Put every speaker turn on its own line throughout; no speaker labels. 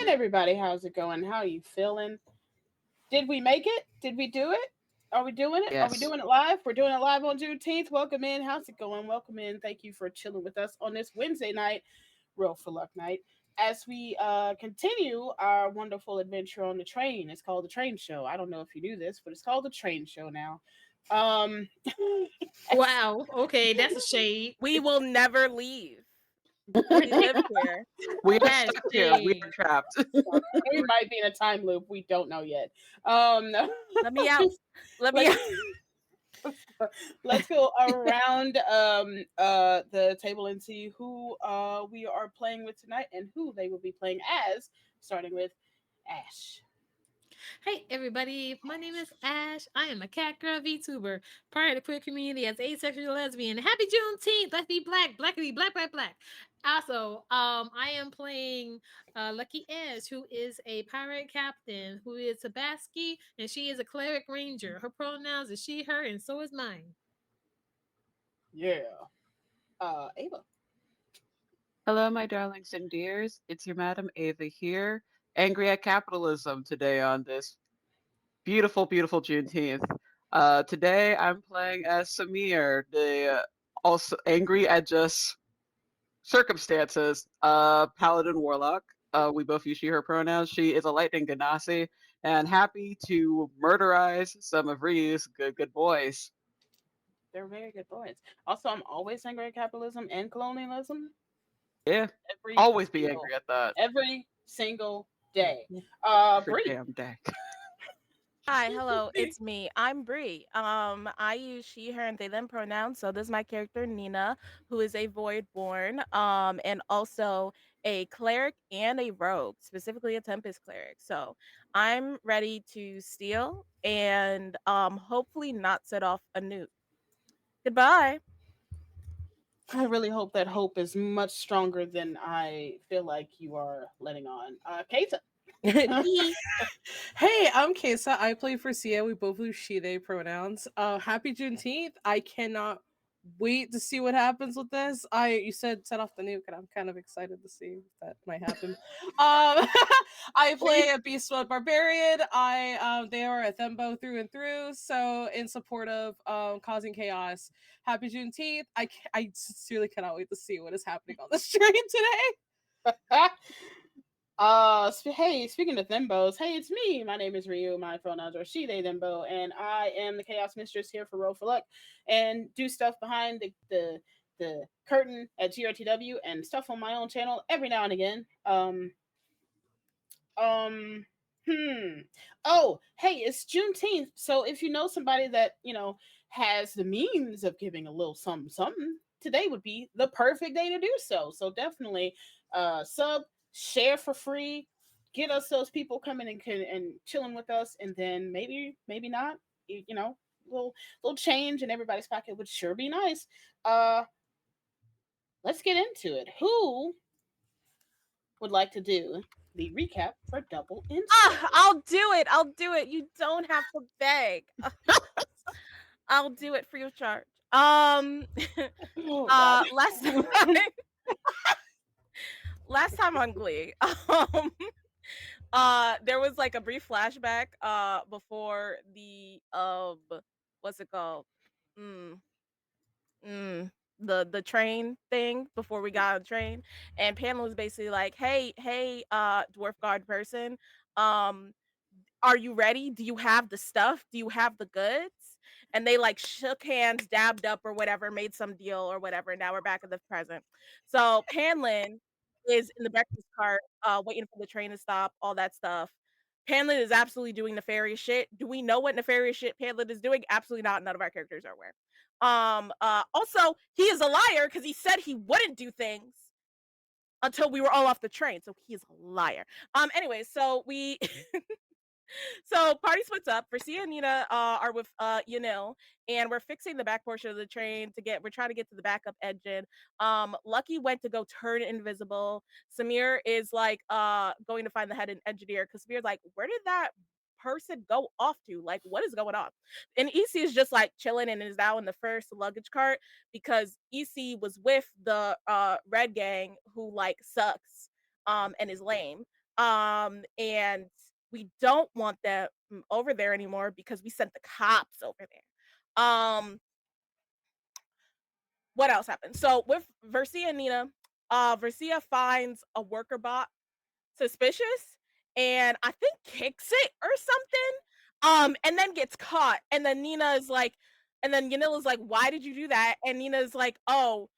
Everybody, how's it going? How are you feeling? Did we make it? Did we do it? Are we doing it? Are we
Yes.
doing it live? We're doing it live on Juneteenth. Welcome in. How's it going? Welcome in. Thank you for chilling with us on this Wednesday night, Roll4Luck night, as we continue our wonderful adventure on the train. It's called the Train Show. I don't know if you knew this, but it's called the Train Show now. Um,
Wow. Okay, that's a shade.
We will never leave.
we
We live here.
We are
That's
stuck here. We are
shade.
trapped.
might be in a time loop. We don't know yet.
Let me out. Let me
let's
out.
let's go around the table and see who we are playing with tonight and who they will be playing as, starting with Ash.
Hey everybody, my name is Ash. I am a cat girl VTuber, part of the queer community as asexual lesbian. Happy Juneteenth! Let's be black, blackity, black, black, black. Also, I am playing Lucky Edge, who is a pirate captain, who is Tabaski, and she is a cleric ranger. Her pronouns is she, her, and so is mine.
Yeah. Ava.
Hello, my darlings and dears. It's your Madam Ava here, angry at capitalism today on this beautiful, beautiful Juneteenth. Today I'm playing as Samir, the also angry at just circumstances, paladin warlock. We both use she, her pronouns. She is a lightning ganassi and happy to murderize some of Ryu's good boys.
They're very good points. Also, I'm always angry at capitalism and colonialism.
Yeah,
Every
always be
single,
angry at that
every single day.
every
Bree.
damn day.
Hi, hello, it's me. I'm Bree. I use she, her, and they, them pronouns. So this is my character Nina, who is a void born, and also a cleric and a rogue, specifically a tempest cleric. So I'm ready to steal and hopefully not set off a nuke. Goodbye.
I really hope that hope is much stronger than I feel like you are letting on. Keita.
Hee.
Hey, I'm Kesa. I play for Sia. We both use she, they pronouns. Happy Juneteenth. I cannot wait to see what happens with this. You said set off the nuke, and I'm kind of excited to see if that might happen. I play a Beast Mode Barbarian. They are a Thembo through and through, so in support of causing chaos. Happy Juneteenth. I sincerely cannot wait to see what is happening on this train today.
Hey, speaking of Thembos, hey, it's me. My name is Ryu. My pronouns are she, they, thembo, and I am the Chaos Mistress here for Roll4Luck and do stuff behind the curtain at GRTW and stuff on my own channel every now and again. Um, hmm. Oh, hey, it's Juneteenth, so if you know somebody that has the means of giving a little something, something, today would be the perfect day to do so. So definitely, sub, share for free, get us those people coming and chilling with us, and then maybe not, little change in everybody's pocket would sure be nice. Uh, let's get into it. Who would like to do the recap for Double Insult?
I'll do it. I'll do it. You don't have to beg. I'll do it free of charge.
Oh God.
Last time, last time on Glee, there was like a brief flashback before the what's it called? Mm, the train thing before we got on the train, and Pamela was basically like, hey, dwarf guard person, um are you ready? Do you have the stuff? Do you have the goods? And they like shook hands, dabbed up or whatever, made some deal or whatever. Now we're back in the present. So Panlin is in the breakfast cart, waiting for the train to stop, all that stuff. Panlin is absolutely doing nefarious shit. Do we know what nefarious shit Panlin is doing? Absolutely not. None of our characters are aware. Also, he is a liar because he said he wouldn't do things until we were all off the train. So he is a liar. Anyway, so we so party splits up. Garcia and Nina are with and we're fixing the back portion of the train we're trying to get to the backup engine. Lucky went to go turn invisible. Samir is like going to find the head engineer because Samir's like, where did that person go off to? Like, what is going on? And EC is just like chilling and is now in the first luggage cart because EC was with the red gang who like sucks and is lame. And we don't want them over there anymore because we sent the cops over there. What else happened? So with Versia and Nina, Versia finds a worker bot suspicious and I think kicks it or something. And then gets caught. And then Nina is like, And then Yanila's like, why did you do that? And Nina's like, oh,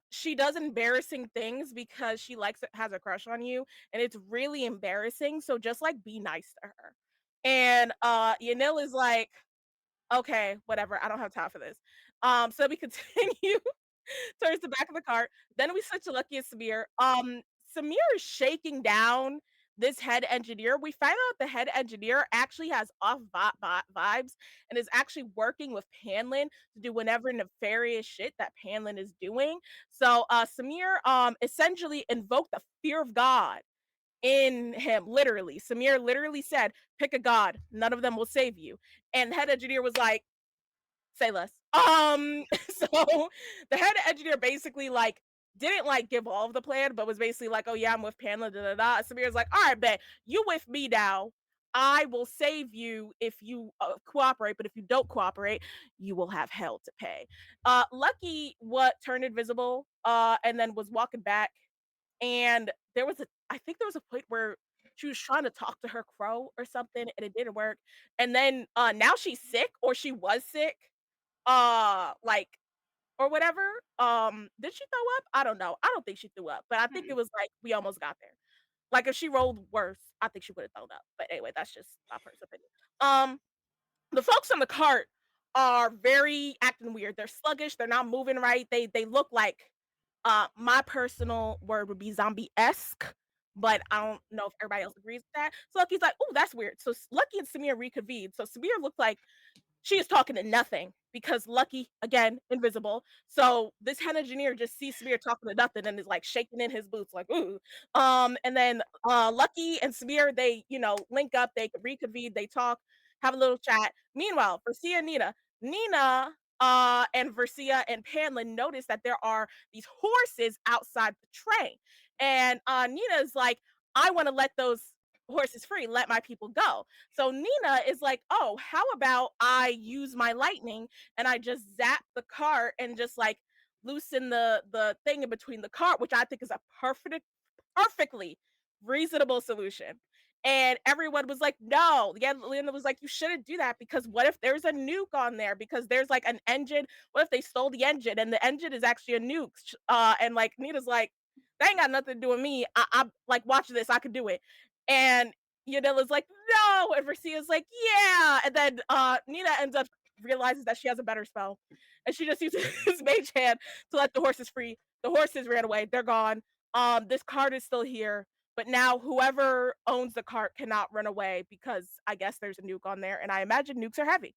she does embarrassing things because she has a crush on you, and it's really embarrassing. So just like be nice to her. And Yanila's like, okay, whatever. I don't have time for this. So we continue towards the back of the cart. Then we switch to Lucky and Samir. Samir is shaking down this head engineer. We find out the head engineer actually has vibes and is actually working with Panlin to do whatever nefarious shit that Panlin is doing. So Samir essentially invoked the fear of God in him, literally. Samir literally said, pick a god, none of them will save you. And head engineer was like, say less. So the head engineer basically like didn't like give all of the plan, but was basically like, oh yeah, I'm with Panla, da da da. Samir's like, all right, bet you with me now. I will save you if you cooperate, but if you don't cooperate, you will have hell to pay. Lucky what turned invisible, and then was walking back, and I think there was a point where she was trying to talk to her crow or something, and it didn't work. And then now she's sick, or she was sick, like or whatever. Did she throw up? I don't know. I don't think she threw up, but I think it was like we almost got there. Like if she rolled worse, I think she would have thrown up. But anyway, that's just my personal opinion. The folks on the cart are very acting weird. They're sluggish. They're not moving right. They look like my personal word would be zombie-esque, but I don't know if everybody else agrees with that. So Lucky's like, oh, that's weird. So Lucky and Samir reconvened. So Samir looked like she is talking to nothing because Lucky, again, invisible. So this head engineer just sees Samir talking to nothing and is like shaking in his boots, like, ooh. And then Lucky and Samir, they, link up, they reconvene, they talk, have a little chat. Meanwhile, Versia and Nina and Versia and Panlin notice that there are these horses outside the train. And Nina's like, I want to let those horses free, let my people go. So Nina is like, oh, how about I use my lightning and I just zap the cart and just like loosen the thing in between the cart, which I think is a perfectly reasonable solution. And everyone was like, no. Yeah, Linda was like, you shouldn't do that because what if there's a nuke on there? Because there's like an engine. What if they stole the engine and the engine is actually a nuke? And like Nina's like, that ain't got nothing to do with me. I like watch this, I could do it. And Yanila's like, no, and Versia's like, yeah. And then Nina ends up realizes that she has a better spell. And she just uses his mage hand to let the horses free. The horses ran away, they're gone. This cart is still here, but now whoever owns the cart cannot run away because I guess there's a nuke on there, and I imagine nukes are heavy.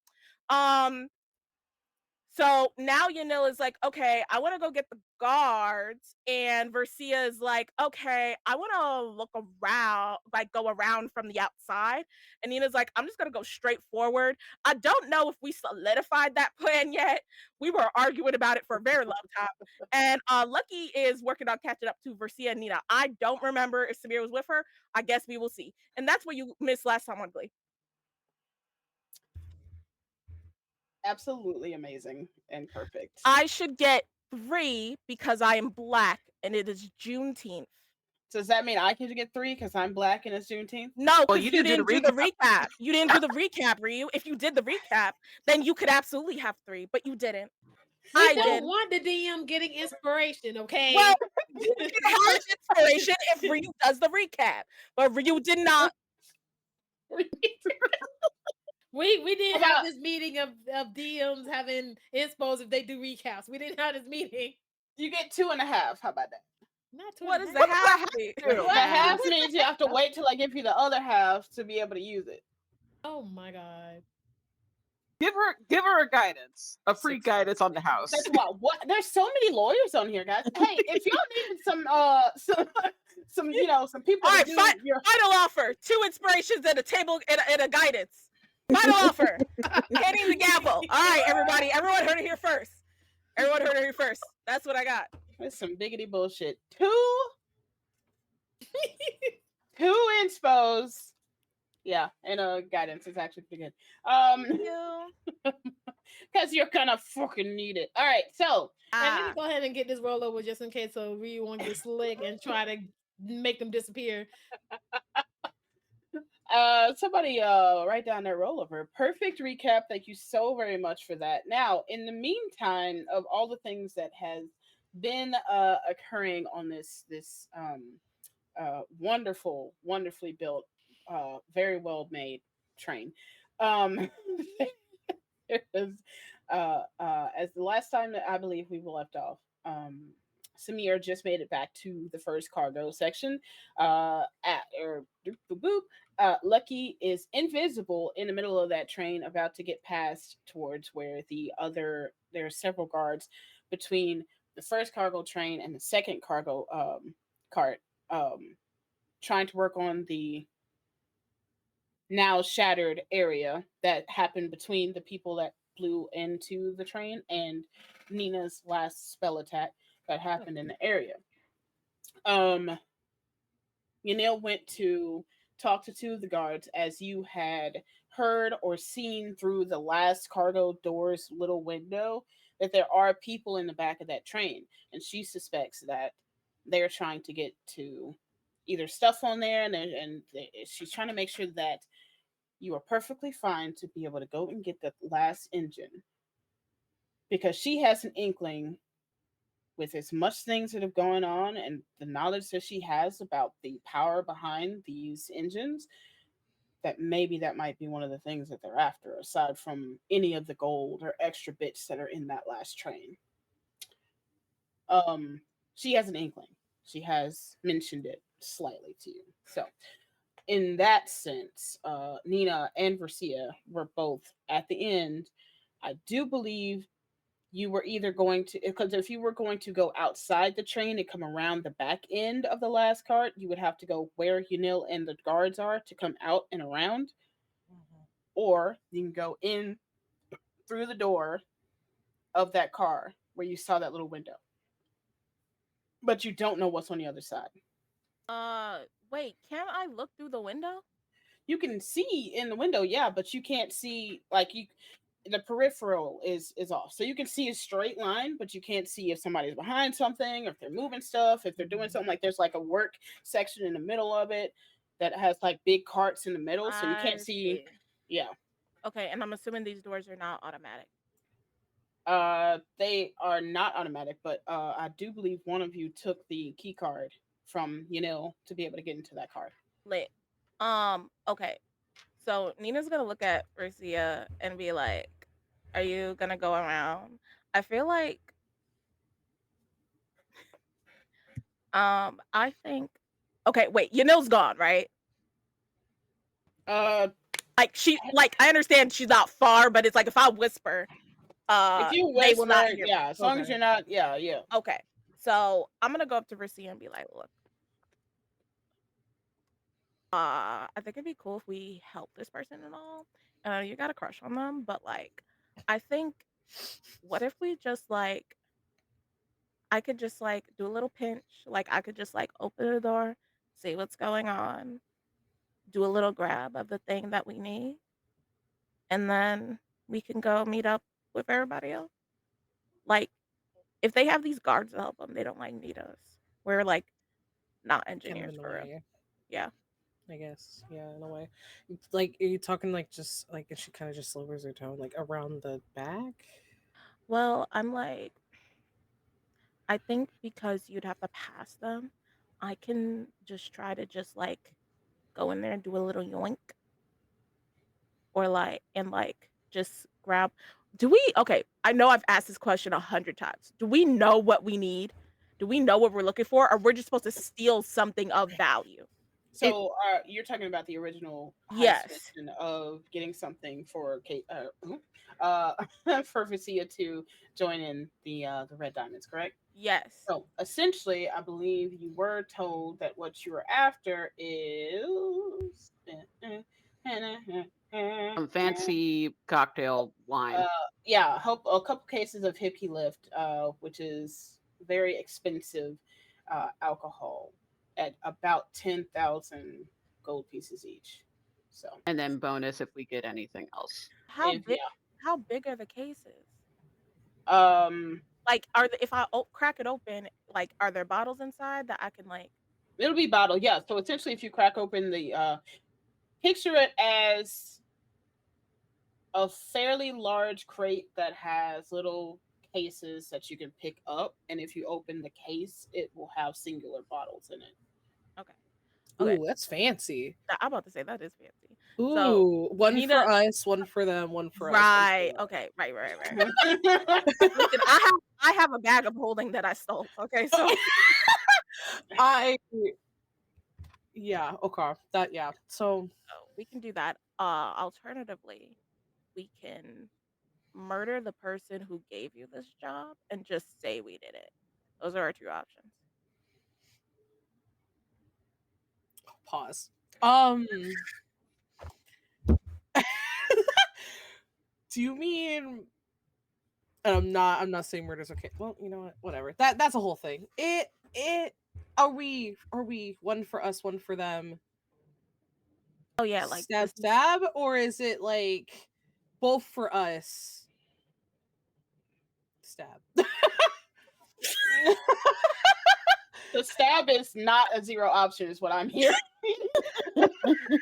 So now Yanil is like, okay, I want to go get the guards. And Versia is like, okay, I want to look around, like go around from the outside. And Nina's like, I'm just going to go straight forward. I don't know if we solidified that plan yet. We were arguing about it for a very long time. And Lucky is working on catching up to Versia and Nina. I don't remember if Samir was with her. I guess we will see. And that's what you missed last time on Glee.
Absolutely amazing and perfect.
I should get 3 because I am black and it is Juneteenth.
So does that mean I can get 3 because I'm black and it's Juneteenth?
No, because you didn't do the recap. You didn't do the recap, Ryu. If you did the recap, then you could absolutely have 3, but you didn't.
I don't want the DM getting inspiration, okay?
Well, you can have inspiration if Ryu does the recap, but Ryu did not.
We didn't have this meeting of DMs having inspos if they do recaps. We didn't have this meeting.
You get 2.5. How about that?
Not 2.
What does the half mean?
The half means you have to wait till I give you the other half to be able to use it.
Oh my god.
Give her a guidance, a free guidance on the house.
That's what. There's so many lawyers on here, guys. Hey, if y'all needed some people.
All right, final offer: 2 inspirations and a table and a guidance. Final offer. Hitting the gavel. All right, everybody. Everyone heard it here first. Everyone heard it here first. That's what I got.
That's some biggity bullshit. 2 inspos. Yeah, and guidance is actually pretty good. Because you're gonna fucking need it. All right, so
let me go ahead and get this roll over just in case so we won't get slick and try to make them disappear.
Somebody write down that rollover. Perfect recap. Thank you so very much for that. Now, in the meantime, of all the things that has been occurring on this wonderfully built, very well made train. Um, is, as the last time that I believe we left off, Samir just made it back to the first cargo section. Boop, boop, boop. Lucky is invisible in the middle of that train, about to get past towards where there are several guards between the first cargo train and the second cargo cart, trying to work on the now shattered area that happened between the people that flew into the train and Nina's last spell attack that happened in the area. Um, Yanil went to talk to two of the guards, as you had heard or seen through the last cargo door's little window that there are people in the back of that train, and she suspects that they're trying to get to either stuff on there, and she's trying to make sure that you are perfectly fine to be able to go and get the last engine, because she has an inkling, with as much things that have gone on and the knowledge that she has about the power behind these engines, that maybe that might be one of the things that they're after, aside from any of the gold or extra bits that are in that last train. um she has an inkling. She has mentioned it slightly to you. So in that sense, Nina and Versia were both at the end. I do believe you were either going to, because if you were going to go outside the train and come around the back end of the last cart, you would have to go where Unil and the guards are to come out and around, or you can go in through the door of that car where you saw that little window, but you don't know what's on the other side.
Wait, can I look through the window?
You can see in the window, yeah, but you can't see, like, you, the peripheral is off. So you can see a straight line, but you can't see if somebody's behind something, or if they're moving stuff, if they're doing something. Like, there's like a work section in the middle of it that has like big carts in the middle, so you can't
I
see.
see.
Yeah.
Okay, and I'm assuming these doors are not automatic.
They are not automatic, but I do believe one of you took the key card from to be able to get into that card.
Lit. Okay. So Nina's gonna look at Ursia and be like, "Are you gonna go around?" I feel like, I think. Okay, wait. Yanil's gone, right?
Uh,
Like I understand she's not far, but it's like if I whisper,
if you
they will not
whisper,
hear me.
yeah, as long as you're not, yeah, yeah.
Okay. So I'm gonna go up to Ursia and be like, "Look, I think it'd be cool if we help this person and all. You got a crush on them, but like, I think, what if we just like, I could just like do a little pinch, like I could just like open the door, see what's going on, do a little grab of the thing that we need, and then we can go meet up with everybody else. Like, if they have these guards to help them, they don't like need us. We're like not
Kind of
engineers
in a
for real.
way,
Yeah.
I guess. Yeah, in a way. Like, are you talking like just like, and she kind of just lowers her tone, like around the back?
Well, I'm like, I think because you'd have to pass them, I can just try to just like go in there and do a little yoink, or like, and like just grab. Do we, okay, I know I've asked this question 100 times. Do we know what we need? Do we know what we're looking for? Or we're just supposed to steal something of value?
So you're talking about the original heist
Yes.
mission of getting something for Kate, for Vicia to join in the Red Diamonds, correct?
Yes.
So essentially, I believe you were told that what you were after is
Some fancy cocktail wine.
yeah, a couple cases of Hippie Lift, which is very expensive alcohol at about 10,000 gold pieces each. So
And then bonus if we get anything else.
How
if
big? How big are the cases?
um,
Like, if I crack it open, like, are there bottles inside that I can like?
it'll be bottled. Yeah. So essentially, if you crack open the picture it as a fairly large crate that has little cases that you can pick up, and if you open the case, it will have singular bottles in it.
Okay. Okay.
Ooh, that's fancy.
I'm about to say that is fancy.
Ooh, one
Nina,
for us, one for them, one for us.
right? Okay, right. Listen, I have a bag of holding that I stole. Okay, so
I yeah, okay. That yeah. So
we can do that. Alternatively, we can murder the person who gave you this job and just say we did it. Those are our two options.
pause. Do you mean I'm not saying murder's okay. Well, you know what? Whatever. That's a whole thing. It are we one for us, one for them?
Oh yeah, like
Stab
this is
stab, or is it like both for us? Stab.
The stab is not a zero option, is what I'm hearing.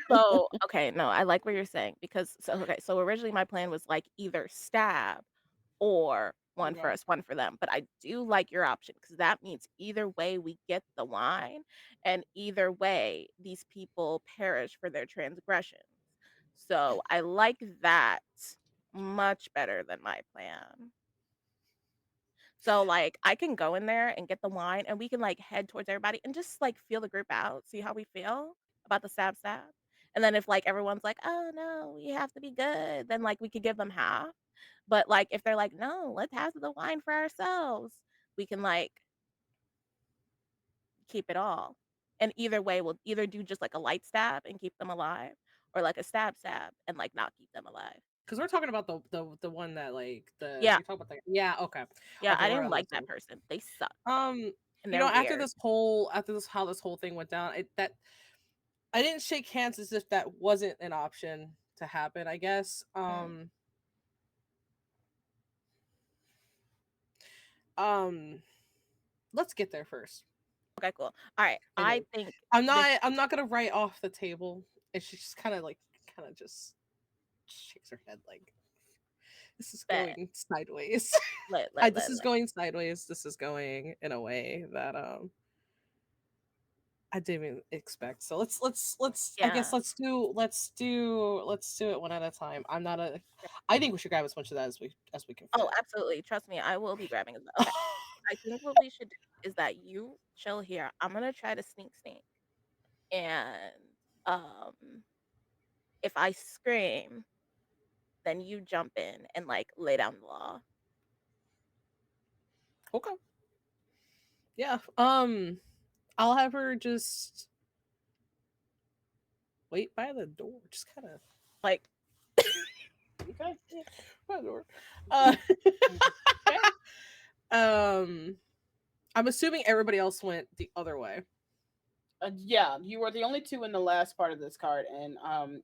so okay. No, I like what you're saying because so originally my plan was like either stab or one for
Okay.
us, one for them. But I do like your option because that means either way we get the wine, and either way these people perish for their transgressions. So I like that much better than my plan. So like I can go in there and get the wine and we can like head towards everybody and just like feel the group out, see how we feel about the stab stab. And then if like everyone's like, "Oh no, we have to be good," then like we could give them half. But like if they're like, "No, let's have the wine for ourselves," we can like keep it all. And either way, we'll either do just like a light stab and keep them alive, or like a stab stab and like not keep them alive.
Because we're talking about the one that like
Yeah,
you're talking about the yeah, okay.
yeah,
Okay,
I
we're
didn't
on
like
those
that
ones.
person. They suck and
You
they're
know,
weird.
after this how this whole thing went down, that I didn't shake hands as if that wasn't an option to happen, I guess.
Mm.
Let's get there first.
Okay, cool. All right,
And
I
then
think
I'm
this.
not gonna write off the table. And she just kind of just shakes her head like this is
Bet.
going sideways.
Let.
This is going sideways. This is going in a way that I didn't even expect. So let's I guess
Yeah.
let's do it one at a time. I think we should grab as much of that as we can
Oh,
fit.
absolutely. Trust me, I will be grabbing as well. Okay. I think what we should do is that you chill here. I'm gonna try to sneak, and um, if I scream, then you jump in and like lay down the law.
Okay. Yeah. I'll have her just wait by the door. Just kind of
Like,
Okay.
by the door.
Okay.
I'm assuming everybody else went the other way.
Yeah, you were the only two in the last part of this card, and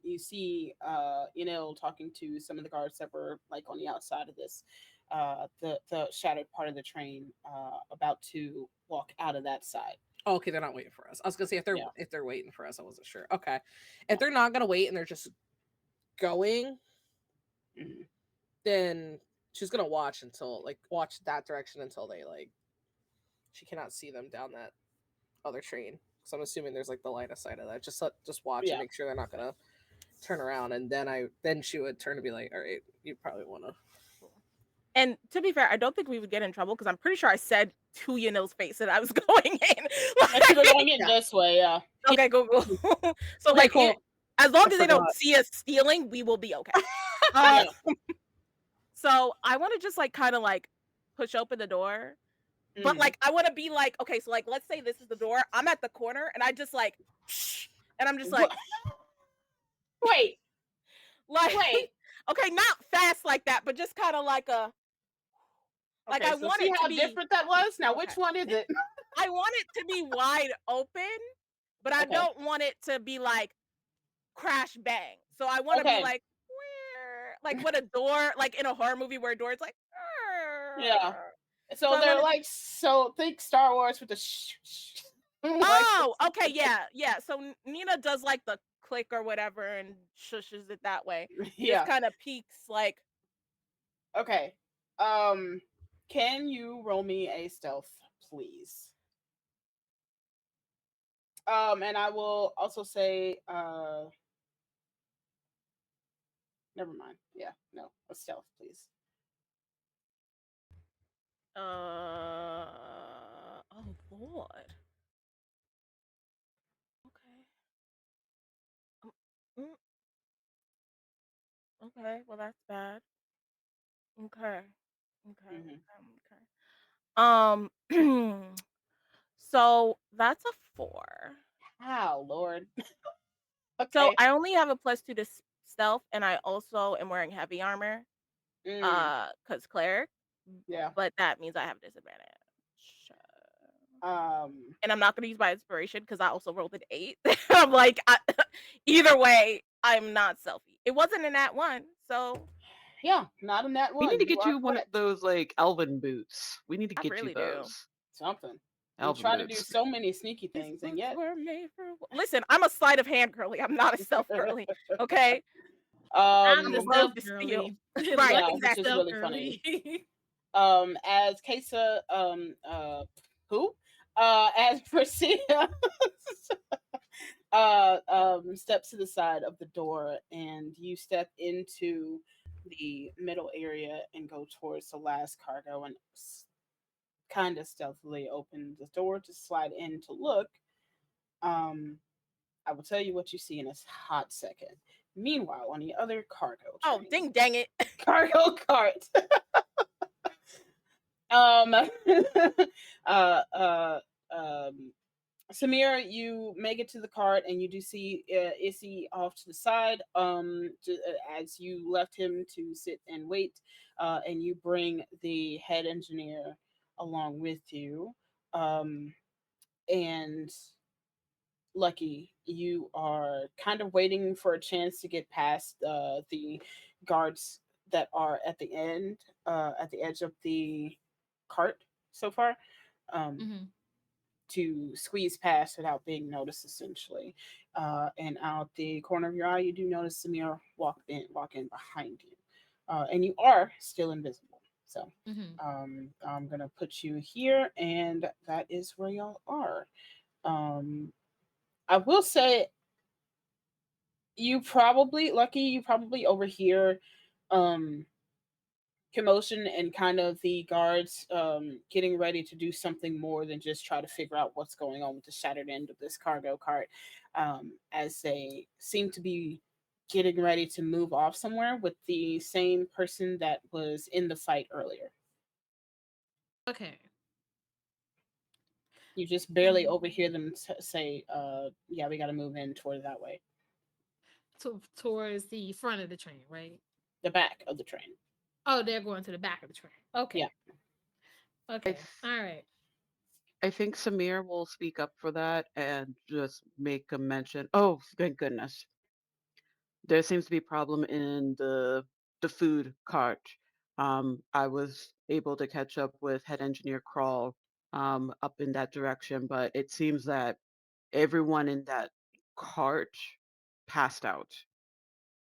you see Enil talking to some of the guards that were like on the outside of this, the shattered part of the train, about to walk out of that side.
Oh, okay, they're not waiting for us. I was gonna say
Yeah.
if they're waiting for us, I wasn't sure. Okay,
Yeah.
if they're not gonna wait and they're just going,
Mhm.
then she's gonna watch that direction until they like she cannot see them down that other train. So I'm assuming there's like the line of sight of that. Just watch and
Yeah.
make sure they're not gonna turn around, and then she would turn to be like, all right, you probably want to.
and to be fair, I don't think we would get in trouble because I'm pretty sure I said to Yanil's face that I was going in.
And you were going in
Yeah.
this way, yeah.
Okay, cool. So
Okay,
like,
cool.
as long
I
as they don't
forgot.
see us stealing, we will be okay.
Yeah.
So I want to just like kind of like push open the door. But
Mhm.
like I want to be like, okay, so like let's say this is the door. I'm at the corner and I just like and I'm just like
Wait,
like
wait.
okay, not fast like that, but just kind of like a like
Okay,
I
so
want
see
it to
how
be
different that was? Now, which
okay.
one is it?
I want it to be wide open, but I
Okay.
don't want it to be like crash bang. So I want to be
Okay.
like "Where?" like what a door like in a horror movie where a door is like
Yeah.
So
So
I
they're
want to
like, so think Star Wars with the like
Oh, okay, yeah. So Nina does like the click or whatever and shushes it that way. Just
Yeah.
kind of peeks like,
Okay. Can you roll me a stealth, please? And I will also say, never mind. Yeah, no, a stealth, please.
oh Lord. Okay. Um, mm, okay, well that's bad. Okay. Okay.
Hmm.
Okay. So that's a 4.
How, Lord?
So
Okay.
I only have a +2 to stealth, and I also am wearing heavy armor,
Mm,
cause cleric,
yeah.
but that means I have disadvantage.
Um.
And I'm not gonna use my inspiration because I also rolled an 8. I'm like, either way, I'm not selfie. It wasn't in that one, so
Yeah, not in that
We need
one.
to
You
get
are
you one of
correct.
those like elven boots. We need to
I
get you
really do.
those
Something. We
elven
try to do
boots.
so many sneaky
These
things, and
boots
yet,
were made for. Listen, I'm a sleight of hand girly. I'm not a stealth girly. Okay,
I'm
I'm
the
a
um,
rogue
stealth
to steal.
girly.
Right,
yeah,
Lucky's the
which is
exactly.
stealth
really funny.
girly.
As Kesa, who, as Priscilla, steps to the side of the door, and you step into the middle area and go towards the last cargo, and kind of stealthily open the door to slide in to look. Um, I will tell you what you see in a hot second. Meanwhile, on the other cargo
Oh,
train,
ding dang it.
cargo cart, um, uh, uh, um, Samir, you make it to the cart and you do see Issy off to the side. As you left him to sit and wait, and you bring the head engineer along with you. Um, and Lucky, you are kind of waiting for a chance to get past the guards that are at the end, at the edge of the cart so far. Um,
Hmm.
to squeeze past without being noticed, essentially. And out the corner of your eye, you do notice Samir walk in behind you, and you are still invisible. So
Hmm.
I'm gonna put you here, and that is where y'all are. Um, I will say, you probably overhear um, commotion and kind of the guards getting ready to do something more than just try to figure out what's going on with the shattered end of this cargo cart, as they seem to be getting ready to move off somewhere with the same person that was in the fight earlier.
Okay.
You just barely
Um,
overhear them say, yeah, we got to move in toward that way,
towards the front of the train, right?
the back of the train.
Oh, they're going to the back of the train.
Yeah.
Okay.
I
Okay. All right.
I think Samir will speak up for that and just make a mention. Oh, thank goodness. There seems to be a problem in the food cart. I was able to catch up with head engineer Crawl up in that direction, but it seems that everyone in that cart passed out.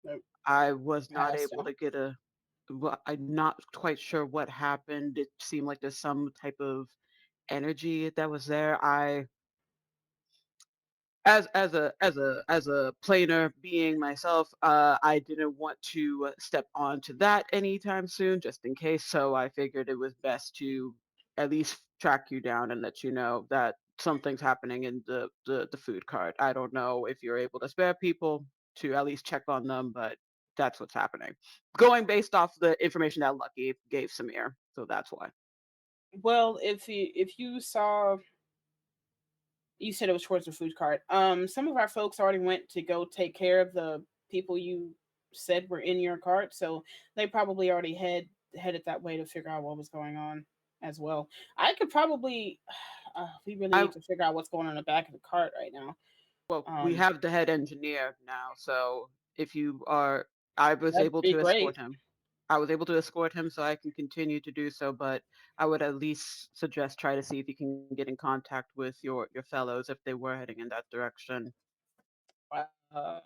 Nope.
I was not
Passed
able
out.
to get a. I'm not quite sure what happened. It seemed like there's some type of energy that was there. I as a planer being myself, I didn't want to step onto that anytime soon, just in case. So I figured it was best to at least track you down and let you know that something's happening in the food cart. I don't know if you're able to spare people to at least check on them, but that's what's happening. Going based off the information that Lucky gave Samir, so that's why.
Well, if you saw, you said it was towards the food cart. Some of our folks already went to go take care of the people you said were in your cart, so they probably already headed that way to figure out what was going on as well. I could probably. We really
I
need to figure out what's going on in the back of the cart right now.
Well, we
Um,
have the head engineer now, so if you are, I was
that'd
able
be
to escort
great.
him. I was able to escort him, so I can continue to do so. But I would at least suggest try to see if you can get in contact with your fellows if they were heading in that direction.
Uh,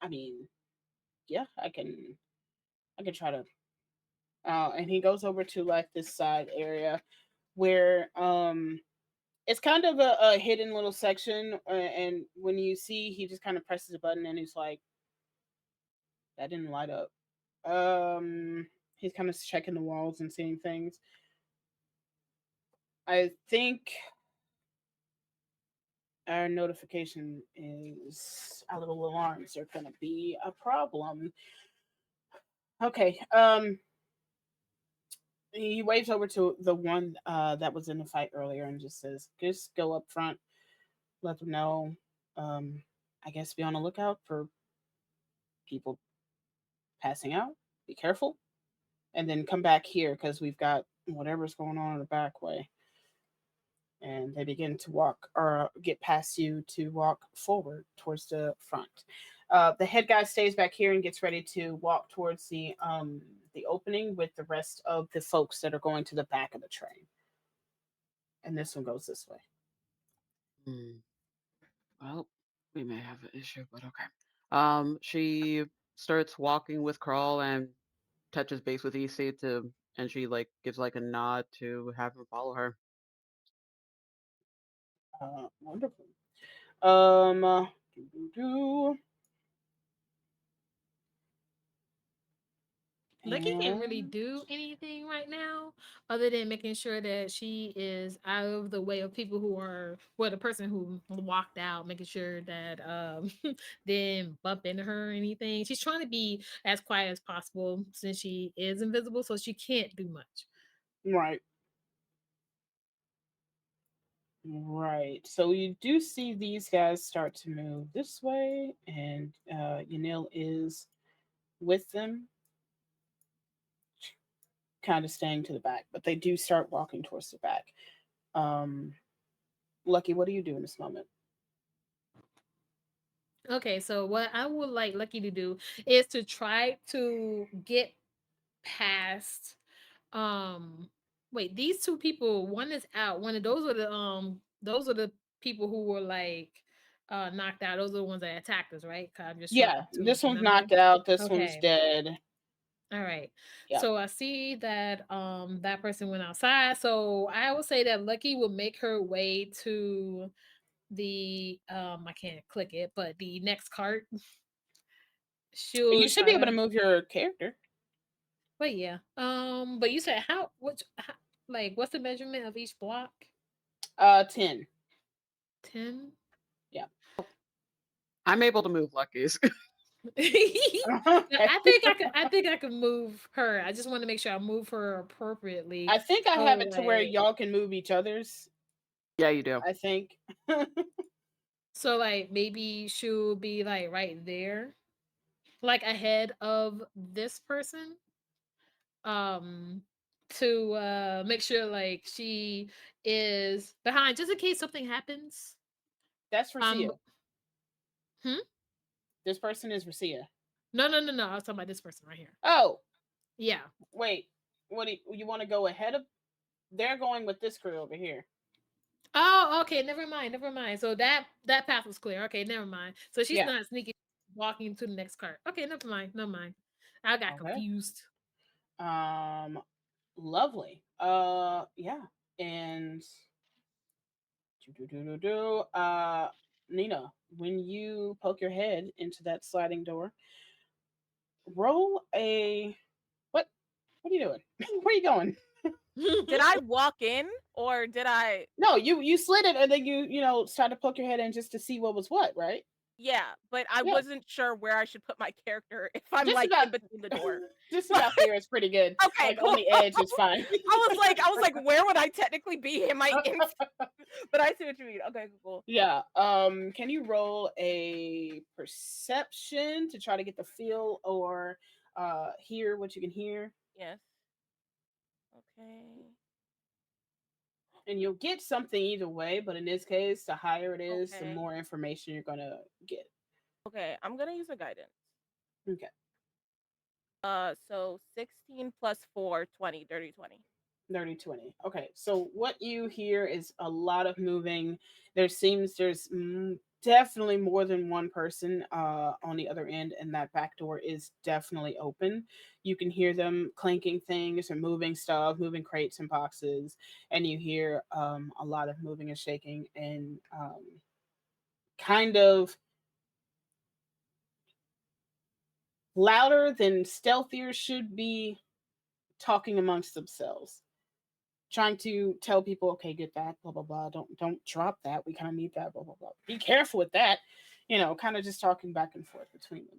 I mean, yeah, I can try to. And he goes over to like this side area where it's kind of a hidden little section, and when you see, he just kind of presses a button and he's like, that didn't light up. He's kind of checking the walls and seeing things. I think our notification is our little alarms are gonna be a problem. Okay. He waves over to the one that was in the fight earlier and just says, "Just go up front, let them know. Um, I guess be on the lookout for people passing out. Be careful, and then come back here because we've got whatever's going on in the back way." And they begin to walk or get past you to walk forward towards the front. The head guy stays back here and gets ready to walk towards the opening with the rest of the folks that are going to the back of the train. And this one goes this way.
Hmm. Well, we may have an issue, but okay. She starts walking with Crawl and touches base with EC and she like gives like a nod to have him follow her.
Wonderful. Doo-doo-doo.
Lucky can't really
And
do anything right now other than making sure that she is out of the way of people who are, well, the person who walked out, making sure that didn't bump into her or anything. She's trying to be as quiet as possible since she is invisible, so she can't do much.
right, right. So you do see these guys start to move this way, and Yanil is with them, kind of staying to the back, but they do start walking towards the back. Um, Lucky, what do you do in this moment?
Okay, so what I would like Lucky to do is to try to get past wait, these two people, one is out. One of those are the people who were like knocked out. Those are the ones that attacked us, right? 'Cause I'm just trying
Yeah,
to
this one's
remember.
knocked out. This one's
Okay.
dead.
All right.
Yeah.
So I see that that person went outside. So I would say that Lucky will make her way to the I can't click it, but the next cart.
You
She'll
should be
try
able to
to
move your character.
but yeah. But you said like what's the measurement of each block?
10.
10.
Yeah.
I'm able to move Lucky's.
Yeah,
Okay.
I think I could move her. I just want to make sure I move her appropriately.
I think I have
So
it to where
like
y'all can move each other's.
Yeah, you do.
I think.
maybe she'll be like right there. Like ahead of this person. Um to make sure like she is behind just in case something happens.
That's
Um
Racia.
hmm?
This person is Racia.
No. I was talking about this person right here.
Oh,
Yeah.
wait. What do you want to go ahead of? They're going with this crew over here.
Oh, okay. Never mind. Never mind. So that path was clear. Okay, never mind. So she's
Yeah.
not sneaking, walking to the next cart. Okay, never mind. Never mind. I got
Okay.
confused.
Um, Lovely. Yeah. And Nina, when you poke your head into that sliding door, roll a what? What are you doing? Where are you going?
Did I walk in or did I?
No, you slid it and then you tried to poke your head in just to see what was what, right?
Yeah, but I
Yeah,
wasn't sure where I should put my character if I'm
just
like
about
in between the door.
just about there is pretty good.
Okay,
Like
cool.
on the edge is fine.
I was like, where would I technically be? Am I in? But I see what you mean. Okay, cool.
Yeah. Can you roll a perception to try to get the feel or hear what you can hear?
Yes. Okay.
And you'll get something either way, but in this case, the higher it is, the
Okay.
more information you're gonna get.
Okay. I'm gonna use a guidance.
Okay.
So 16 plus 4, 20, dirty 20.
Dirty 20. Okay, so what you hear is a lot of moving. There's definitely more than one person on the other end, and that back door is definitely open. You can hear them clanking things and moving stuff, moving crates and boxes, and you hear a lot of moving and shaking and kind of louder than stealthier should be talking amongst themselves, trying to tell people, okay, get back, blah blah blah. Don't drop that. We kind of need that, blah blah blah. Be careful with that. Kind of just talking back and forth between them.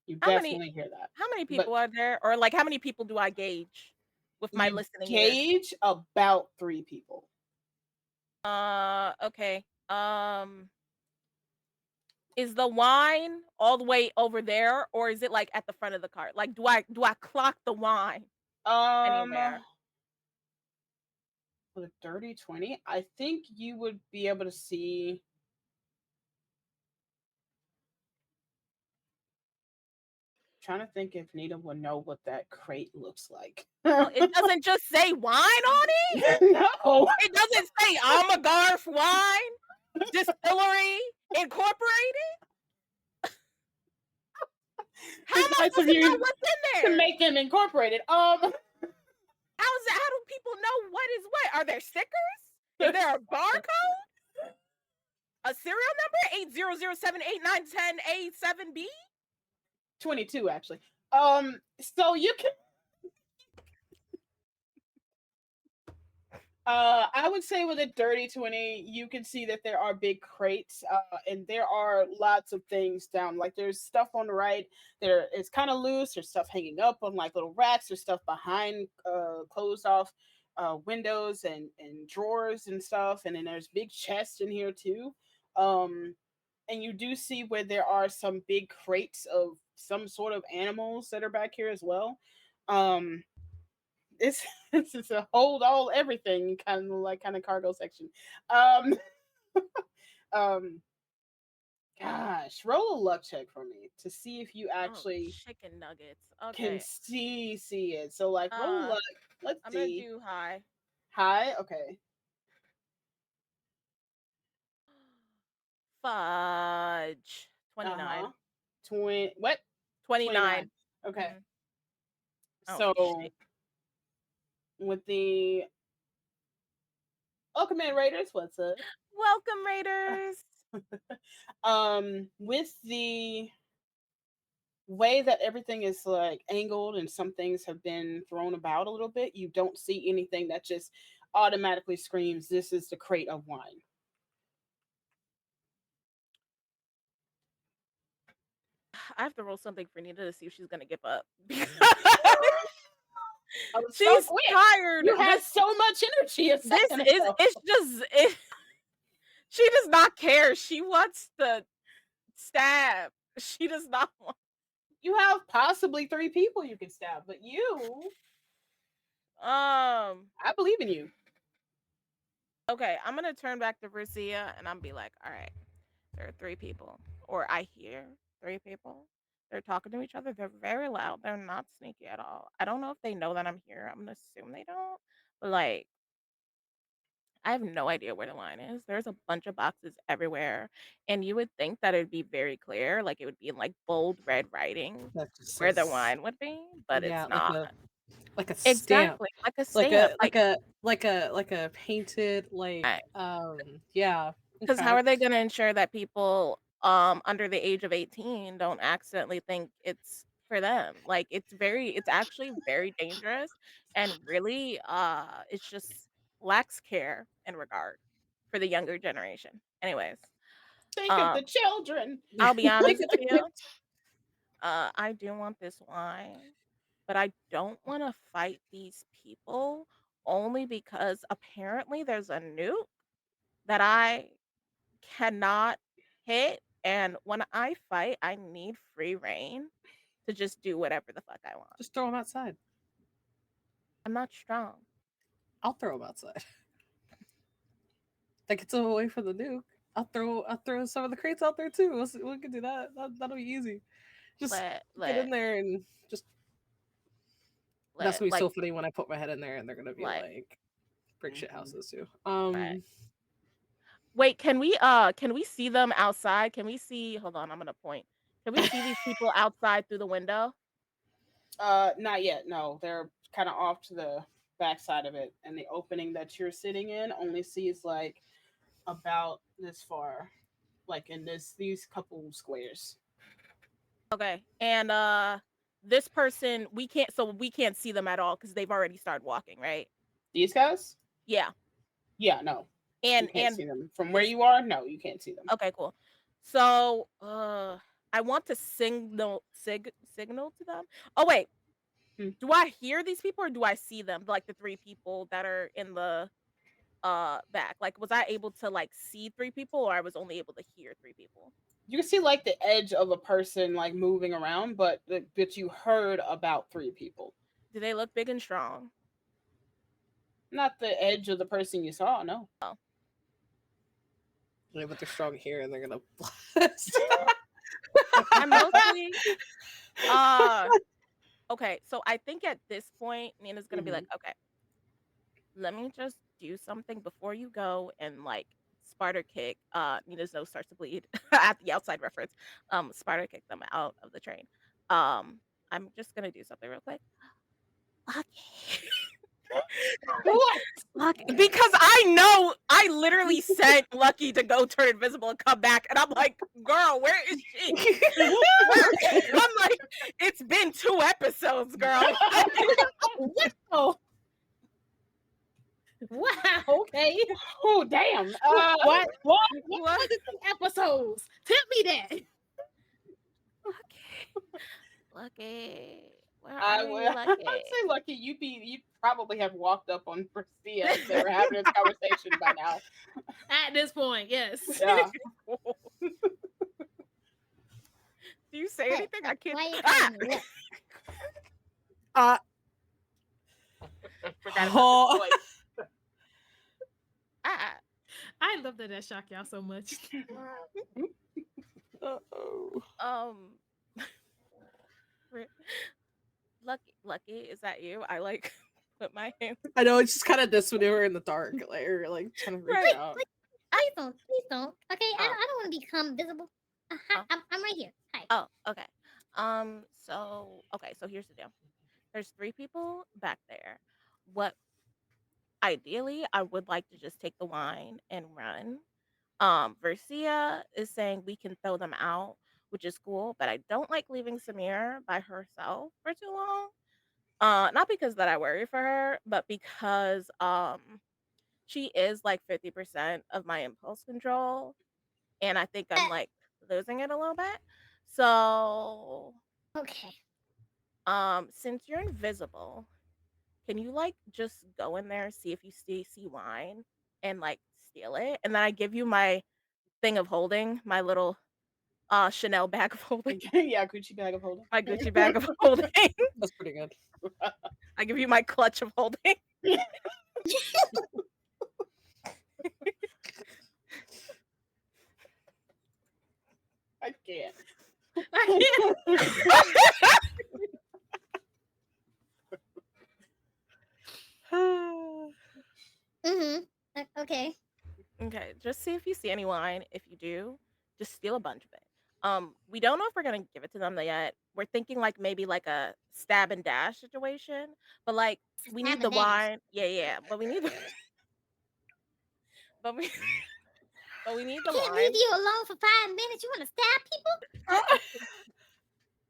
You
How many
definitely hear that,
how many
but
people are there, or like how many people do I gauge with my
you
listening ears?
gauge about 3 people.
Okay. Is the wine all the way over there, or is it like at the front of the cart? Like, do I clock the wine
Um,
anywhere?
with a dirty 20, I think you would be able to see. Trying to think if Nita would know what that crate looks like.
It doesn't just say wine on it.
No,
It doesn't say Almagarf Wine Distillery Incorporated. How am
it's
I
nice
supposed
of
to know
you
what's in
to
there?
make them incorporated.
How do people know what is what? Are there stickers? Is there a barcode? A serial number? 800788910A7B?
22 actually. So you can I would say with a dirty 20, you can see that there are big crates, and there are lots of things down. Like there's stuff on the right, there it's kind of loose, there's stuff hanging up on like little racks, there's stuff behind closed off windows and drawers and stuff, and then there's big chests in here too. Um and you do see where there are some big crates of some sort of animals that are back here as well. Um it's it's just a hold all everything kind of cargo section. Um um gosh, roll a luck check for me to see if you
Oh,
actually
chicken nuggets.
can
Okay.
see it. So like roll a
Uh,
luck. Let's
I'm gonna
see.
do high.
High, okay.
Fudge. 29.
Uh-huh. 20 what? 29.
29.
Okay.
Mhm. Oh
So
shit.
with the welcome in Raiders, what's up?
Welcome, Raiders.
With the way that everything is like angled and some things have been thrown about a little bit, you don't see anything that just automatically screams, this is the crate of wine.
I have to roll something for Nita to see if she's gonna give up.
I was so
She's
quick.
tired.
You had so much energy a
This
second
is
ago.
it's just she does not care. She wants to stab. She does not want.
You have possibly 3 people you can stab, but I believe in you.
Okay, I'm gonna turn back to Versia and I'm be like, all right, there are 3 people, or I hear 3 people. They're talking to each other. They're very loud. They're not sneaky at all. I don't know if they know that I'm here. I'm gonna assume they don't. But like, I have no idea where the line is. There's a bunch of boxes everywhere, and you would think that it would be very clear, like it would be in like bold red writing
That just
where the
says,
line would be, but
yeah,
it's not.
like a stamp,
Exactly, like a
like
stamp,
a
like
painted
right.
yeah.
Because how
Okay.
are they going to ensure that people under the age of 18 don't accidentally think it's for them? Like it's actually very dangerous, and really it's just lacks care and regard for the younger generation. Anyways,
Think of the
um
children.
I'll be
Think
honest
of
with
the
you.
kids.
I do want this wine, but I don't want to fight these people only because apparently there's a nuke that I cannot hit, and when I fight, I need free reign to just do whatever the fuck I want.
Just throw them outside.
I'm not strong.
I'll throw them outside. That gets them away from the nuke. I'll throw some of the crates out there too. We can do that. That'll be easy. Just get in
Let
there and just That's gonna be
like
so funny when I put my head in there and they're gonna be
like
like brick shit
Mhm.
houses too.
right. Wait, can we see them outside? Can we see? Hold on, I'm gonna point. Can we see these people outside through the window?
Not yet. No, they're kind of off to the back side of it, and the opening that you're sitting in only sees like about this far, like in these couple squares.
Okay. And this person we can't see them at all because they've already started walking, right?
These guys?
Yeah.
Yeah, no, you can't
And
see them from where you are. No, you can't see them.
okay, cool. So I want to signal to them. Oh wait,
Hmm.
do I hear these people or do I see them? Like the three people that are in the back. Like was I able to like see three people or I was only able to hear three people?
You can see like the edge of a person like moving around, but you heard about three people,
Do they look big and strong?
not the edge of the person you saw. No.
Oh.
Yeah, but they're strong here and they're gonna blast.
I'm mostly okay, so I think at this point Nina's gonna be like, okay, let me just do something before you go and like Sparta kick. Nina's nose starts to bleed at the outside reference. Sparta kick them out of the train. I'm just gonna do something real quick. Okay.
What?
Lucky, because I know I literally sent Lucky to go turn invisible and come back, and I'm like, girl, where is she? I'm like, it's been 2 episodes, girl.
Wow. Wow. Okay.
Oh damn.
What?
What?
What was it? Episodes. Tell me that.
Lucky, where
I
are you,
would.
Lucky?
I'd say lucky. You'd probably have walked up on Priscilla if they were having this conversation by now.
At this point, yes.
Yeah.
Do you say anything? I can't.
Why are you
Ah!
calling me?
Forgot about
Oh.
this voice.
Ah!
I love that shocked y'all so much.
Uh-oh.
Lucky, is that you? I like put my hand.
I know it's just kind of this when we were in the dark, like trying to reach
Right.
out.
Please don't. Please don't. Okay, I
Oh.
don't want to become visible. Hi,
Oh.
I'm right here. Hi.
Oh, okay. So here's the deal. There's 3 people back there. What ideally I would like to just take the wine and run. Versia is saying we can throw them out, which is cool, but I don't like leaving Samir by herself for too long. Not because that I worry for her, but because she is like 50% of my impulse control, and I think I'm like losing it a little bit. So,
Okay.
since you're invisible, can you like just go in there, see if you see wine and like steal it? And then I give you my thing of holding, my little Chanel bag of holding,
Yeah, Gucci bag of holding.
my Gucci bag of holding.
That's pretty good.
I give you my clutch of holding.
I can't.
Okay.
Okay, just see if you see any wine. If you do, just steal a bunch of it. We don't know if we're gonna give it to them yet. We're thinking like maybe like a stab and dash situation, but like we
Stab
need the
and dash.
wine. Yeah, but we need the but we but we need the
Can't
wine.
leave you alone for 5 minutes. You want to stab people?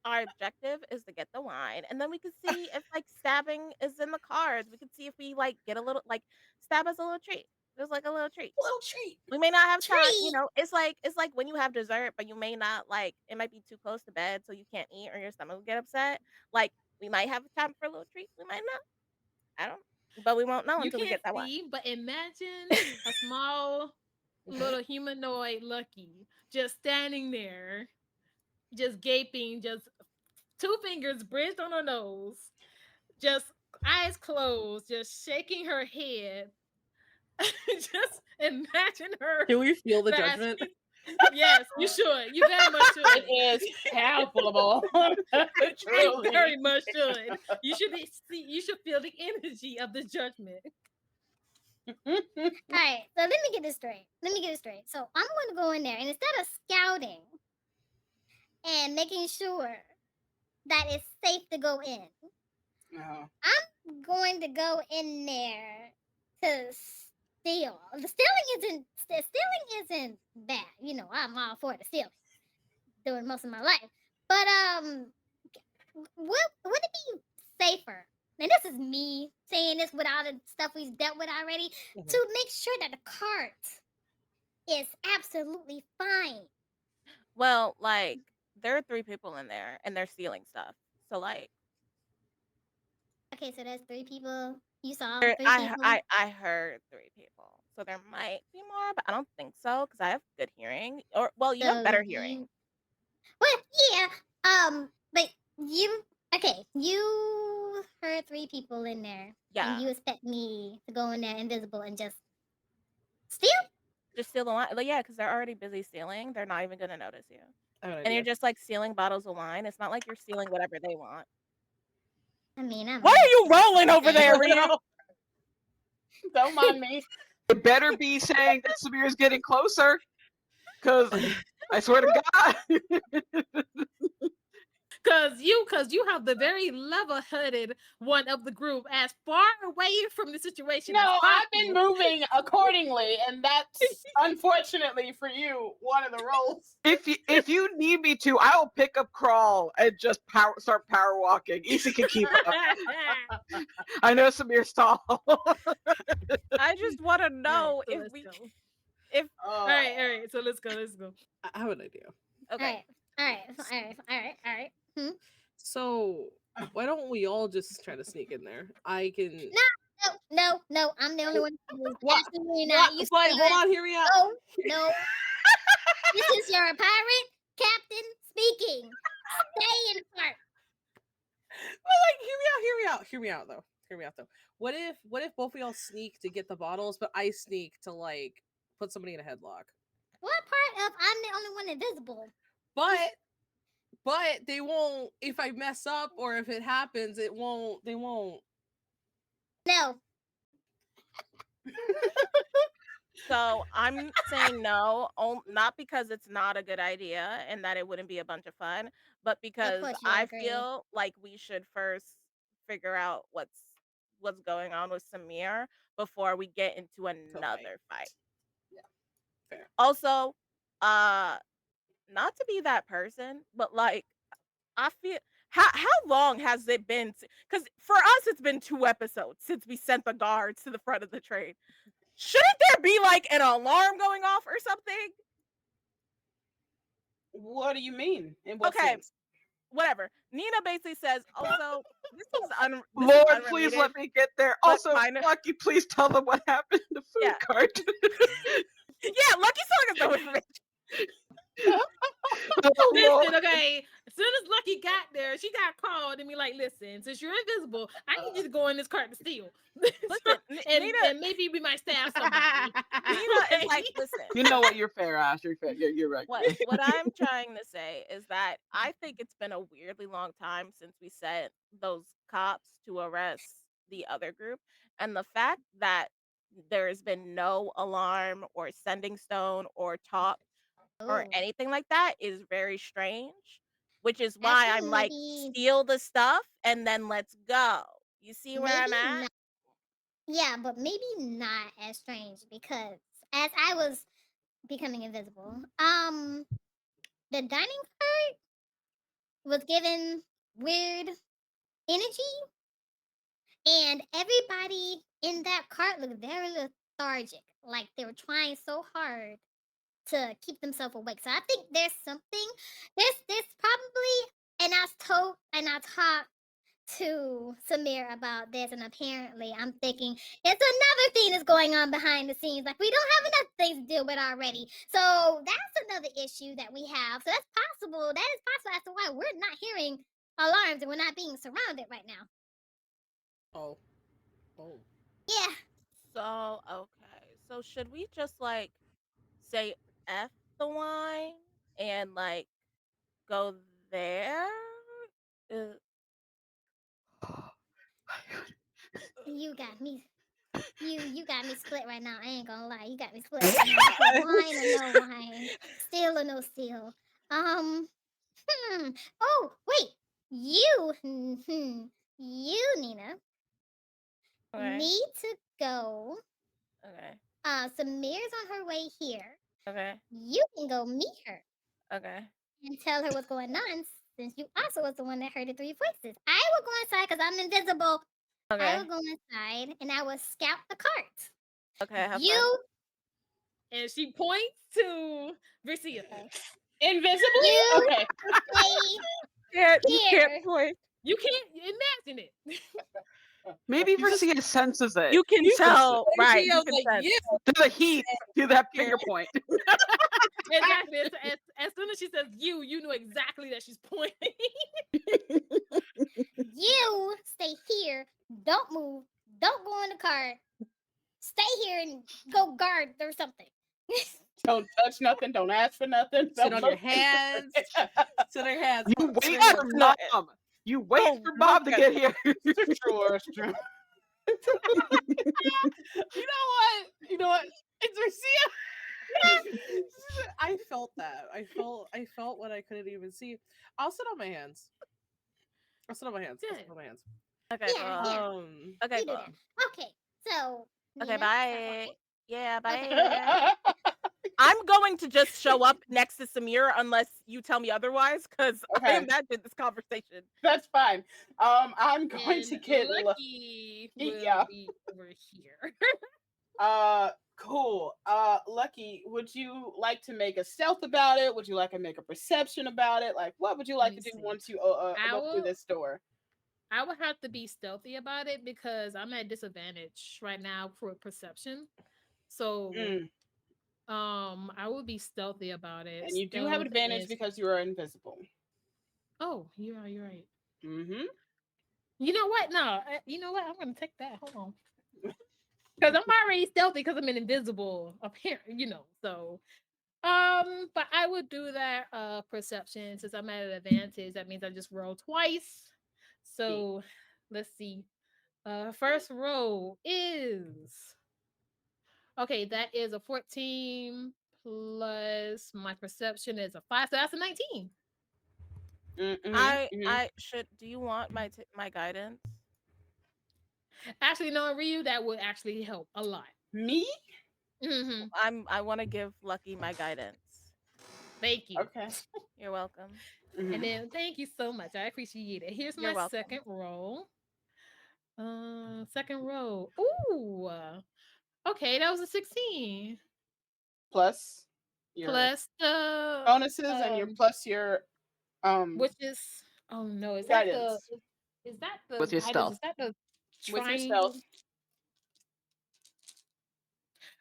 Our objective is to get the wine, and then we can see if like stabbing is in the cards. We can see if we like get a little like stab us a little treat. Just like a little treat.
Little treat.
We may not have time,
Treat.
it's like when you have dessert, but you may not like it might be too close to bed, so you can't eat or your stomach will get upset. Like we might have time for a little treat, we might not. I don't, but we won't know
You
until we
can't
get that wine.
see, but imagine a small little humanoid Lucky just standing there, just gaping, just 2 fingers bridged on her nose, just eyes closed, just shaking her head. Just imagine her
Can we feel the
grasping,
judgment?
Yes, you should. You very much should.
It is palpable.
You
Truly.
very much should. You should see. You should feel the energy of the judgment.
All right, so let me get this straight. So I'm going to go in there, and instead of scouting and making sure that it's safe to go in,
Oh.
I'm going to go in there to steal. The stealing isn't bad. You know, I'm all for the stealing, doing most of my life. But would it be safer? And this is me saying this with all the stuff we've dealt with already, to make sure that the cart is absolutely fine.
Well, like there are 3 people in there and they're stealing stuff. So like
Okay, so there's 3 people. You saw
there,
3 people.
I heard 3 people. So there might be more, but I don't think so because I have good hearing. Or well, you have
So
better hearing.
Well, yeah. But you heard 3 people in there,
Yeah.
and you expect me to go in there invisible and just steal?
Just steal the wine. Like, yeah, because they're already busy stealing. They're not even gonna notice you.
I have an
And you're
idea.
just like stealing bottles of wine. It's not like you're stealing whatever they want.
I mean, I'm
What are you rolling over there,
No.
Rita?
Don't mind me.
It better be saying that Samir's getting closer. Because I swear to God.
Cause you have the very level-headed one of the group, as far away from the situation as
No,
possible.
I've been moving accordingly, and that's unfortunately for you one of the roles.
If you need me to, I will pick up crawl and just start power walking. Easy can keep up. I know Samir's tall.
I just want to know
so
if
let's
we,
go.
if
All right. So let's go.
I have an idea.
okay.
All right.
So why don't we all just try to sneak in there? I can.
No. I'm the only one who's
What?
absolutely not. You
But hold on, hear me out.
No. This is your pirate captain speaking. Stay in the cart.
But like, hear me out though. What if both of y'all sneak to get the bottles, but I sneak to like put somebody in a headlock?
What part of I'm the only one invisible?
But they won't. If I mess up or if it happens, they won't.
No.
So I'm saying no, not because it's not a good idea and that it wouldn't be a bunch of fun, but because
course you
I
agree.
feel like we should first figure out what's going on with Samir before we get into another fight.
Yeah. Fair.
Also, not to be that person, but like I feel how long has it been? Because for us, it's been 2 episodes since we sent the guards to the front of the train. Shouldn't there be like an alarm going off or something?
What do you mean? In what
Okay,
sense?
whatever. Nina basically says, also, this is
Lord,
unrelated,
please let me get there.
but
Also, Lucky, please tell them what happened in the food
Yeah.
cart.
Yeah, Lucky's telling us no information.
Oh, Lord.
Listen, okay. As soon as Lucky got there, she got called and be like, "Listen, since you're invisible, I need you to go in this cart to steal."
Listen,
and maybe we might stab somebody.
Nina is like, listen.
You know what? You're fair, Ash. You're fair. You're right.
What I'm trying to say is that I think it's been a weirdly long time since we sent those cops to arrest the other group, and the fact that there has been no alarm or sending stone or talk or
Oh.
anything like that is very strange, which is why
Actually,
I'm like,
maybe-
steal the stuff and then let's go. You see where I'm
maybe
at?
not- Yeah, but maybe not as strange, because as I was becoming invisible, the dining cart was given weird energy, and everybody in that cart looked very lethargic, like they were trying so hard to keep themselves awake. So I think there's something. There's probably, and I talked to Samir about this, and apparently I'm thinking it's another thing that's going on behind the scenes. Like, we don't have enough things to deal with already. So that's another issue that we have. So that's possible. That is possible as to why we're not hearing alarms and we're not being surrounded right now.
Oh.
Yeah.
So, okay. So should we just like say F the wine and like go there. Uh,
You got me. You got me split right now. I ain't gonna lie. You got me split right now. Because wine or no wine, steel or no steel. Oh wait, you, you Nina
okay.
need to go.
Okay.
Samir's on her way here.
Okay.
You can go meet her
Okay.
and tell her what's going on. Since you also was the one that heard the three voices, I will go inside because I'm invisible. I
Okay.
will go inside and I will scout the cart.
Okay. Have fun.
You
And she points to Versia.
Invisibly?
You-
Okay.
stay
You can't
here.
point.
You can't imagine it.
Maybe Versia senses it.
You can
You can
tell,
say,
right?
Gio,
You can
like,
sense.
you.
Do the heat. Do that finger point.
Exactly. As soon as she says you know exactly that she's pointing.
You stay here. Don't move. Don't go in the cart. Stay here and go guard or something.
Don't touch nothing. Don't ask for nothing.
Sit
don't
on your
look-
hands. Sit on your hands.
You
Sit
wait
on your
for
hands.
mom. You wait
Oh,
for mom to
look
get here.
Sure, it's true. You know what? It's Garcia.
I felt that. I felt what I couldn't even see. I'll sit on my hands. I'll sit on my hands. I'll sit on my hands.
Okay.
Yeah,
Cool.
yeah.
Okay.
You do
Cool.
that. Okay, so
Okay.
Nina, start
Bye.
walking.
Yeah.
Okay.
Bye. I'm going to just show up next to Samir unless you tell me otherwise, because I
Okay.
imagine this conversation.
That's fine. I'm going
And
to get
Lucky will
Yeah.
be over here.
Cool. Lucky, would you like to make a stealth about it? Would you like to make a perception about it? Like, what would you like
me
to do
see.
once you
I
go through
will-
this door?
I would have to be stealthy about it because I'm at disadvantage right now for perception. So
Mm.
I will be stealthy about it.
And you do have
Stealth
advantage
is-
because you are invisible.
Oh, you're right.
Mm-hmm.
You know what? No, you know what? I'm gonna take that. Hold on. Because I'm already stealthy because I'm an invisible apparent, so but I would do that perception since I'm at an advantage. That means I just roll twice. So let's see. First roll is okay, that is a 14 plus my perception is a 5, so that's a 19.
I should. Do you want my guidance?
Actually, no, Ryu, that would actually help a lot.
Me?
Hmm
I want to give Lucky my guidance.
Thank you.
Okay.
You're welcome.
Mhm.
And then thank you so much. I appreciate it. Here's
You're
my
welcome.
second roll. Second roll. Ooh. Okay, that was a 16.
Plus your
Plus the
bonuses and your plus your
which is oh no, is
guidance.
that the
With your
guidance?
stealth.
Is that the
With your
triangle?
stealth.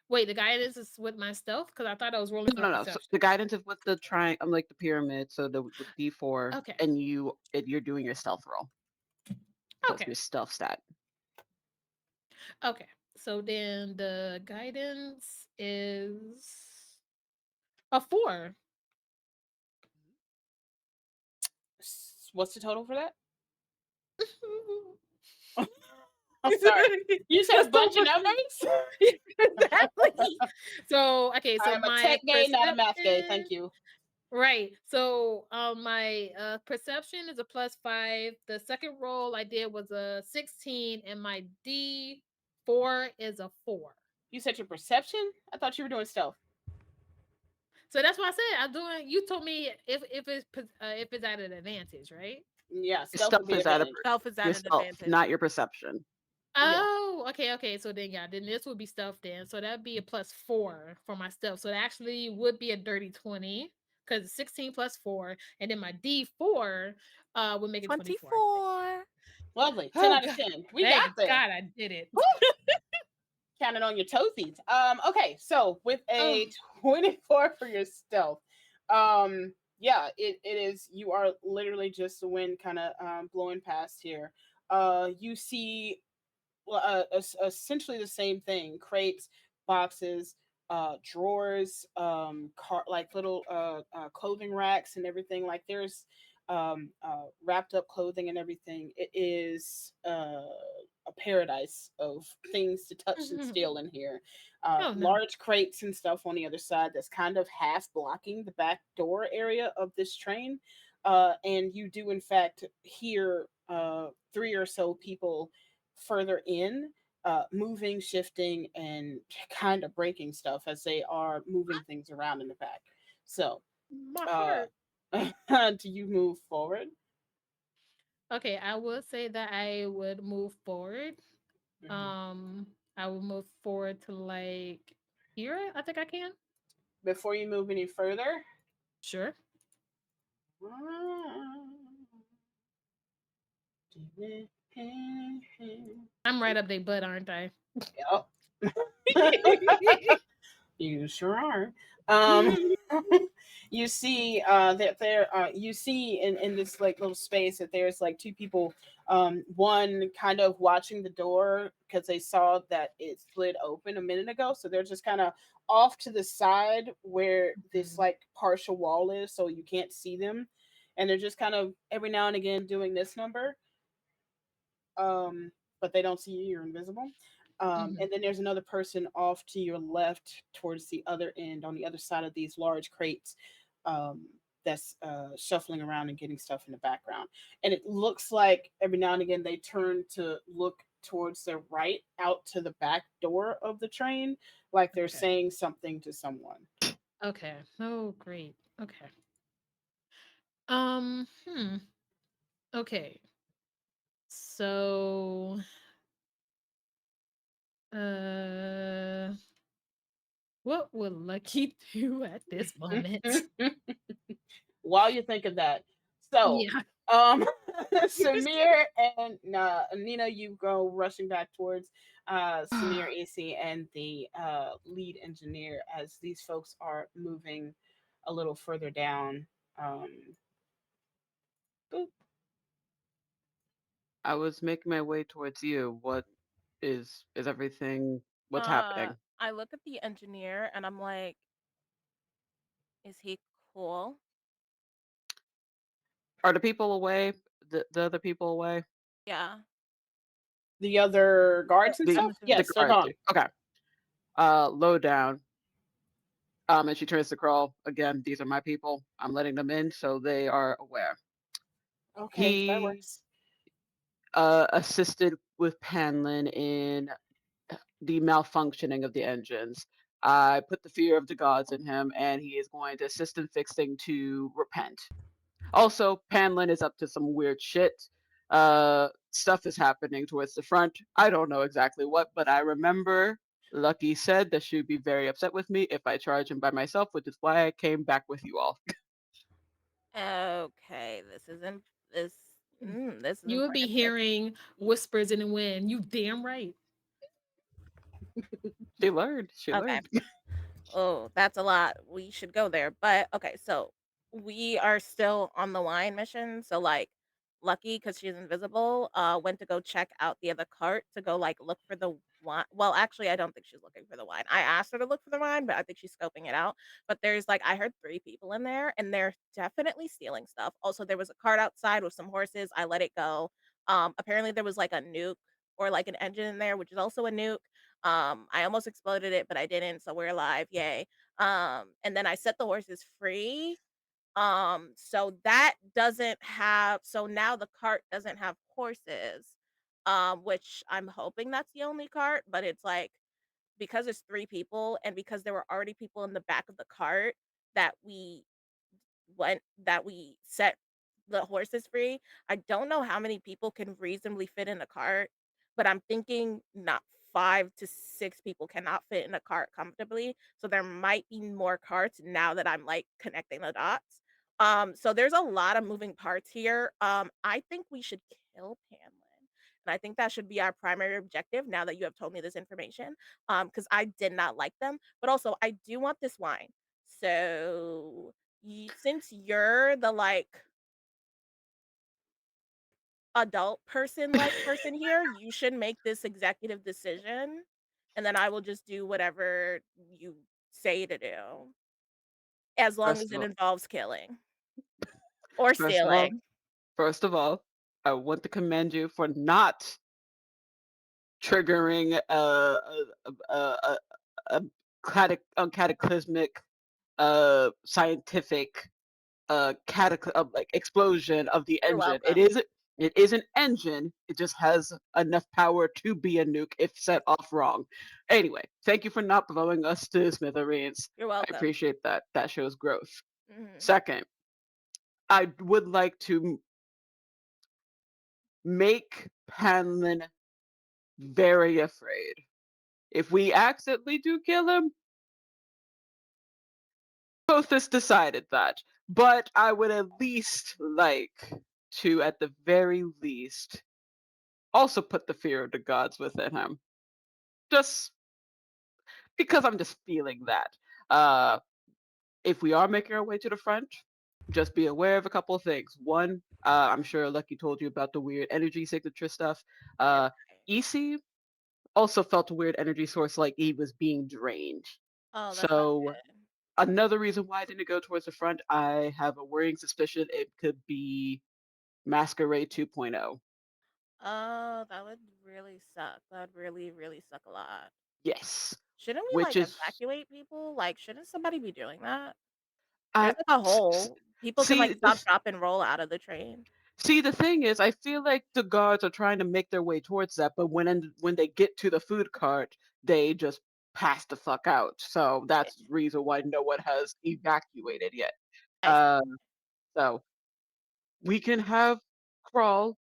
Wait, the guidance is with my stealth? Because I thought I was rolling for
No. So
perception.
the guidance is with the triangle, like the pyramid. So the with D4,
Okay.
and you're doing your stealth roll. So it's
Okay.
your stealth stat.
Okay. So then the guidance is a 4.
What's the total for that? I'm sorry. You said a bunch of numbers?
Exactly. So okay, so
I'm a
my
tech gay, not a math gay. Thank
perception-
you.
Right. So my perception is a +5. The second roll I did was a 16, and my D4 is a 4.
You said your perception? I thought you were doing stealth.
So that's why I said I'm doing. You told me if it's at an advantage, right?
Yeah,
Your
stealth would
stealth
be
is at a
advantage.
Self is at
your
an
stealth,
advantage.
not your perception.
Yeah.
Oh, okay. So then then this would be stealth then. So that'd be a +4 for my stealth. So it actually would be a dirty 20 because 16 plus 4, and then my D4 would make it 24.
24.
Lovely. 10
Oh,
out of
God.
10. We
Thank
got this.
God I did it.
Counting on your toesies. Okay, so with a 24 for your stealth, yeah, it is. You are literally just the wind kind of blowing past here. You see essentially the same thing: crates, boxes, drawers, like little clothing racks and everything. Like there's wrapped up clothing and everything. It is a paradise of things to touch and steal in here.
Oh no.
Large crates and stuff on the other side that's kind of half blocking the back door area of this train. And you do, in fact, hear three or so people further in moving, shifting, and kind of breaking stuff as they are moving things around in the back. So,
My
uh,
heart.
do you move forward?
Okay, I would say that I would move forward.
Mhm.
Um, I would move forward to like here. I think I can.
Before you move any further,
Sure. I'm right up their butt, aren't I?
yep. You sure are. Um, you see that there you see in this like little space that there's like two people, one kind of watching the door because they saw that it slid open a minute ago, so they're just kind of off to the side where this
Mhm.
like partial wall is, so you can't see them, and they're just kind of every now and again doing this number, um, but they don't see you. You're invisible.
Mhm.
And then there's another person off to your left, towards the other end, on the other side of these large crates. Um, that's shuffling around and getting stuff in the background. And it looks like every now and again they turn to look towards their right, out to the back door of the train, like they're
Okay.
saying something to someone.
Okay. Oh, great. Okay. Hmm. Okay. So, uh, what would Lucky do at this moment?
While you think of that. So,
Yeah.
um, Samir and Nina, you go rushing back towards Samir, AC, and the lead engineer as these folks are moving a little further down. Um, boop.
I was making my way towards you. What is everything? What's
Uh,
happening?
I look at the engineer and I'm like, is he cool?
Are the people away? The other people away?
Yeah.
The other guards and
The
stuff?
I'm
the
Yes, they're
guards.
gone.
Okay. Low down. And she turns to crawl again. These are my people. I'm letting them in, so they are aware.
Okay, that
He
works.
assisted with Panlin in the malfunctioning of the engines. I put the fear of the gods in him, and he is going to assist in fixing to repent. Also, Panlin is up to some weird shit. Stuff is happening towards the front. I don't know exactly what, but I remember Lucky said that she'd be very upset with me if I charge him by myself, which is why I came back with you all.
Okay, this this is
You would be
important to me.
hearing whispers in the wind. You damn right.
She learned. She
Okay.
learned.
Oh, that's a lot. We should go there. But okay, so we are still on the wine mission. So like Lucky, because she's invisible, went to go check out the other cart to go like look for the wine. Well, actually, I don't think she's looking for the wine. I asked her to look for the wine, but I think she's scoping it out. But there's like I heard three people in there and they're definitely stealing stuff. Also, there was a cart outside with some horses. I let it go. Apparently there was like a nuke or like an engine in there, which is also a nuke. I almost exploded it, but I didn't, so we're alive, yay. And then I set the horses free. So that doesn't have so now the cart doesn't have horses. Which I'm hoping that's the only cart, but it's like because it's three people and because there were already people in the back of the cart that we set the horses free. I don't know how many people can reasonably fit in a cart, but I'm thinking not 5 to 6 people cannot fit in a cart comfortably. So there might be more carts now that I'm like connecting the dots. So there's a lot of moving parts here. I think we should kill Panlin. And I think that should be our primary objective now that you have told me this information. Because I did not like them. But also I do want this wine. So since you're the like adult person like person here, you should make this executive decision and then I will just do whatever you say to do, as long
First
as
of
it
all,
involves killing or
first of all,
stealing.
first of all, I want to commend you for not triggering a cataclysmic scientific like explosion of the
You're
engine.
welcome.
It is an engine. It just has enough power to be a nuke if set off wrong. Anyway, thank you for not blowing us to smithereens.
You're
I
welcome.
appreciate that. That shows growth.
Hmm.
Second, I would like to make Panlin very afraid. If we accidentally do kill him, both has decided that. But I would at least like to, at the very least, also put the fear of the gods within him. Just because I'm just feeling that. Uh, if we are making our way to the front, just be aware of a couple of things. One, I'm sure Lucky told you about the weird energy signature stuff.
Right,
Uh,
right.
EC also felt a weird energy source like he was being drained.
Oh, that's not
So
good.
another reason why I didn't go towards the front, I have a worrying suspicion it could be Masquerade 2.0.
Oh, that would really suck. That would really, really suck a lot.
Yes,
Shouldn't we
which
like
is
evacuate people? Like, shouldn't somebody be doing that?
I
There's like a hole. People can like
see
stop,
this.
drop, and roll out of the train.
See, the thing is, I feel like the guards are trying to make their way towards that, but when they get to the food cart, they just pass the fuck out. So
Yeah,
that's the reason why no one has evacuated yet.
I see.
Um, so we can have Crawl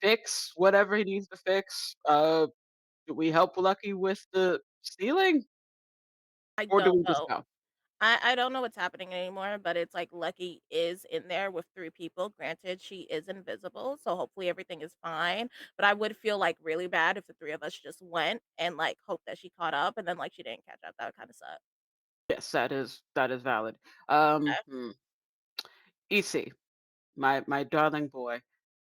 fix whatever he needs to fix. Do we help Lucky with the stealing,
I
or do
don't
we just
know.
go?
I don't know what's happening anymore, but it's like Lucky is in there with 3 people. Granted, she is invisible, so hopefully everything is fine. But I would feel like really bad if the 3 of us just went and like hope that she caught up and then like she didn't catch up. That would kind of suck.
Yes, that is valid.
Okay.
Hmm. EC, my darling boy,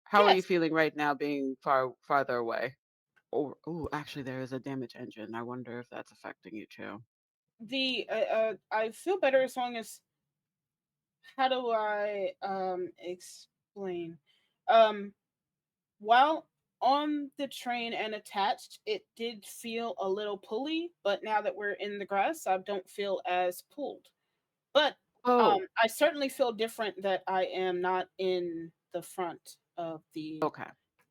how are you
Yes.
feeling right now, being farther away? Or oh, actually, there is a damage engine. I wonder if that's affecting you too.
I feel better as long as, how do I explain? Um while on the train and attached, it did feel a little pulley, but now that we're in the grass, I don't feel as pulled. But
Oh,
I certainly feel different that I am not in the front of the
okay.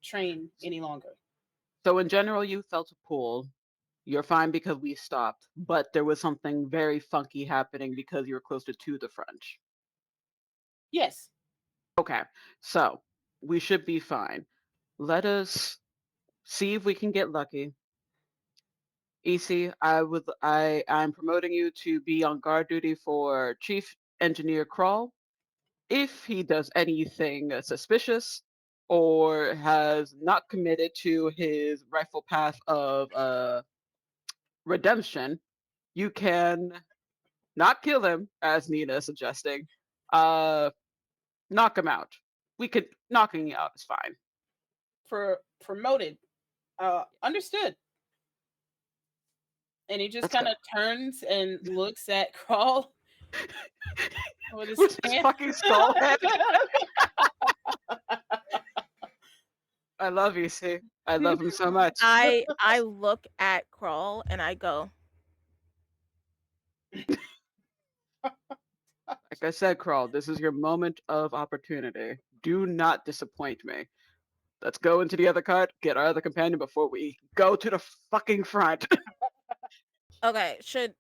train any longer.
So in general, you felt a pull. You're fine because we stopped, but there was something very funky happening because you were closer to the front.
Yes.
Okay, so we should be fine. Let us see if we can get lucky. EC, I'm promoting you to be on guard duty for Chief Engineer Crawl. If he does anything suspicious or has not committed to his rightful path of redemption, you can not kill him, as Nina is suggesting. Uh, knock him out. We could knocking you out is fine.
For promoted. Understood. And he just
Let's
kind
go.
of turns and looks at Crawl with his
With his
hand.
fucking skull head. I love EC. I love him so much.
I look at Crawl and I go,
Like I said, Crawl, this is your moment of opportunity. Do not disappoint me. Let's go into the other cart, get our other companion before we go to the fucking front.
okay, should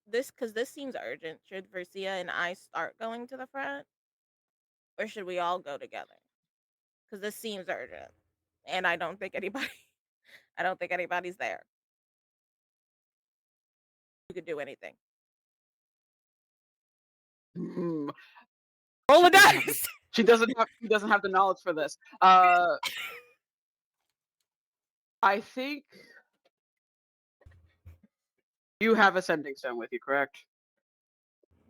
this, because this seems urgent, should Versia and I start going to the front, or should we all go together? Because this seems urgent, and I don't think anybody, I don't think anybody's there. You could do anything.
Hmm,
Roll
she
a
doesn't have the
dice.
she doesn't have the knowledge for this. I think you have a sending stone with you, correct?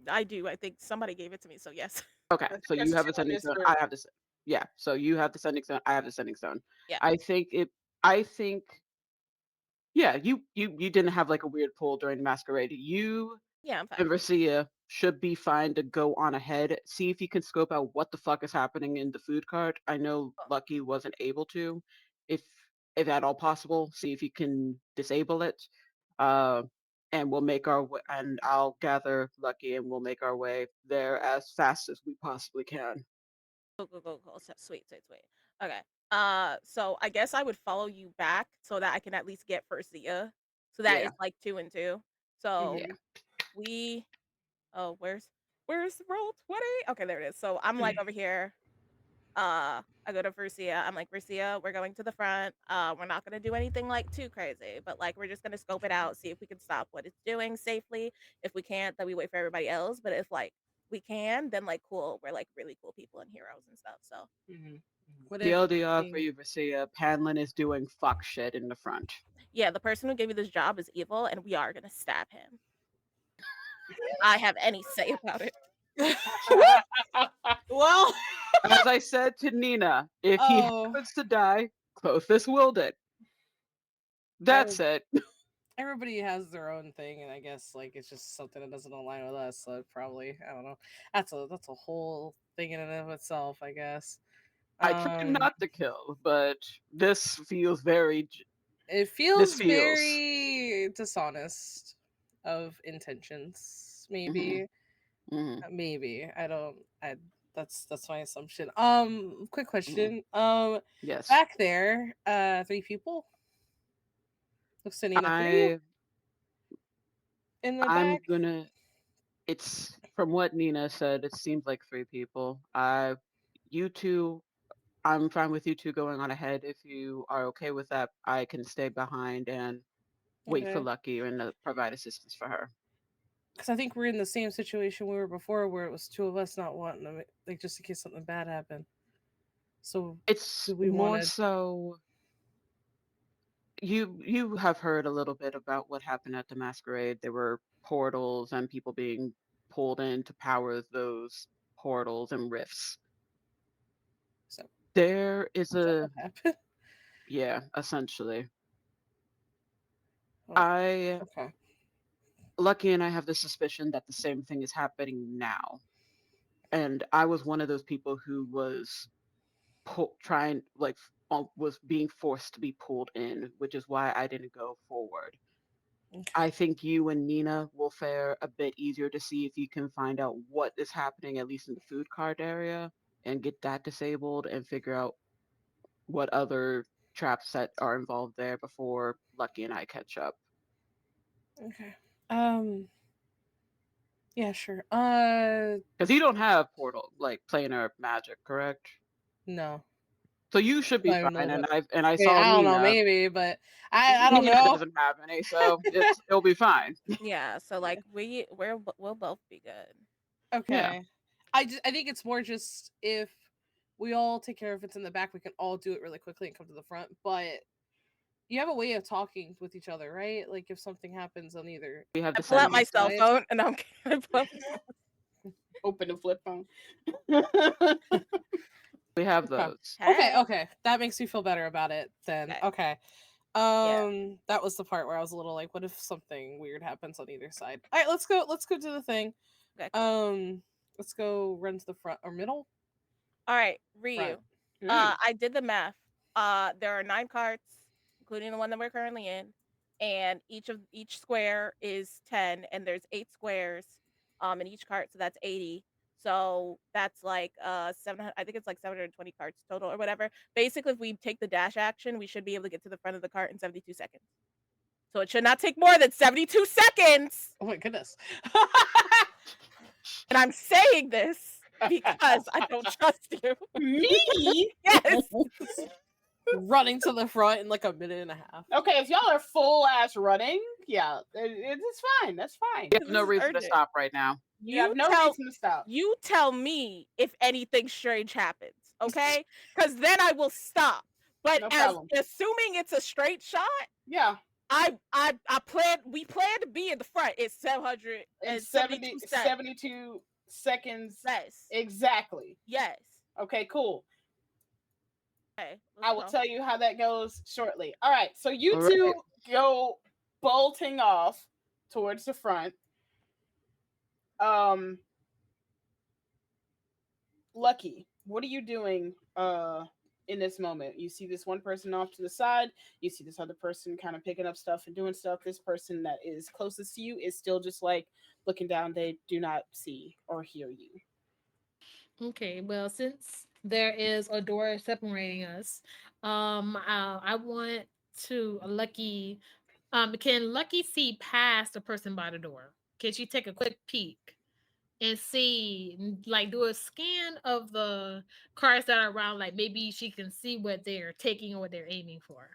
I do. I think somebody gave it to me, so yes.
Okay,
I think
so you
there's
have
two
a
in
sending
this
stone.
group.
I have the yeah. So you have the sending stone. I have the sending stone.
Yeah.
I think it. I think Yeah, you didn't have like a weird pull during the masquerade. You
Yeah, I'm fine.
and Garcia should be fine to go on ahead. See if you can scope out what the fuck is happening in the food cart. I know Lucky wasn't able to. If if at all possible, see if you can disable it. Uh, and we'll make our way, and I'll gather Lucky and we'll make our way there as fast as we possibly can.
Cool. Sweet. Okay. So I guess I would follow you back so that I can at least get Firsia. So that
Yeah.
is like 2 and 2. So
Mhm.
we where's Roll20? Okay, there it is. So I'm like over here. I go to Versia. I'm like, Versia, we're going to the front. We're not gonna do anything like too crazy, but like we're just gonna scope it out, see if we can stop what it's doing safely. If we can't, then we wait for everybody else. But if like we can, then like cool, we're like really cool people and heroes and stuff. So
Mhm.
What if
TLDR for
we-
you, Garcia, Panlin is doing fuck shit in the front.
yeah, the person who gave you this job is evil, and we are gonna stab him. I have any say about it.
Well,
As I said to Nina, if he
oh,
happens to die, Clothis willed it. That's it.
everybody has their own thing, and I guess like it's just something that doesn't align with us. So probably, I don't know. That's a whole thing in and of itself, I guess.
I tried not to kill, but this feels very.
It
This
feels
feels.
very dishonest of intentions. Maybe,
Mhm.
maybe I don't. I that's my assumption. Quick question.
Yes.
Back there, 3 people. Looks to Nina 3
I
in the
I'm
back.
gonna. It's from what Nina said. It seems like 3 people. You two. I'm fine with you two going on ahead. If you are okay with that, I can stay behind and wait for
Okay.
Lucky and provide assistance for her.
Because I think we're in the same situation we were before, where it was 2 of us not wanting them, like just in case something bad happened. So
It's
do we
more
want to?
so you have heard a little bit about what happened at the masquerade. There were portals and people being pulled in to power those portals and rifts.
So
There is
is that
a
what happened?
yeah, essentially.
Oh,
I
okay.
Lucky and I have the suspicion that the same thing is happening now. And I was one of those people who was trying like was being forced to be pulled in, which is why I didn't go forward.
Okay.
I think you and Nina will fare a bit easier to see if you can find out what is happening, at least in the food cart area, and get that disabled and figure out what other traps that are involved there before Lucky and I catch up.
Okay. Yeah, sure.
Because you don't have portal like planar magic, correct?
No.
So you should be
Not even a
fine.
little
And
bit.
I
Wait,
saw
I don't know,
Nina.
maybe, but I don't
Nina
know.
doesn't have any, so it'll be fine.
Yeah, so like we'll both be good.
Yeah.
Okay. I think it's more just if we all take care of it's in the back, we can all do it really quickly and come to the front. But you have a way of talking with each other, right? Like if something happens on either
We have
I
the
pull out my
sending.
cell
side.
phone and I pull up
Open the flip phone.
We have
Okay.
those.
Okay,
Hey.
okay. That makes me feel better about it then.
Okay.
Okay.
Yeah.
That was the part where I was a little like, what if something weird happens on either side? All right, let's go do the thing.
Okay, cool.
Let's go run to the front or middle.
All right, Ryu.
Front.
I did the math. There are 9 carts, including the one that we're currently in, and each square is 10, and there's 8 squares, in each cart, so that's 80. So that's like 700. I think it's like 720 carts total or whatever. Basically, if we take the dash action, we should be able to get to the front of the cart in 72 seconds. So it should not take more than 72 seconds.
Oh my goodness.
And I'm saying this because I don't trust you.
Me?
Yes.
Running to the front in like a minute and a half.
Okay, if y'all are full ass running, yeah, it's fine. That's fine.
You have no
This is
reason to
urgent.
stop right now.
You have no reason to stop.
You tell me if anything strange happens, okay? Because then I will stop. But
No
as
problem.
assuming it's a straight shot,
Yeah,
we plan to be in the front. It's
it's
772 seconds.
72 seconds
Yes.
exactly.
Yes.
Okay, cool.
Okay, let's
I will
go.
tell you how that goes shortly. All right, so you
All
two
right.
go bolting off towards the front. Um, Lucky, what are you doing in this moment? You see this one person off to the side, you see this other person kind of picking up stuff and doing stuff. This person that is closest to you is still just like looking down. They do not see or hear you.
Okay, well, since there is a door separating us, I want to Lucky. Can Lucky see past the person by the door? Can she take a quick peek and see, like, do a scan of the cars that are around? Like, maybe she can see what they're taking or what they're aiming for.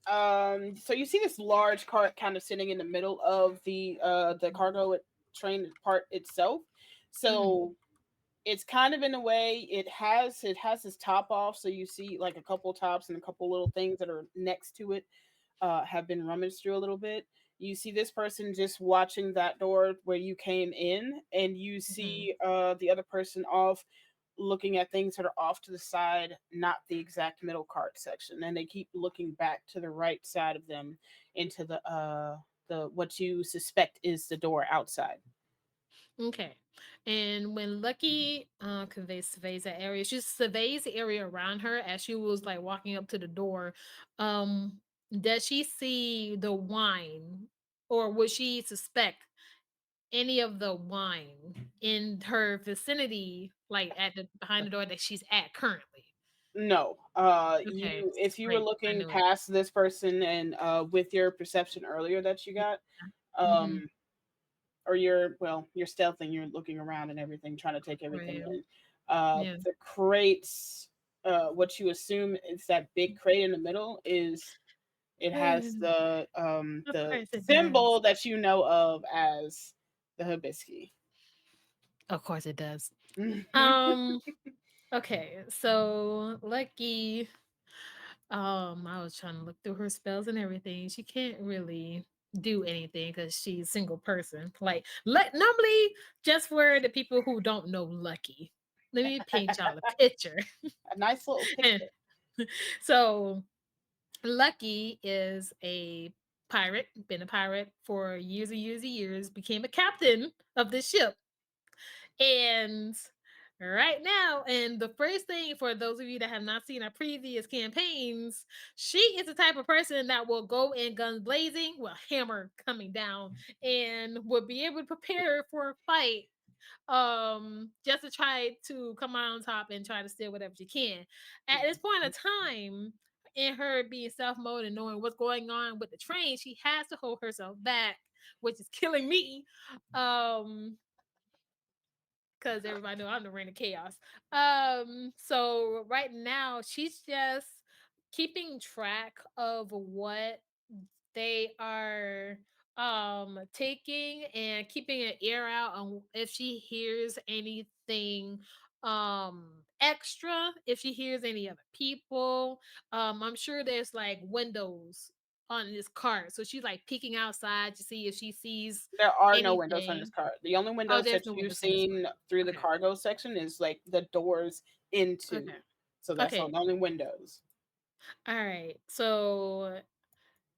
So you see this large cart kind of sitting in the middle of the cargo train part itself.
Mm-hmm.
So it's kind of in a way it has its top off, so you see like a couple tops and a couple little things that are next to it have been rummaged through a little bit. You see this person just watching that door where you came in, and you
Mm-hmm.
see the other person off looking at things that are off to the side, not the exact middle cart section, and they keep looking back to the right side of them into the what you suspect is the door outside.
Okay. And when Lucky surveys that area, she surveys the area around her as she was like walking up to the door. Um, does she see the wine, or would she suspect any of the wine in her vicinity, like at the behind the door that she's at currently?
No.
Okay,
You if you were
great. I
looking
knew it.
past this person and with your perception earlier that you got,
Mm-hmm.
um, or you're stealthing, you're looking around and everything, trying to take everything
Right.
in.
Yeah.
The crates, what you assume is that big crate in the middle is it has
Of
the
course it does.
symbol that you know of as the hibiscus.
Of course it does. Um. Okay. So Lucky. I was trying to look through her spells and everything. She can't really do anything because she's a single person. Like, normally, just for the people who don't know Lucky, let me paint y'all a picture.
A nice little picture.
So, Lucky is a pirate, been a pirate for years and years and years, became a captain of this ship. And right now, and the first thing for those of you that have not seen our previous campaigns, she is the type of person that will go in guns blazing, well, hammer coming down, and will be able to prepare for a fight, just to try to come out on top and try to steal whatever she can. At this point of time, in her being self mode and knowing what's going on with the train, she has to hold herself back, which is killing me. Um, because everybody know I'm the reign of chaos. So right now she's just keeping track of what they are taking and keeping an ear out on if she hears anything extra, if she hears any other people. I'm sure there's like windows on this cart, so she's like peeking outside to see if she sees
There are no windows on this
anything.
car. The only
Oh,
windows
there's
that
no
you've
windows on this
seen
one.
through the
Okay.
cargo section is like the doors into.
Okay.
So that's all
Okay.
the only windows.
All right. So,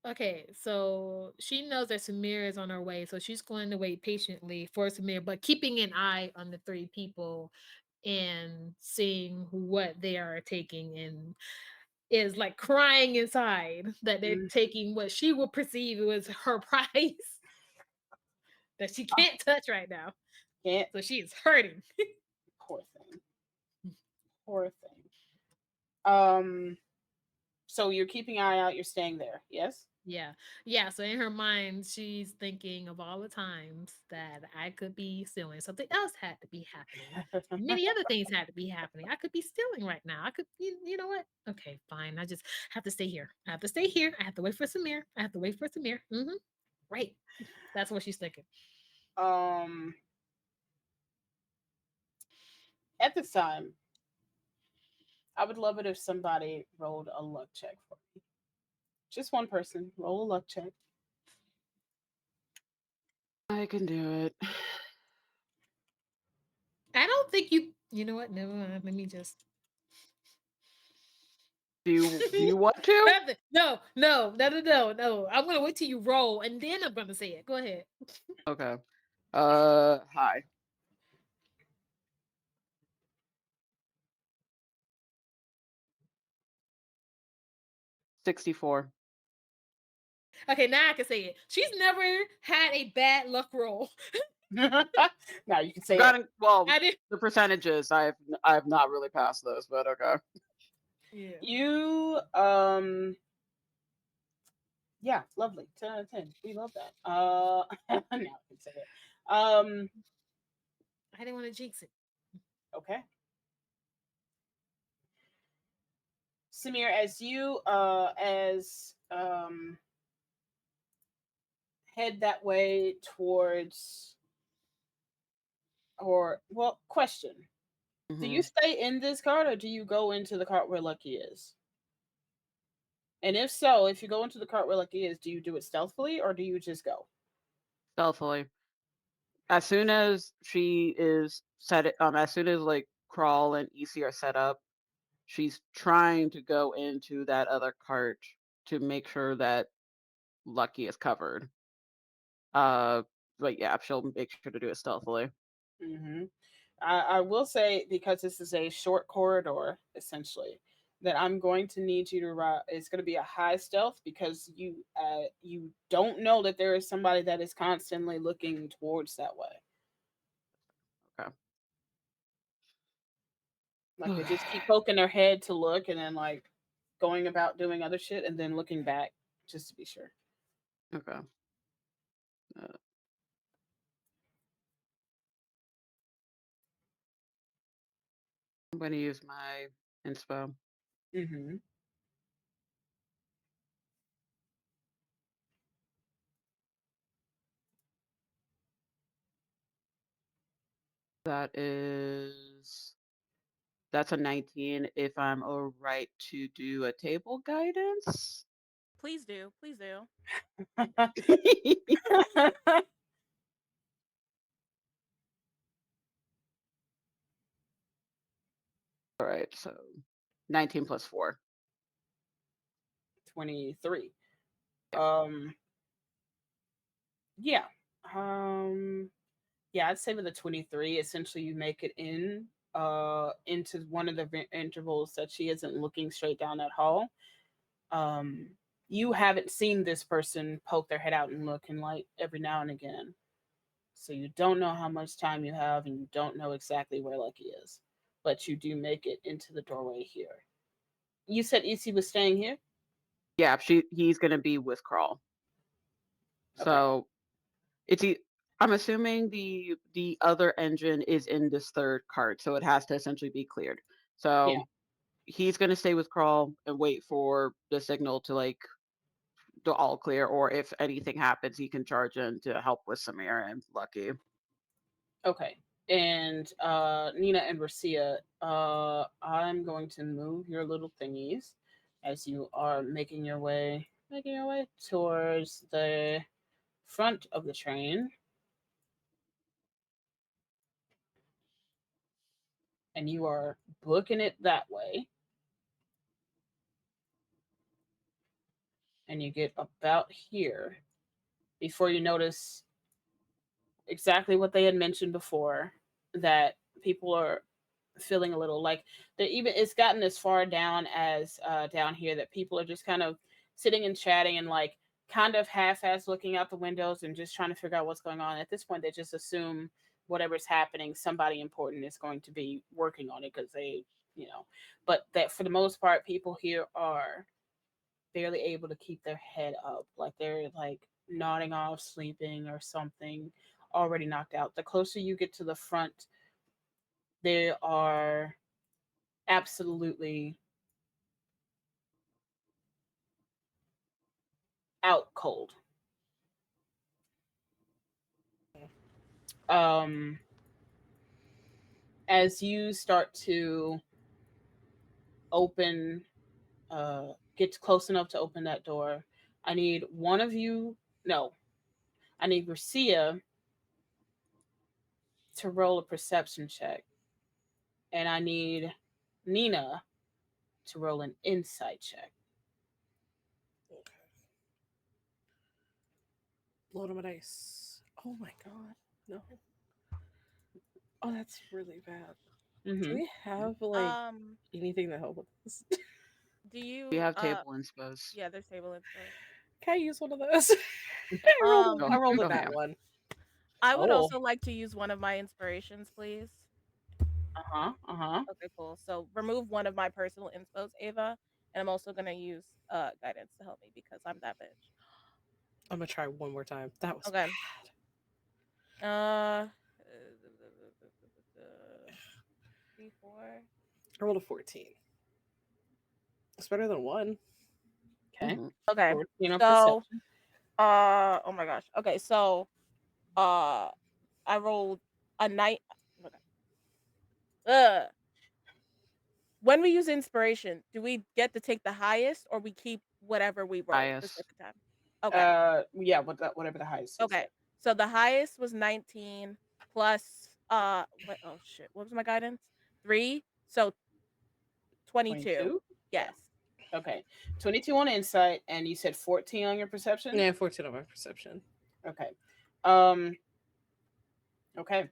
okay. So she knows that Samir is on her way. So she's going to wait patiently for Samir, but keeping an eye on the three people and seeing what they are taking, and is like crying inside that they're
Mm,
taking what she will perceive was her prize that she can't touch right now.
can't.
So she is hurting.
Poor thing. Poor thing. Um. So you're keeping an eye out. You're staying there. Yes.
Yeah. Yeah. So in her mind, she's thinking of all the times that I could be stealing. Something else had to be happening. Many other things had to be happening. I could be stealing right now. I could, you know what? Okay, fine. I just have to stay here. I have to stay here. I have to wait for Samir. I have to wait for Samir. Right. That's what she's thinking.
um. At this time, I would love it if somebody rolled a luck check for me. Just one person. Roll a luck check.
I can do it.
I don't think you know what? Never mind. Let me just.
Do you want to?
Nothing. No, no, no, no, no, no. I'm gonna wait till you roll, and then I'm gonna say it. Go ahead.
Okay. Hi. 64.
Okay, now I can say it. She's never had a bad luck roll.
Now you can say it.
Gotten, well,
I did.
the percentages I've not really passed those, but okay.
Yeah.
You yeah, lovely. 10 out of 10. We love that. Now I can say it.
I didn't want to jinx it.
Okay. Samir, as you as head that way towards, or well, question. Do you
Mhm.
stay in this cart or do you go into the cart where Lucky is? And if so, if you go into the cart where Lucky is, do you do it stealthily or do you just go?
Stealthily. As soon as she is set it, as soon as like Crawl and EC are set up, she's trying to go into that other cart to make sure that Lucky is covered. Uh, but yeah, she'll make sure to do it stealthily.
Hmm. I will say, because this is a short corridor, essentially, that I'm going to need you to ride. It's going to be a high stealth because you don't know that there is somebody that is constantly looking towards that way. Like they
Okay.
just keep poking their head to look and then like going about doing other shit and then looking back just to be sure.
Okay. Uh, I'm going to use my inspo.
Hmm.
That is that's a 19 if I'm all right to do a table guidance.
Please do. Please do.
All right, so 19 plus 4.
23.
Yeah.
Yeah. Um yeah, I'd say with a 23, essentially you make it into one of the intervals that she isn't looking straight down that hall. Um you haven't seen this person poke their head out and look and light every now and again. So you don't know how much time you have and you don't know exactly where Lucky is. But you do make it into the doorway here. You said EC was staying here?
Yeah, he's going to be with Crawl.
Okay.
So it's I'm assuming the other engine is in this third cart, so it has to essentially be cleared.
Yeah.
So he's going to stay with Crawl and wait for the signal to like to all clear, or if anything happens, he can charge in to help with Samir and Lucky.
Okay. And Nina and Racia, I'm going to move your little thingies as you are making your way towards the front of the train, and you are booking it that way. And you get about here before you notice exactly what they had mentioned before, that people are feeling a little like they're even it's gotten as far down as down here that people are just kind of sitting and chatting and like kind of half-ass looking out the windows and just trying to figure out what's going on. At this point they just assume whatever's happening, somebody important is going to be working on it because they. But that for the most part people here are barely able to keep their head up, like they're like nodding off, sleeping or something, already knocked out. The closer you get to the front, they are absolutely out cold. Um, as you start to open, get close enough to open that door, I need one of you. No, I need Garcia to roll a perception check, and I need Nina to roll an insight check.
Okay. Load him at ice. Oh my god. No. Oh, that's really bad. Do
Mm-hmm.
we have like
Um,
anything to help with this?
do
We
you
have table inspos.
yeah, there's table info.
Can I use one of those? I rolled
Um,
I rolled a
Go
bad
ham.
one.
I would
Oh.
also like to use one of my inspirations, please.
Uh-huh. Uh-huh.
Okay, cool. So remove one of my personal inspos, Ava, and I'm also gonna use guidance to help me because I'm that bitch.
I'm gonna try one more time. That was
Okay.
bad.
Uh, 3, 4.
I rolled a 14. It's better than one.
Okay.
Mhm.
Okay.
14 on
So,
perception.
oh my gosh. Okay, so, uh, I rolled a night. Okay. Uh, when we use inspiration, do we get to take the highest, or we keep whatever we roll this
Highest.
at the time? Okay.
Yeah, whatever the highest is.
Okay. So the highest was 19 plus what, oh shit, what was my guidance? 3. So 22.
22? Yeah.
Yes.
Okay. 22 on insight, and you said 14 on your perception?
Yeah, 14 on my perception.
Okay. Um okay.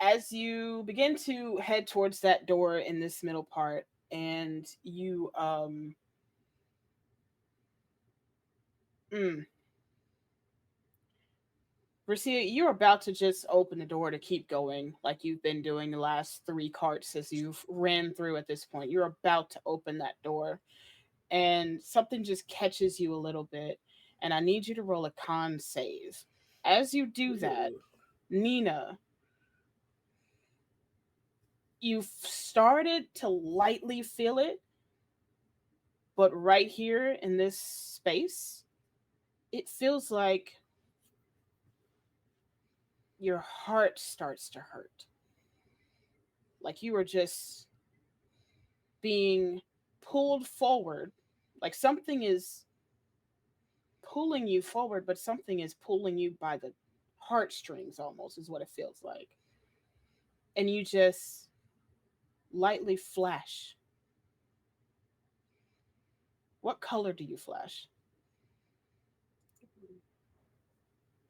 As you begin to head towards that door in this middle part, and you mm, Marcia, you're about to just open the door to keep going like you've been doing the last 3 carts as you've ran through at this point. You're about to open that door, and something just catches you a little bit, and I need you to roll a con save. As you do that,
Ooh.
Nina, you've started to lightly feel it, but right here in this space, it feels like your heart starts to hurt. Like you are just being pulled forward. Like something is pulling you forward, but something is pulling you by the heartstrings almost, is what it feels like. And you just lightly flash. What color do you flash?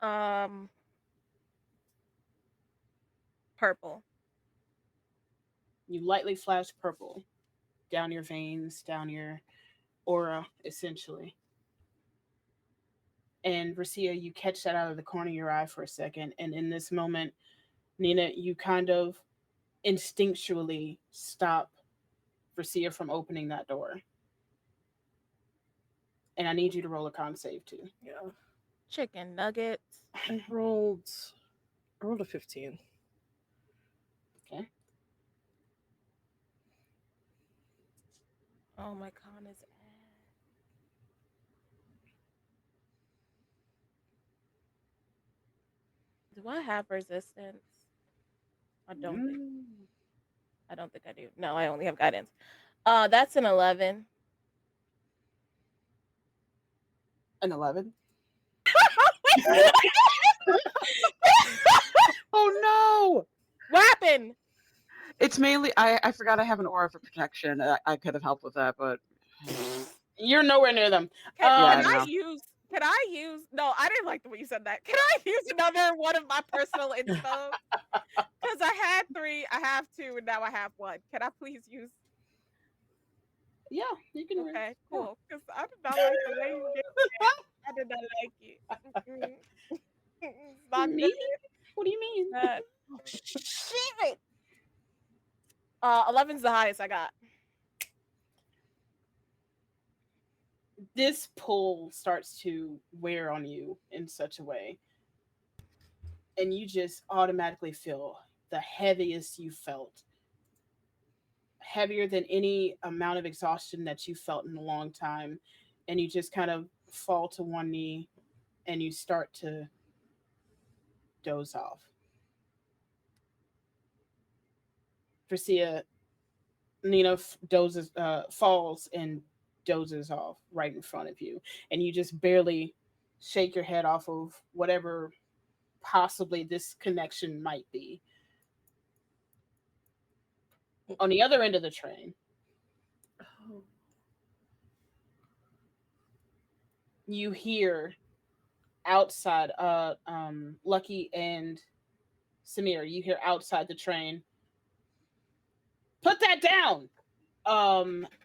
Um, purple.
You lightly flash purple down your veins, down your aura, essentially. And Racia, you catch that out of the corner of your eye for a second. And in this moment, Nina, you kind of instinctually stop Racia from opening that door. And I need you to roll a con save too.
Yeah.
Chicken nuggets.
I rolled a 15.
Okay.
Oh, my con is do I have resistance? I don't think.
Mm,
I don't think I do. No, I only have guidance. That's an 11.
an 11.
Oh no!
What happened?
It's mainly I forgot I have an aura for protection. I could have helped with that, but
You're nowhere near them.
Can,
Yeah, I
can I
know.
use? Can I use? No, I didn't like the way you said that. Can I use another one of my personal inspo? Because I had 3, I have 2, and now I have 1. Can I please use?
Yeah, you can.
Okay,
Yeah.
cool. Because I did not like the way you did that. I did not like it. It's not good.
Me? What do you mean?
Not. Oh, shit. 11's the highest I got.
This pull starts to wear on you in such a way, and you just automatically feel the heaviest you felt, heavier than any amount of exhaustion that you felt in a long time. And you just kind of fall to one knee and you start to doze off. Francia, Nina falls and dozes off right in front of you. And you just barely shake your head off of whatever possibly this connection might be. On the other end of the train,
Oh.
you hear outside Lucky and Samir, you hear outside the train, put that down.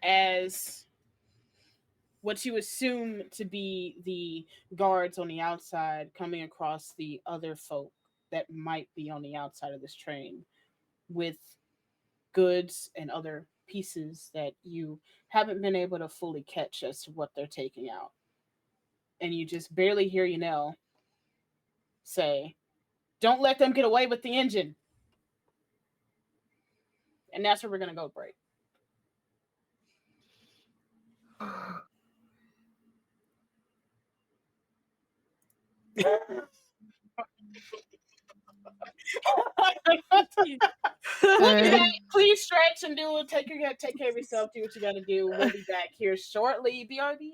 As what you assume to be the guards on the outside coming across the other folk that might be on the outside of this train with goods and other pieces that you haven't been able to fully catch as to what they're taking out. And you just barely hear Yanel say, "Don't let them get away with the engine." And that's where we're going to go break. Please stretch and do it. Take care of yourself. Do what you got to do. We'll be back here shortly. BRB.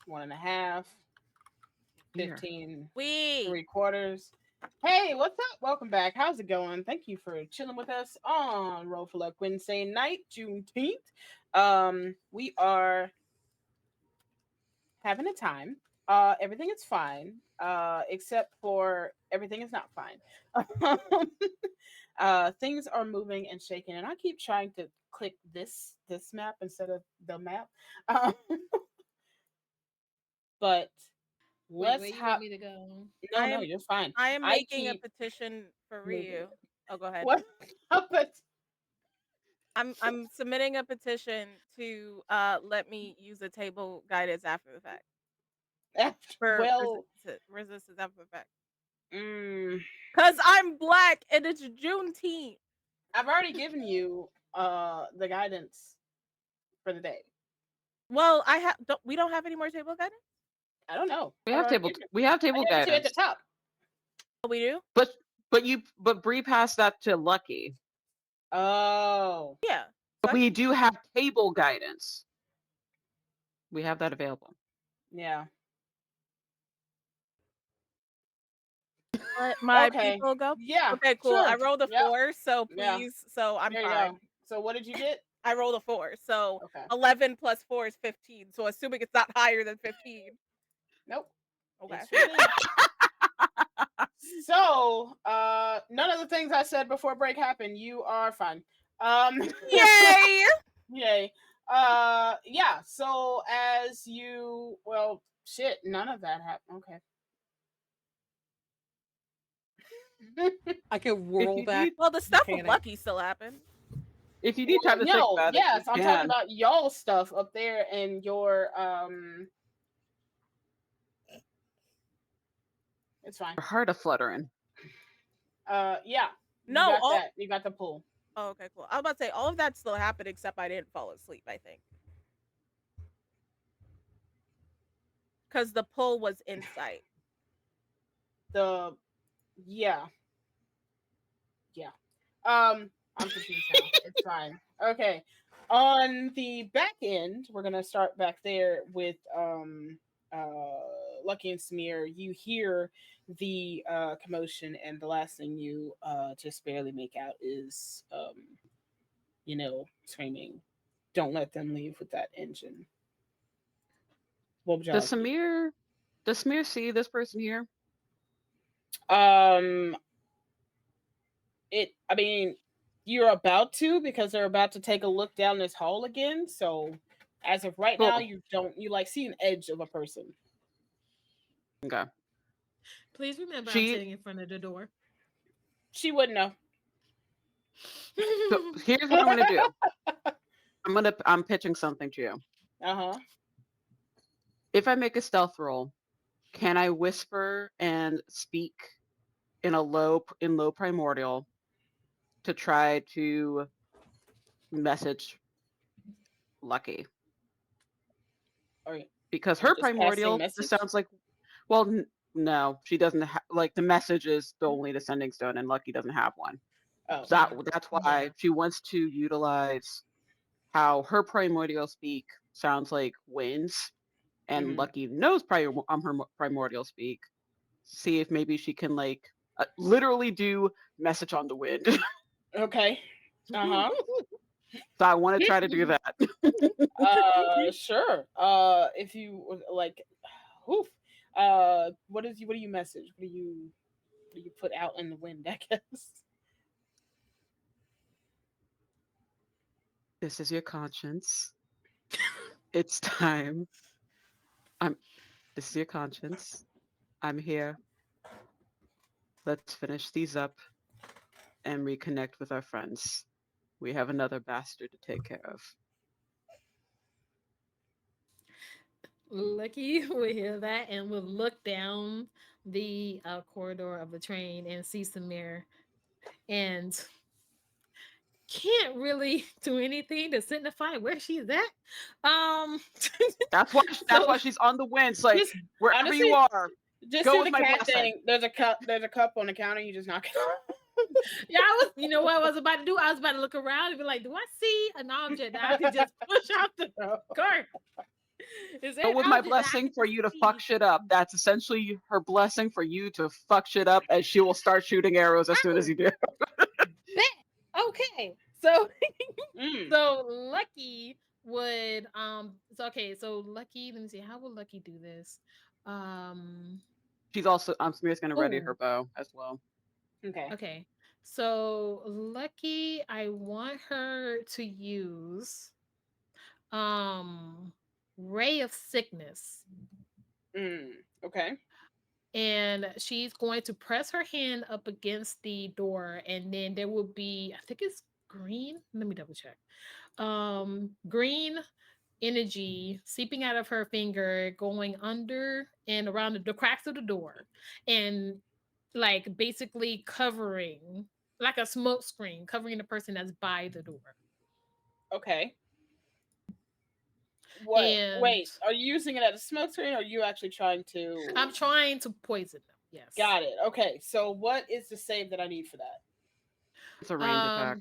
1.5,
Here.
15,
We
3/4, Hey, what's up? Welcome back. How's it going? Thank you for chilling with us on Roll4Luck Wednesday night, Juneteenth. We are having a time. Everything is fine. Except for everything is not fine. Things are moving and shaking, and I keep trying to click this map instead of the map. Um, but
Wait,
let's
where you want
have
me to go?
no,
I
no,
am
you're fine.
I am
I
making a
keep
petition for
moving.
Ryu. Oh, go ahead.
What? But
I'm submitting a petition to let me use a table guidance after the fact for
well,
resistance after the fact.
mm,
Cause I'm black and it's Juneteenth.
I've already given you the guidance for the day.
Well, we don't have any more table guidance.
I don't know.
We
I've
have
already
table
given it.
we have
I
table
gave it to you at the
guidance.
top.
Oh, we do.
But Bree passed that to Lucky.
Oh,
Yeah.
But we do have table guidance. We have that available.
yeah.
Let my
Okay.
people go.
Yeah.
Okay, cool. I
Sure.
rolled a
Yep.
4, so
Yeah.
please. So I'm
There you
fine.
go. So what did you get?
I rolled a 4, so
Okay.
11 plus 4 is 15. So assuming it's not higher than 15.
Nope.
Okay.
It's 15. So, none of the things I said before break happened. You are fine.
Yay!
Yay. Yeah. So as you, well, shit, none of that happened. Okay.
I can roll
you
back.
need
Well, the stuff with
Panic.
Lucky still happened.
if you need
Well,
time to think
no,
about it,
yes,
you
I'm talking
can.
about y'all stuff up there and your it's fine.
Your heart a fluttering.
Yeah. You
No,
got
all.
that. You got the pull.
Oh, okay, cool. I was about to say all of that still happened except I didn't fall asleep. I think because the pull was insight.
The yeah. Yeah. I'm confused now. It's fine. Okay. On the back end, we're gonna start back there with Lucky and Smear. You hear the commotion, and the last thing you just barely make out is screaming, "Don't let them leave with that engine." What would y'all
Does
like to do?
Samir see this person here?
Um, I mean, you're about to because they're about to take a look down this hall again. So, as of right now,
Cool.
you don't. You like see an edge of a person.
Okay.
Please remember, I'm
She
sitting in front of the door.
She wouldn't know.
so here's what I'm gonna do. I'm pitching something to you.
Uh-huh.
If I make a stealth roll, can I whisper and speak in low primordial to try to message Lucky?
Or
Because
you
her
just passing
primordial just
message.
sounds like, well, no, she doesn't like the message is the only descending stone, and Lucky doesn't have one.
Oh,
So that's why she wants to utilize how her primordial speak sounds like winds, and
Mhm.
Lucky knows her primordial speak. See if maybe she can like literally do message on the wind.
Okay. Uh-huh.
So I want to try to do that.
Sure. If you like, oof. What do you message? What do you put out in the wind? I guess.
This is your conscience. It's time. I'm. This is your conscience. I'm here. Let's finish these up and reconnect with our friends. We have another bastard to take care of.
Lucky will hear that and will look down the corridor of the train and see Samir and can't really do anything to signify where she's at.
That's why. That's
So
why she's on the wind. Like
Just
wherever you
honestly,
are,
just
go
do
with
the
my
cat
blessing.
thing. There's a cup. There's a cup on the counter. You just knock it.
yeah, you know what I was about to do? I was about to look around and be like, do I see an object that I could just push out the car? Is
But
there
with my
object that I
blessing
can
for you to
see?
fuck shit up, that's essentially her blessing for you to fuck shit up, as she will start shooting arrows as soon as
Oh,
you do.
bet. Okay. So
Mm.
so Lucky would so okay, so Lucky, let me see, how will Lucky do this? Um
She's also, Samia's gonna ready her
oh,
bow as well.
Okay.
okay. So Lucky, I want her to use um Ray of Sickness.
Mm. Okay.
And she's going to press her hand up against the door, and then there will be, I think it's green. Let me double check. Green energy seeping out of her finger, going under and around the cracks of the door, and like basically covering, like a smoke screen, covering the person that's by the door.
Okay. What?
And
Wait. Are you using it as a smoke screen, or are you actually trying
I'm
to?
trying to poison them. Yes.
Got it. Okay. So what is the save that I need for that?
It's a ranged attack.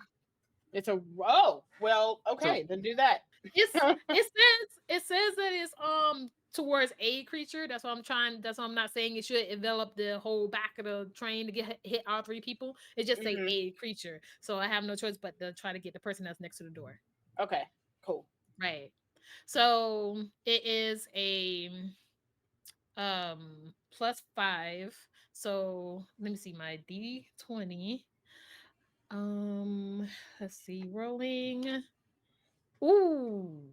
It's a. Oh. Well.
So
Okay. Then do that.
It says that it's towards a creature. That's what I'm trying. That's what I'm not saying it should envelop the whole back of the train to get hit all three people. It just say
Mhm.
a creature, so I have no choice but to try to get the person that's next to the door.
Okay. Cool.
Right. So it is a +5. So let me see my D20. Let's see, rolling. Ooh.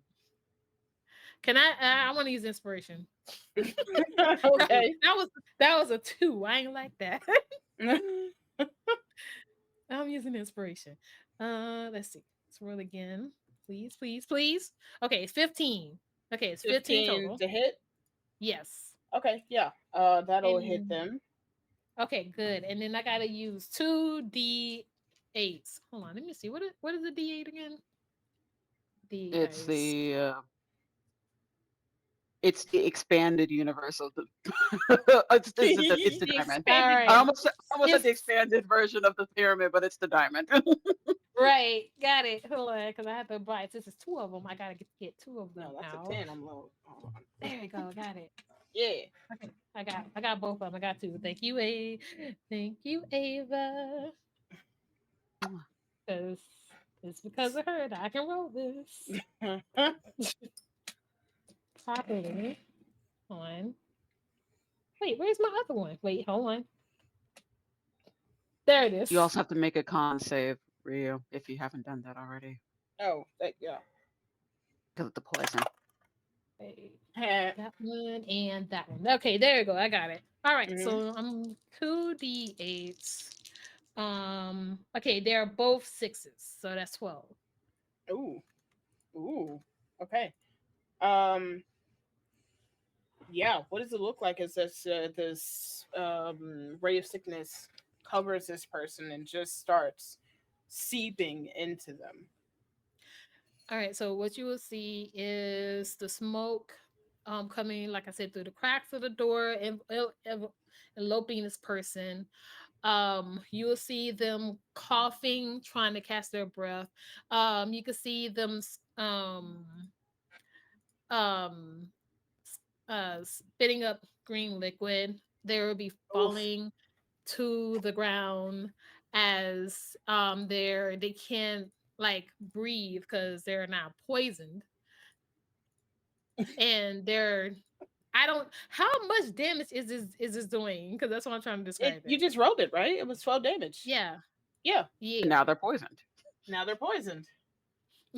Can I want to use inspiration.
Okay.
that was a 2. I ain't like that. I'm using inspiration. Let's see. Let's roll again. Please, please, please. Okay, it's 15. Okay, it's 15
15
total.
to hit.
Yes.
Okay. Yeah. That'll hit
And
them.
okay, good. And then I gotta use 2d8s. Hold on, let me see. What is the d8 again? The
it's
dice.
it's the expanded universe of the it's the
The
diamond.
All
expanded
I
right.
almost said the
It's
expanded version of the pyramid, but it's the diamond.
right. Got it. Hold on, because I have to buy it. Since it's 2 of them, I gotta get 2 of them
No, that's a
out.
10. I'm low. Hold on.
There you go. Got it.
Yeah.
Okay. I got both of them. I got 2. Thank you, Thank you, Ava. Because it's because of her that I can roll this properly. Hold on. Wait, where's my other one? Wait, hold on. There it
You
is.
also have to make a con save, Ryu, if you haven't done that already,
Oh, yeah.
because of the poison.
Wait,
Mhm.
that one and that one. Okay, there you go. I got it. All right, so I'm 2d8s. Okay, they're both 6s, so that's 12.
Ooh. Ooh. Okay. Um. Yeah. What does it look like as this ray of sickness covers this person and just starts seeping into them?
All right, so what you will see is the smoke coming, like I said, through the cracks of the door and eloping this person. You will see them coughing, trying to catch their breath. You can see them um spitting up green liquid. They will be
Oof.
falling to the ground as they can't like breathe because they're now poisoned, and they're I don't how much damage is this doing, because that's what I'm trying to describe
You
it.
just rolled it, right? It was 12 damage.
Yeah.
Yeah.
Yeah.
Now they're poisoned.
Now they're poisoned.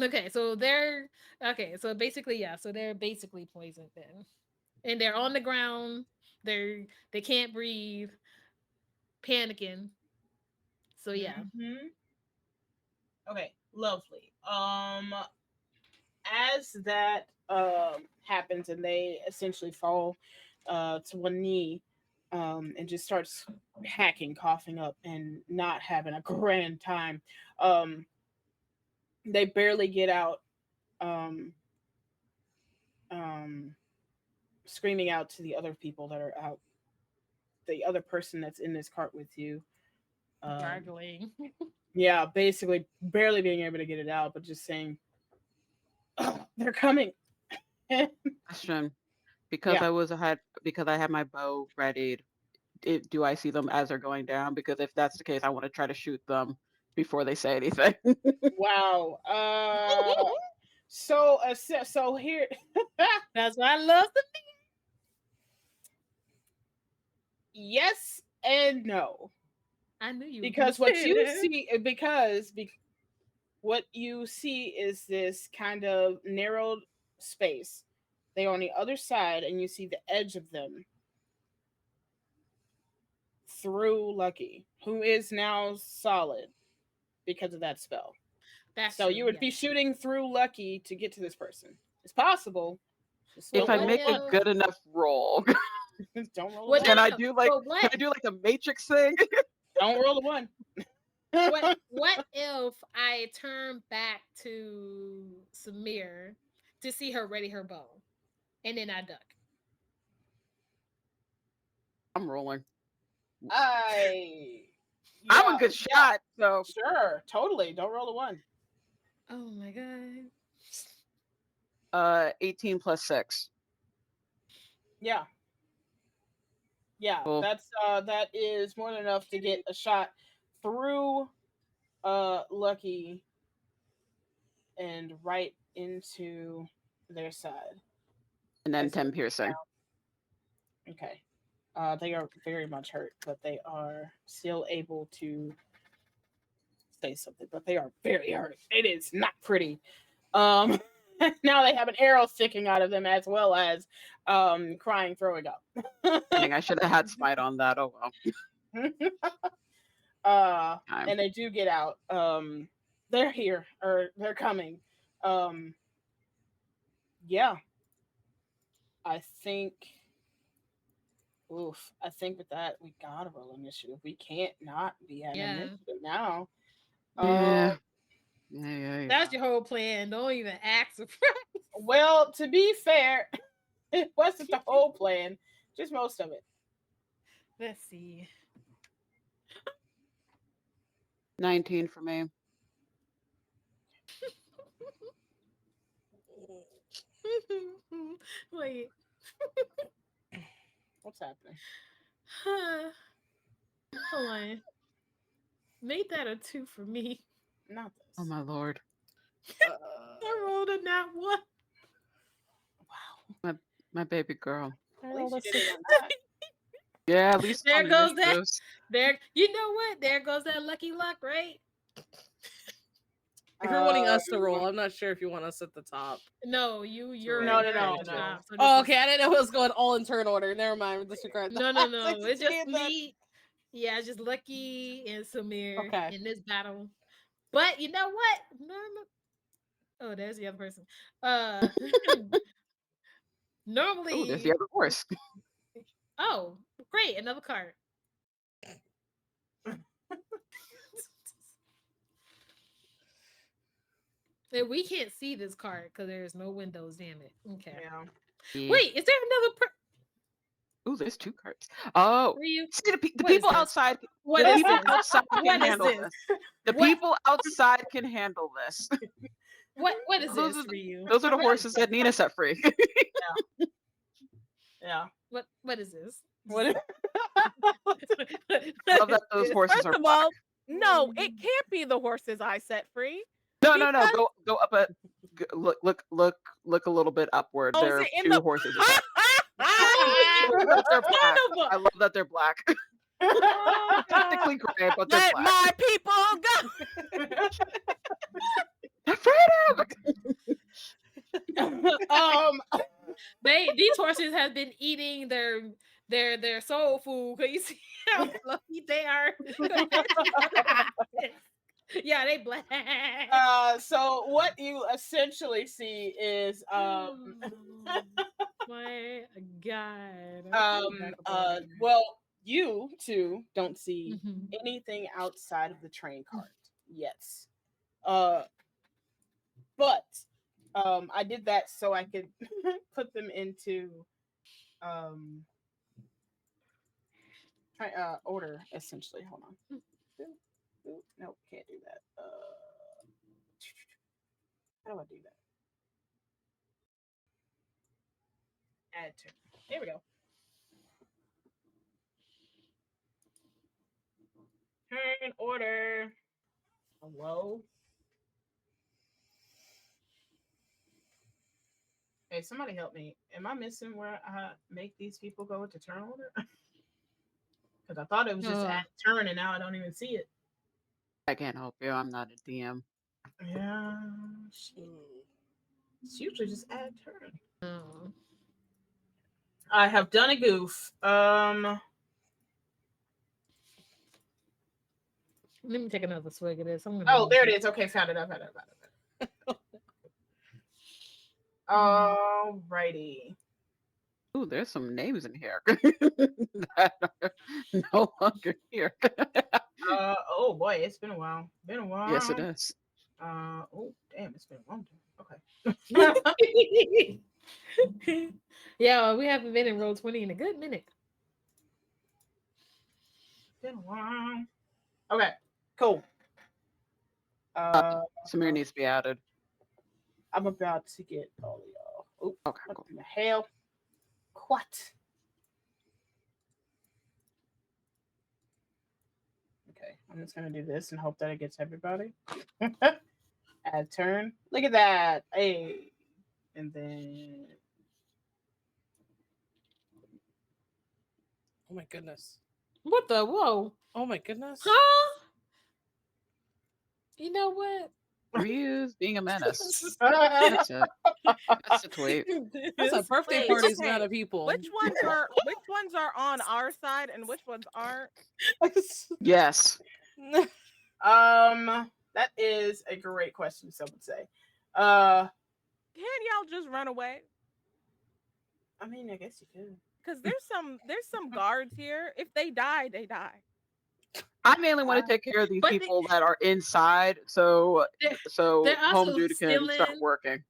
Okay, so basically, yeah, so they're basically poisoned then. And they're on the ground. They can't breathe, panicking. So yeah.
Hmm. Okay. Lovely. As that happens and they essentially fall to one knee, and just starts hacking, coughing up, and not having a grand time. Um, they barely get out, um, um, screaming out to the other people that are out, the other person that's in this cart with you. Um,
Gargling.
yeah, basically barely being able to get it out, but just saying, oh, they're coming.
Question. Because
Yeah.
because I had my bow readied, do I see them as they're going down? Because if that's the case, I want to try to shoot them before they say anything.
Wow. So here.
That's why I love the
Yes and no,
I knew you were gonna
because what
say
you
that.
see, what you see is this kind of narrowed space. They're on the other side, and you see the edge of them through Lucky, who is now solid because of that spell.
That's
So
true.
you would
Yeah.
be shooting through Lucky to get to this person. It's possible. Just
If
don't
I
roll
what
a
make a
if?
one.
good enough roll,
Don't roll a
Well, no,
one.
can I
no, no.
do like
But
can I do like a Matrix thing?
Don't roll a one.
what if I turn back to Samir to see her ready her bow, and then I duck?
I'm rolling.
I
I'm
yeah,
a good
yeah,
shot, so
sure, totally. Don't roll a one.
Oh my god.
18 plus 6.
Yeah, yeah.
Cool.
That is more than enough to get a shot through Lucky and right into their side.
And then
As
10 piercing.
okay. They are very much hurt, but they are still able to say something. But they are very hurt. It is not pretty. Um, now they have an arrow sticking out of them as well as crying, throwing up.
Dang, I should have had smite on that. Oh well. Time.
And they do get out. They're here or they're coming. Um, yeah, I think. Oof, I think with that we gotta roll initiative. We can't not be at
Yeah.
initiative now.
Yeah. Yeah.
That's your whole plan. Don't even ask for
Well, to be fair, it wasn't the whole plan, just most of it.
Let's see.
19 for me.
Wait.
What's happening?
Hold on. Make that a 2 for me.
Not
Oh
this.
my lord.
I rolled a nat 1.
Wow.
My baby girl.
At least you did it on that.
Yeah, at least
There
on
goes that.
initiatives.
There, you know what? There goes that lucky luck, right?
If you're wanting us to
Um,
roll, I'm not sure if you want us at the top.
No, you're
No,
you're
no,
at the
no.
top. So
Oh,
this is-
okay. I didn't know it was going all in turn order. Never mind. Disregard that.
No. It's just
16 then.
me. Yeah, it's just Lucky and Samir
Okay.
in this battle. But you know what? Oh, there's the other person. Normally.
Oh, there's the other horse.
Oh, great! Another card. And we can't see this card because there's no windows. Damn it. Okay.
yeah.
Yeah.
Wait, is there another?
Ooh, there's 2 cards. Oh,
For you?
see the
What is
people
this?
outside.
What
The
is
people
this?
outside can
What is
handle
this?
this. The
What?
people outside can handle this.
What is
Those
this
are
for you?
those are the horses that Nina set free.
Yeah.
What is this?
What?
I love that those horses
First
are
of
black.
all, no, it can't be the horses I set free.
No.
because-
Go up a look a little bit upward.
Oh, is
there are
it in
2
the
horses.
Ah!
I love that they're black.
Carnival.
I love that they're black.
Oh,
Technically gray, but they're
Let
black.
my people go.
They're freedom.
These horses have been eating their soul food. Cause you see how fluffy they are. Yeah, they black.
So what you essentially see is
Oh my god.
well, you two don't see
Mhm.
anything outside of the train cart. Yes. But I did that so I could put them into order essentially. Hold on. Nope, can't do that. How do I do that? add turn. There we go. Turn order. Hello. Hey, somebody help me. Am I missing where I make these people go into turn order? Because I thought it was just add turn, and now I don't even see it.
I can't help you. I'm not a DM.
Yeah, shit. It's usually just add turn.
Oh.
I have done a goof.
Let me take another swig of this. I'm gonna.
Oh, there it is. Okay, found it. I found it. Alrighty.
Ooh, there's some names in here that are no longer here.
Oh boy, it's been a while.
Yes, it is.
Oh damn, it's been a long time. Okay.
Yeah, we haven't been in Roll20 in a good minute.
Been a while. Okay, cool.
Samir needs to be added.
I'm about to get all of y'all. Oh,
Okay,
what
cool.
in the hell? What? Okay, I'm just gonna do this and hope that it gets everybody. Add turn. Look at that. Hey. And then
Oh my goodness.
What the? Whoa.
Oh my goodness.
Huh? You know what?
Ryu's being a menace. That's it. That's the tweet.
That's a birthday
Wait,
party's
okay.
amount of people.
Which ones are on our side and which ones aren't?
Yes.
that is a great question, some would say.
Can y'all just run away?
I mean, I guess you could.
Because there's some guards here. If they die, they die.
I mainly want to take care of these
But
people that are inside, so
they're also
Home Duty can start
stealing-
working.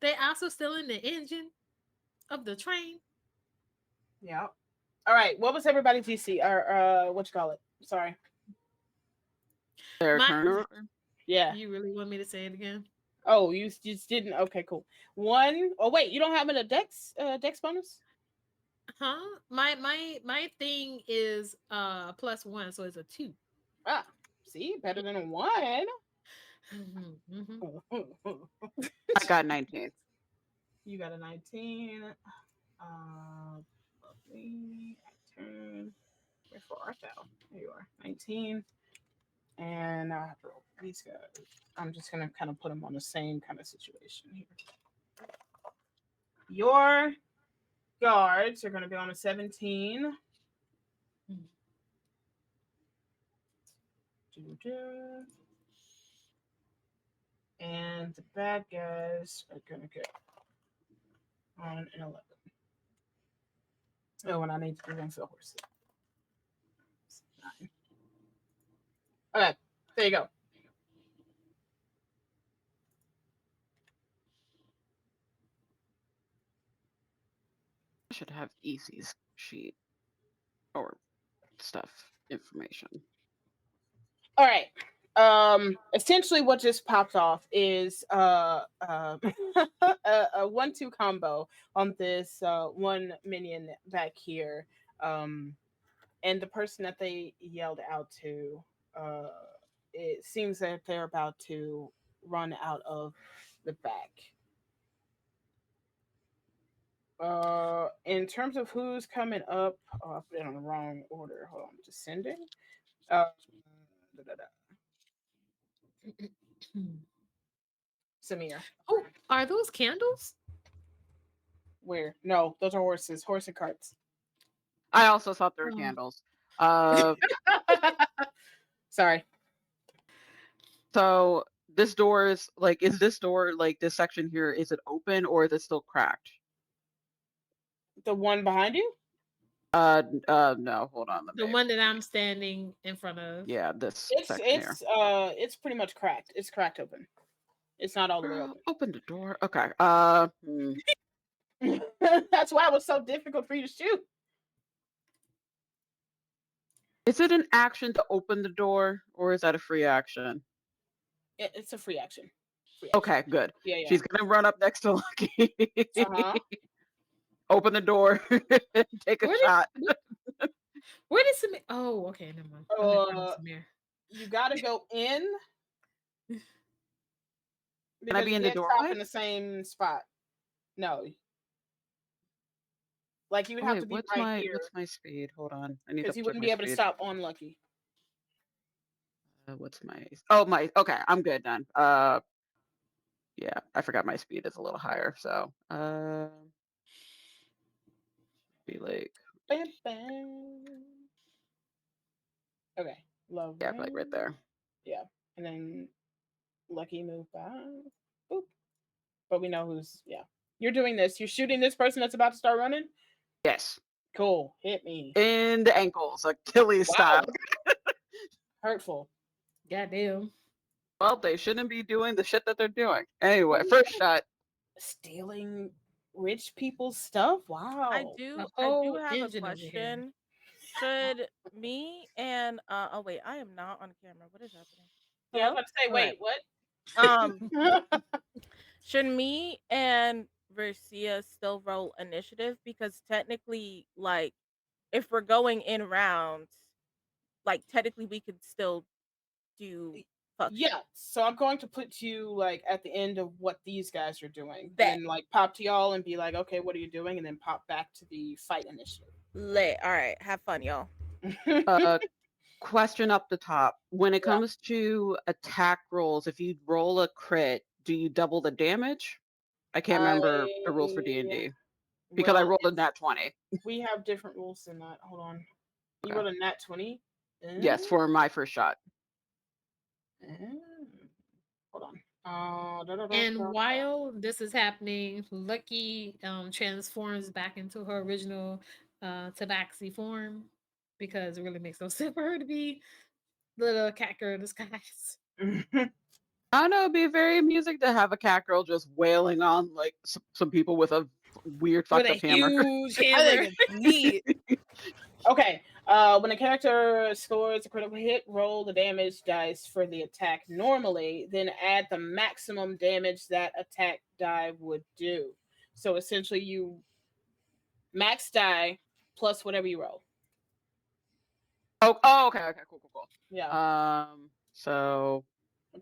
They also still in the engine of the train.
Yeah. All right. What was everybody's GC or what you call it? Sorry.
Their
My-
turn order?
Yeah.
You really want me to say it again?
Oh, you just didn't. Okay, cool. One. Oh wait, you don't have a dex bonus?
Huh? My thing is +1, so it's a 2.
Ah, see, better than a 1.
I got 19.
You got a 19. Lovely. Turn. Wherefore art thou? There you are. 19. And I have to roll these guys. I'm just gonna kind of put them on the same kind of situation here. Your guards are gonna be on a 17. And the bad guys are gonna get on an 11. Oh, and I need to do one for the horses. 9. Okay, there you go.
I should have Easy's sheet or stuff information.
All right. Essentially what just popped off is a 1-2 combo on this one minion back here. And the person that they yelled out to, it seems that they're about to run out of the back. In terms of who's coming up, oh, I put it on the wrong order. Hold on, descending. Samir.
Oh, are those candles?
Where? No, those are horses. Horse and carts.
I also thought there were
Oh.
candles.
Sorry.
So this door is like, is this door like this section here? Is it open or is it still cracked?
The one behind you?
No, hold on.
The one that I'm standing in front of.
Yeah, this section here.
It's pretty much cracked. It's cracked open. It's not all the way open.
Open the door. Okay.
That's why it was so difficult for you to shoot.
Is it an action to open the door, or is that a free action?
It's a free action.
Okay, good.
Yeah.
She's gonna run up next to Lucky.
Uh-huh.
open the door, take a
Where
shot.
Where did Samir? Oh, okay, never mind. I'm in front of Samir.
You gotta go in
Can I
because
be
you
in the
can't stop
doorway?
in the same spot. No. Like you would have
Wait,
to be right here
what's my speed? Hold on, I need to
because you
check
wouldn't
my
be able to
speed.
stop on Lucky.
What's my? My. Okay, I'm good then. Yeah, I forgot my speed is a little higher, so be like
Bam, bam. Okay, love.
yeah, like right there.
Yeah, and then Lucky move by. Boop. But we know who's. Yeah, you're doing this. You're shooting this person that's about to start running.
Yes,
Cool. Hit me.
in the ankles, Achilles
Wow.
style.
Hurtful.
Goddamn.
Well, they shouldn't be doing the shit that they're doing. Anyway, first shot.
Stealing rich people's stuff. Wow.
I do
whole
have a
engine over here.
question. Should me and oh wait, I am not on camera. What is happening?
Yeah, I was
Hello?
about to say.
Okay.
Wait, what?
Should me and Versia still roll initiative? Because technically, like, if we're going in rounds, like technically we could still do fuck shit.
Yeah, so I'm going to put you like at the end of what these guys are doing,
Bet.
and then like pop to y'all and be like, okay, what are you doing, and then pop back to the fight initiative.
Lit. All right, have fun, y'all.
Question up the top. When it
Yeah.
comes to attack rolls, if you roll a crit, do you double the damage? I can't remember the rules for D&D because I
Well,
rolled a nat 20.
we have different rules than that. Hold on, you
Okay.
rolled a nat 20.
Yes, for my first shot.
Hold on.
And while this is happening, Lucky transforms back into her original tabaxi form because it really makes no sense for her to be little cat girl in disguise.
I know it'd be very amusing to have a cat girl just wailing on like some people with a weird
With
fucked
a
up hammer.
huge
I
hammer.
think it's neat.
Okay. When a character scores a critical hit, roll the damage dice for the attack normally, then add the maximum damage that attack die would do. So essentially, you max die plus whatever you roll.
Okay, cool.
Yeah.
So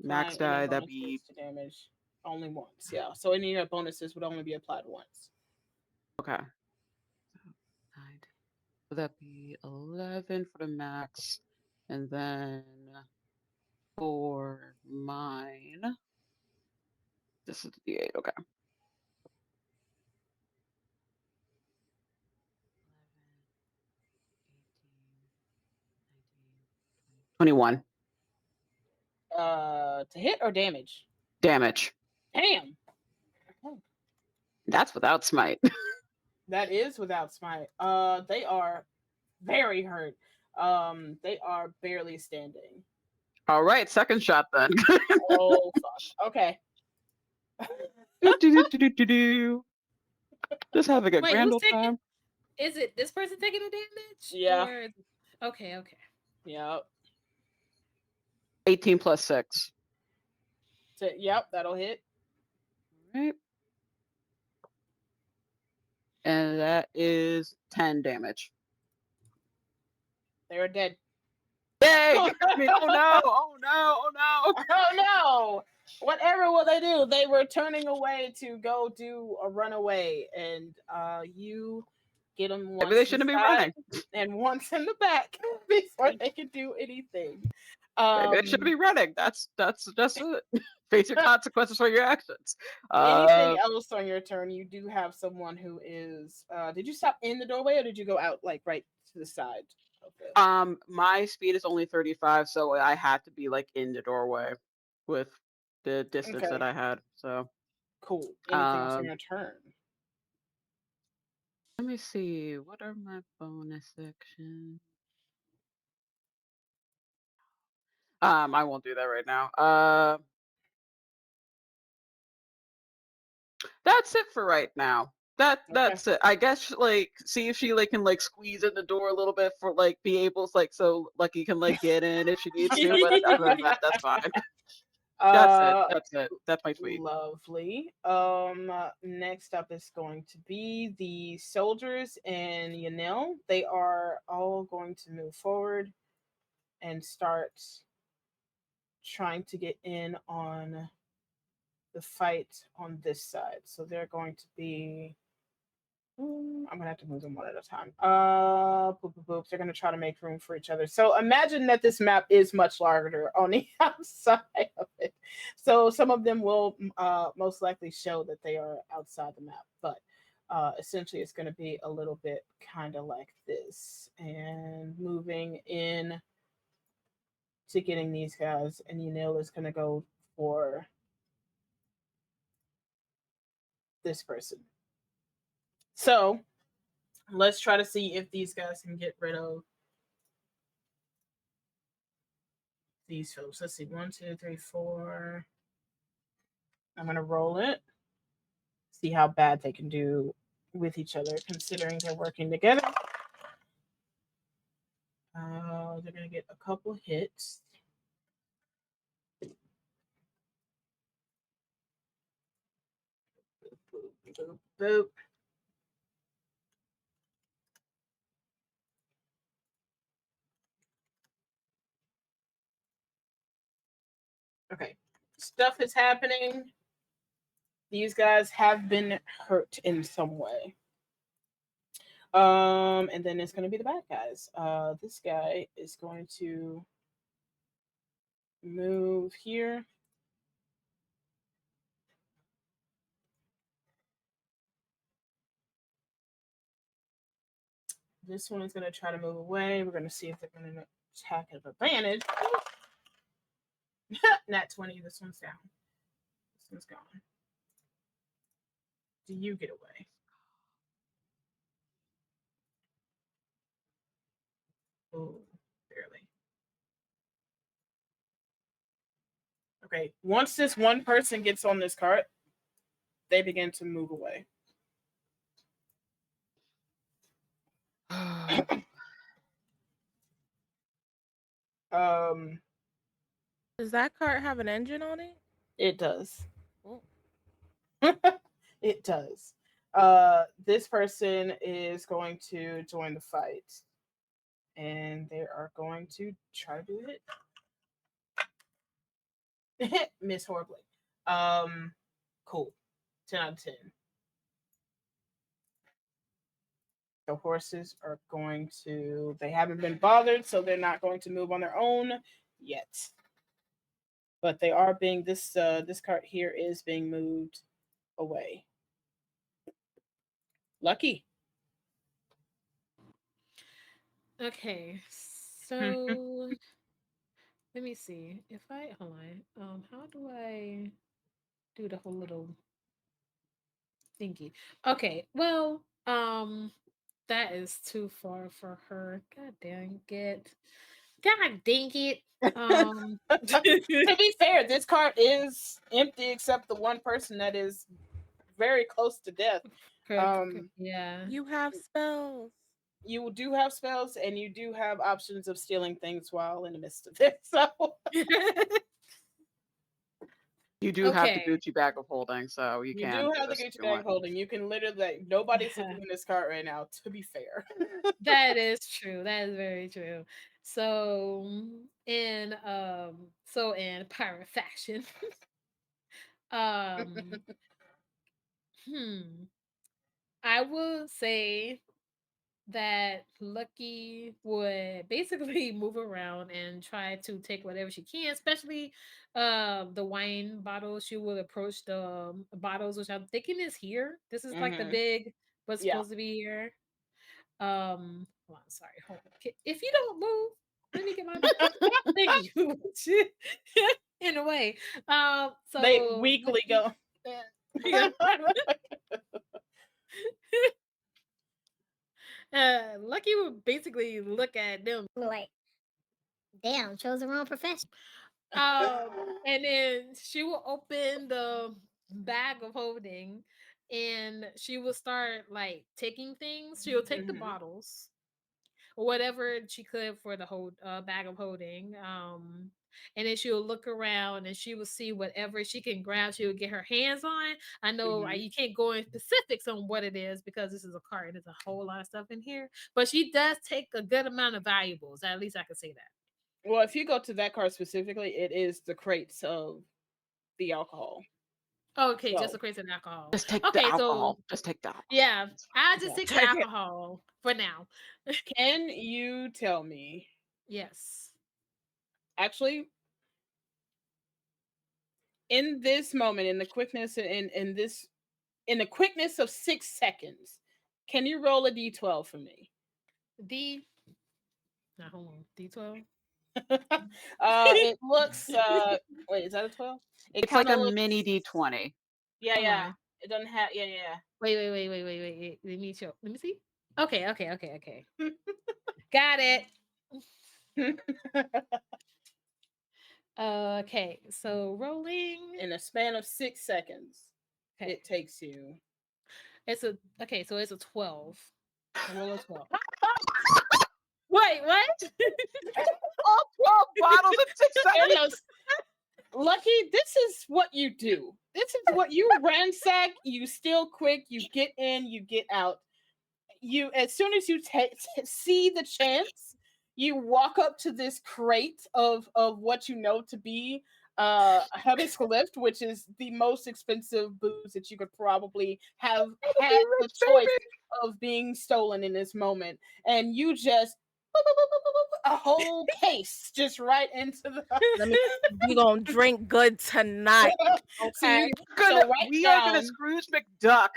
max
Applying any
die, that'd be
bonuses to damage only once. Yeah. So any bonuses would only be applied once.
okay. Would that be 11 for the max, and then for mine, this is the 8. Okay. 21
To hit or damage?
damage.
Damn.
That's without smite.
That is without smite. They are very hurt. They are barely standing.
All right, second shot then.
Oh fuck. Okay.
Just having a
Wait,
grand
who's
old
taking?
time.
Is it this person taking the damage?
Yeah.
Or... Okay.
Yep.
18 plus 6.
Yep, that'll hit.
All right. And that is 10 damage.
They're dead.
Yay! I mean, oh no!
Oh no! Whatever will they do? They were turning away to go do a runaway, and you get them once
Maybe they shouldn't be running.
and once in the back before they can do anything.
Maybe they shouldn't be running. That's just it. Face your consequences for your actions.
Anything else on your turn? You do have someone who is. Did you stop in the doorway or did you go out like right to the side?
My speed is only 35, so I had to be like in the doorway with the distance that I had. So
cool. Anything else on your turn?
Let me see. What are my bonus sections? I won't do that right now. That's it for right now. That's it. I guess like see if she like can like squeeze in the door a little bit for like be able like so Lucky can like get in if she needs to. But other than that, that's fine. That's it.
Uh,
That's it. That's my tweet.
Lovely. Next up is going to be the soldiers and Yanil. They are all going to move forward and start trying to get in on the fight on this side. So they're going to be. I'm gonna have to move them one at a time. Boop, boop, boop. They're gonna try to make room for each other. So imagine that this map is much larger on the outside of it. So some of them will most likely show that they are outside the map, but essentially it's gonna be a little bit kind of like this, and moving in to getting these guys, and Unil is gonna go for this person. So let's try to see if these guys can get rid of these folks. Let's see. One, two, three, four. I'm gonna roll it. See how bad they can do with each other, considering they're working together. They're gonna get a couple hits. Boop, boop, boop. Okay. Stuff is happening. These guys have been hurt in some way. And then it's gonna be the bad guys. This guy is going to move here. This one is going to try to move away. We're going to see if they're going to attack at advantage. Nat 20. This one's down. This one's gone. Do you get away? Oh, barely. Okay. Once this one person gets on this cart, they begin to move away. um,
Does that cart have an engine on it?
it does.
Oh.
It does. This person is going to join the fight, and they are going to try to do it. Miss horribly. Cool. 10 out of 10. The horses are going to. They haven't been bothered, so they're not going to move on their own yet. But they are being this cart here is being moved away. Lucky.
Okay, so let me see. If I hold on, how do I do the whole little thingy? Okay, well, that is too far for her. God dang it. God dang it.
To be fair, this cart is empty except the one person that is very close to death.
Yeah.
You have spells.
You do have spells, and you do have options of stealing things while in the midst of it. So
You do have the
Okay.
Gucci bag of holding, so you
you
can
do
do
have the
this if
Gucci
you
bag
want.
holding. You can literally like nobody's sitting in this cart right now. To be fair,
That is true. That is very true. So in pirate faction, um, hmm, I will say that Lucky would basically move around and try to take whatever she can, especially the wine bottles. She will approach the bottles, which I'm thinking is here. This is like the
mm-hmm.
big what's
Yeah.
supposed to be here. Hold on, sorry, hold on. If you don't move, let me get my thank you. In a way.
They
So
weekly
Lucky,
go.
yeah. Lucky would basically look at them.
Like, damn, chose the wrong profession.
And then she will open the bag of holding and she will start like taking things. She'll take the
Mhm.
bottles or whatever she could for the whole bag of holding. and then she'll look around and she will see whatever she can grab. She will get her hands on. I know you can't go in specifics on what it is because this is a cart. There's a whole lot of stuff in here, but she does take a good amount of valuables. At least I can say that.
Well, if you go to that card specifically, it is the crates of the alcohol.
Okay,
So,
just a crazy alcohol.
Just take
Okay,
the
so
alcohol. Just take the alcohol.
yeah, I'll just
Yeah.
take the
Take it.
alcohol for now.
Can you tell me,
Yes.
actually, in this moment, in the quickness, in the quickness of 6 seconds, can you roll a d12 for me?
D. Now hold on. D12.
It looks. Wait, is that a 12? It
It's like
kind
a
of looks.
mini D20.
Yeah,
Hold
yeah.
on.
It doesn't have. Yeah, yeah.
Wait. Let me show. Let me see. Okay. Got it. Okay, so rolling.
In a span of 6 seconds,
Okay,
it takes you.
it's a okay. So it's a 12. I roll a 12. Wait, what?
All 12 bottles in 6
And
seconds.
Lucky, this is what you do. This is what you ransack. You steal quick. You get in. You get out. You as soon as you see the chance, you walk up to this crate of what you know to be hibiscus, which is the most expensive booze that you could probably have
Be
had the
rich,
choice
baby.
of being stolen in this moment, and you just a whole case just right into the.
Let me. We gonna drink good tonight.
So
Okay.
you so right
We are gonna
now.
Scrooge McDuck.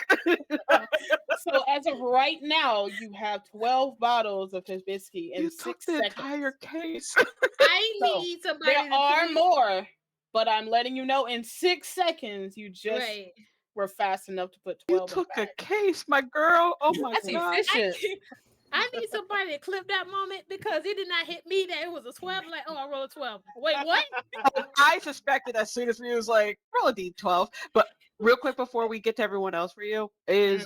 So as of right now, you have 12 bottles of hibiscus in
You took
6
the
seconds.
entire case.
I
So
need somebody
there
to
are
please.
more, but I'm letting you know in 6 seconds you just
Right.
were fast enough to put
You
12 in
took
the
a
bag.
case, my girl. Oh my
That's
god.
efficient.
I need somebody to clip that moment because it did not hit me that it was a 12. Like, oh, I rolled a 12. Wait, what?
I suspected as soon as we was like, roll a D12. But real quick before we get to everyone else for you, is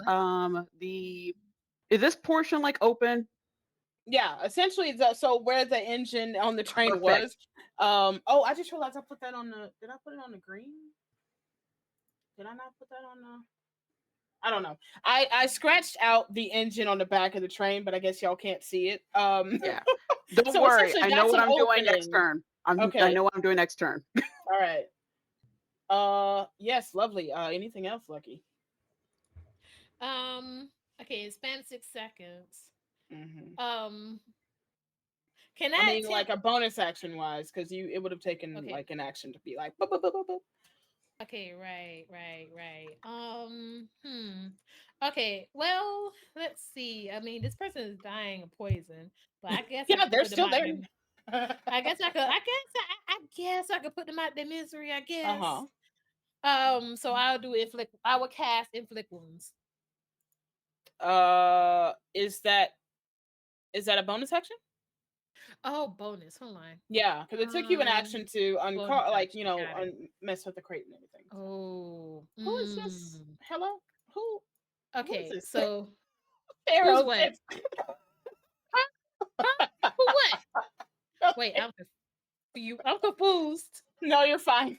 is this portion like open?
Yeah, essentially so where the engine on the train
Perfect.
was. Oh, I just realized I put that on the did I put it on the green? Did I not put that on the I don't know. I scratched out the engine on the back of the train, but I guess y'all can't see it.
Yeah. Don't
So
worry.
essentially
I know
that's
what
an
I'm doing next
opening.
turn. I
Okay.
know what I'm doing next turn.
All right. Yes, lovely. Anything else, Lucky?
Okay, in span of 6 seconds.
Mm-hmm.
Can
I
I
mean, like
attempt?
a bonus action wise, because it would have taken
Okay.
like an action to be like. Boop, boop, boop, boop, boop.
Okay, right. Okay, well, let's see. I mean, this person is dying of poison, but I guess I
Yeah,
could
they're
put them
still
out
there.
them. I guess I could. I guess I could put them out their misery. I guess. So I'll do inflict. I will cast inflict wounds.
Is that a bonus action?
Oh, bonus. Hold on.
Yeah, because it took you an action to
Bonus
like
action. Got it.
mess with the crate and everything. So.
Oh.
Who is this? Hello? Who? What is
Okay,
this?
so who's
Pharaoh.
what? Huh? Who what? Wait, I'm confused.
No, you're fine.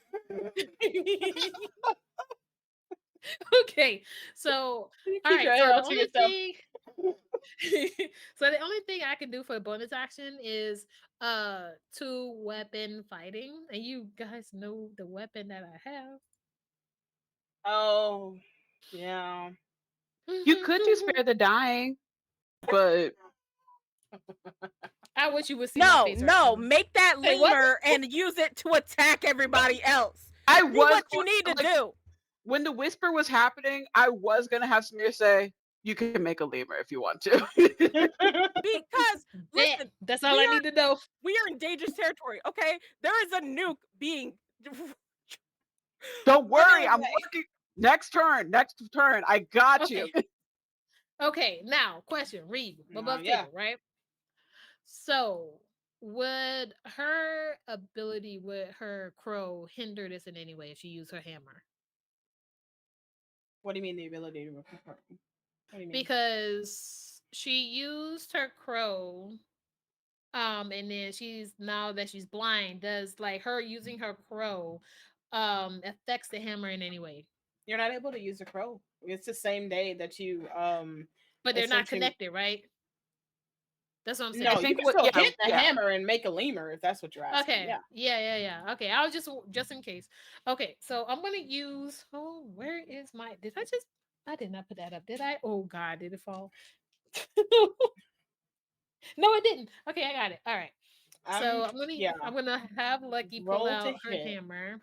Okay, so
You
all
keep your
right. So the
arrow to
only
yourself.
thing, so the only thing I can do for a bonus action is 2-weapon fighting, and you guys know the weapon that I have.
Oh, yeah.
You could do spare the dying, but
I wish you would see my face right
No.
now.
Make that
Say what?
lemur and use it to attack everybody else.
I
Do
was
what you need to do.
when the whisper was happening, I was gonna have Samir say, "You can make a lemur if you want to."
Because listen,
That's all I need to know.
we are in dangerous territory. Okay, there is a nuke being.
Don't worry,
Running
I'm
away.
working. Next turn, I got you.
Okay. Okay, now question, read above
Yeah.
table, right? So would her ability with her crow hinder this in any way if she used her hammer?
What do you mean the ability to? What do you mean?
Because she used her crow And then now that she's blind, does like her using her crow affects the hammer in any way?
You're not able to use a crow. It's the same day that you
But they're not
essentially
connected, right? That's what I'm
I
no,
saying.
you
think
can
what
still
yeah,
hit the
yeah.
hammer and make a lemur if that's what you're asking.
Okay.
Yeah.
Yeah. Okay. I was just in case. Okay. So I'm gonna use. Oh, where is my? Did I just? I did not put that up, did I? Oh God, did it fall? No, it didn't. Okay, I got it. All right. So
Yeah.
I'm gonna have Lucky pull
Roll to
out her
hit.
hammer.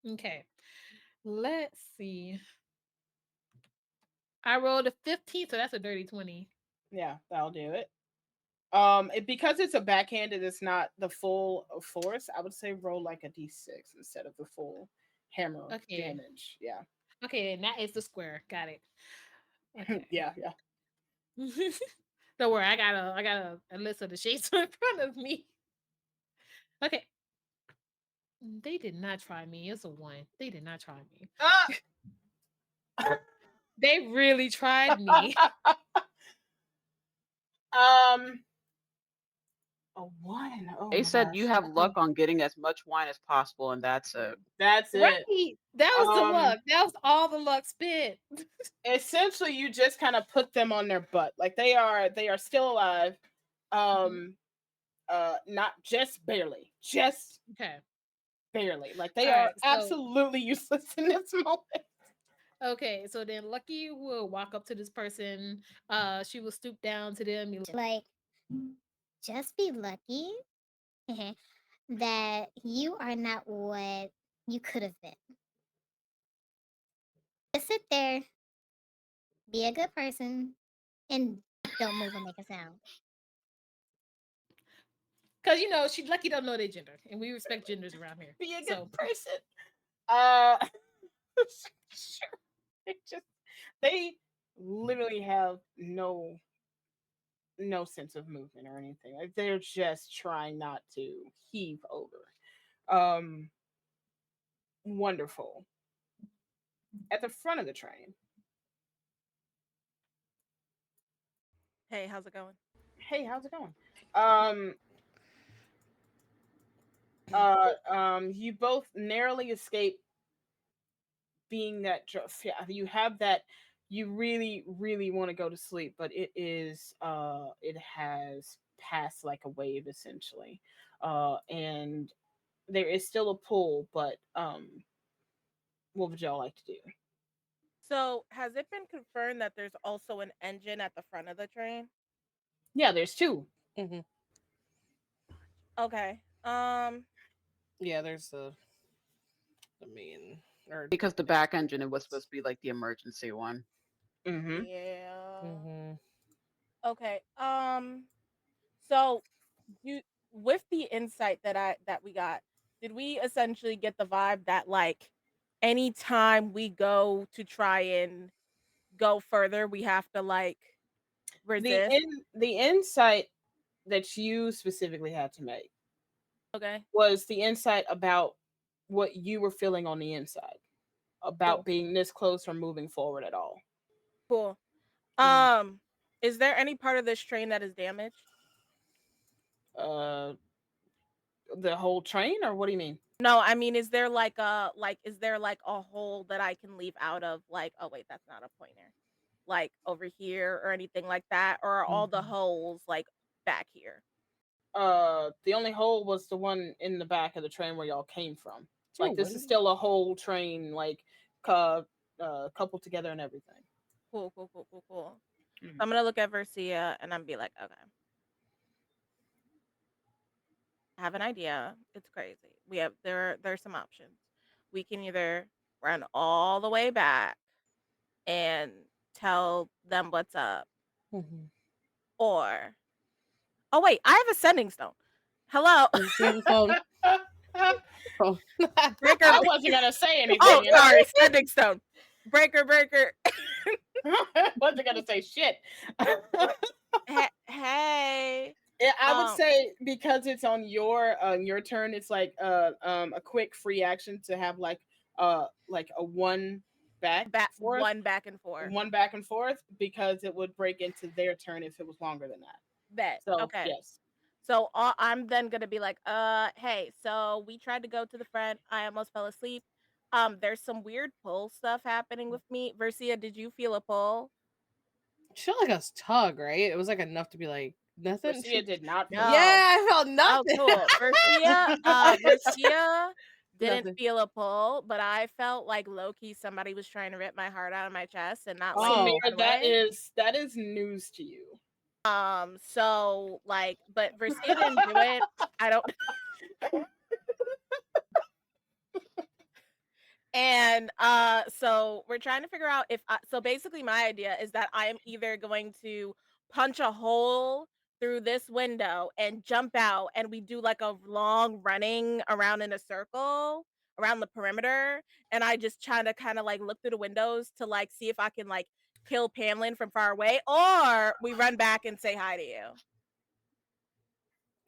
Okay. Let's see. I rolled a 15, so that's a dirty 20.
Yeah, that'll do it. Because it's a backhanded, it's not the full force. I would say roll like a d6 instead of the full hammer
Okay.
damage. Yeah.
Okay, and that is the square. Got it. Okay.
Yeah, yeah.
Don't worry, I got a list of the shapes in front of me. Okay. They did not try me. It's a 1. They did not try me. They really tried me.
um, a 1. Oh
They
my
said you
gosh.
have luck
Okay.
on getting as much wine as possible, and that's it.
That's it.
Right. That was the
Um,
luck. That was all the luck spent.
essentially you just kind of put them on their butt. Like they are still alive.
Mhm.
Um, not just barely. Just
Okay.
barely. Like they
All
are
right. So
absolutely useless in this moment.
okay. So then Lucky will walk up to this person. She will stoop down to them.
Like, just be lucky that you are not what you could have been. Just sit there, be a good person, and don't move or make a sound.
Because she Lucky don't know their gender, and we respect genders around here.
Be a good
So
person. Uh sure. They literally have no sense of movement or anything. Like they're just trying not to heave over. Um Wonderful. At the front of the train.
Hey, how's it going?
Hey, how's it going? Um you both narrowly escape being that yeah, you have that you really want to go to sleep, but it has passed like a wave essentially. And there is still a pull, but what would y'all like to do?
So, has it been confirmed that there's also an engine at the front of the train?
Yeah, there's two.
Hmm.
Okay.
Yeah, there's the main or
Because the back engine it was supposed to be like the emergency one.
Mm-hmm.
Yeah.
hmm
Okay. So you with the insight that we got, did we essentially get the vibe that like anytime we go to try and go further, we have to like resist?
The insight that you specifically had to make
Okay.
was the insight about what you were feeling on the inside about
Cool.
being this close from moving forward at all.
Cool.
Mhm.
Is there any part of this train that is damaged?
Uh, the whole train, or what do you mean?
No, I mean, is there like a hole that I can leave out of like, oh wait, that's not a pointer. Like over here or anything like that, or are all the
Mhm.
holes like back here?
The only hole was the one in the back of the train where y'all came from.
So
Like this is
when
still a whole train, like uh, coupled together and everything.
Cool, cool, cool, cool, cool.
Mhm.
I'm gonna look at Versia and I'm be like, okay, I have an idea. It's crazy. There's some options. We can either run all the way back and tell them what's up,
Mhm.
or oh wait, I have a sending stone. Hello,
You have a phone. Phone.
breaker.
I wasn't gonna say
Oh,
anything,
sorry, sending stone. Breaker.
wasn't gonna say shit.
Hey.
Yeah, I would
Um,
say because it's on your turn, it's like a quick free action to have like a
one back and forth.
one back and forth because it would break into their turn if it was longer than that.
Bet.
So
Okay.
yes.
So I'm then gonna be like, hey, so we tried to go to the front. I almost fell asleep. There's some weird pull stuff happening with me. Versia, did you feel a pull?
She felt like a tug, right? It was like enough to be like nothing.
Garcia did not feel
No.
Yeah, I felt
Oh,
nothing.
cool. Versia didn't
Nothing.
feel a pull, but I felt like low-key somebody was trying to rip my heart out of my chest and not like
Oh.
run
Samir,
away.
that is news to you.
So like, but Versia didn't do it. I don't. And so we're trying to figure out if so basically my idea is that I am either going to punch a hole through this window and jump out, and we do like a long running around in a circle around the perimeter, and I just try to kind of like look through the windows to like see if I can like kill Pamlin from far away, or we run back and say hi to you.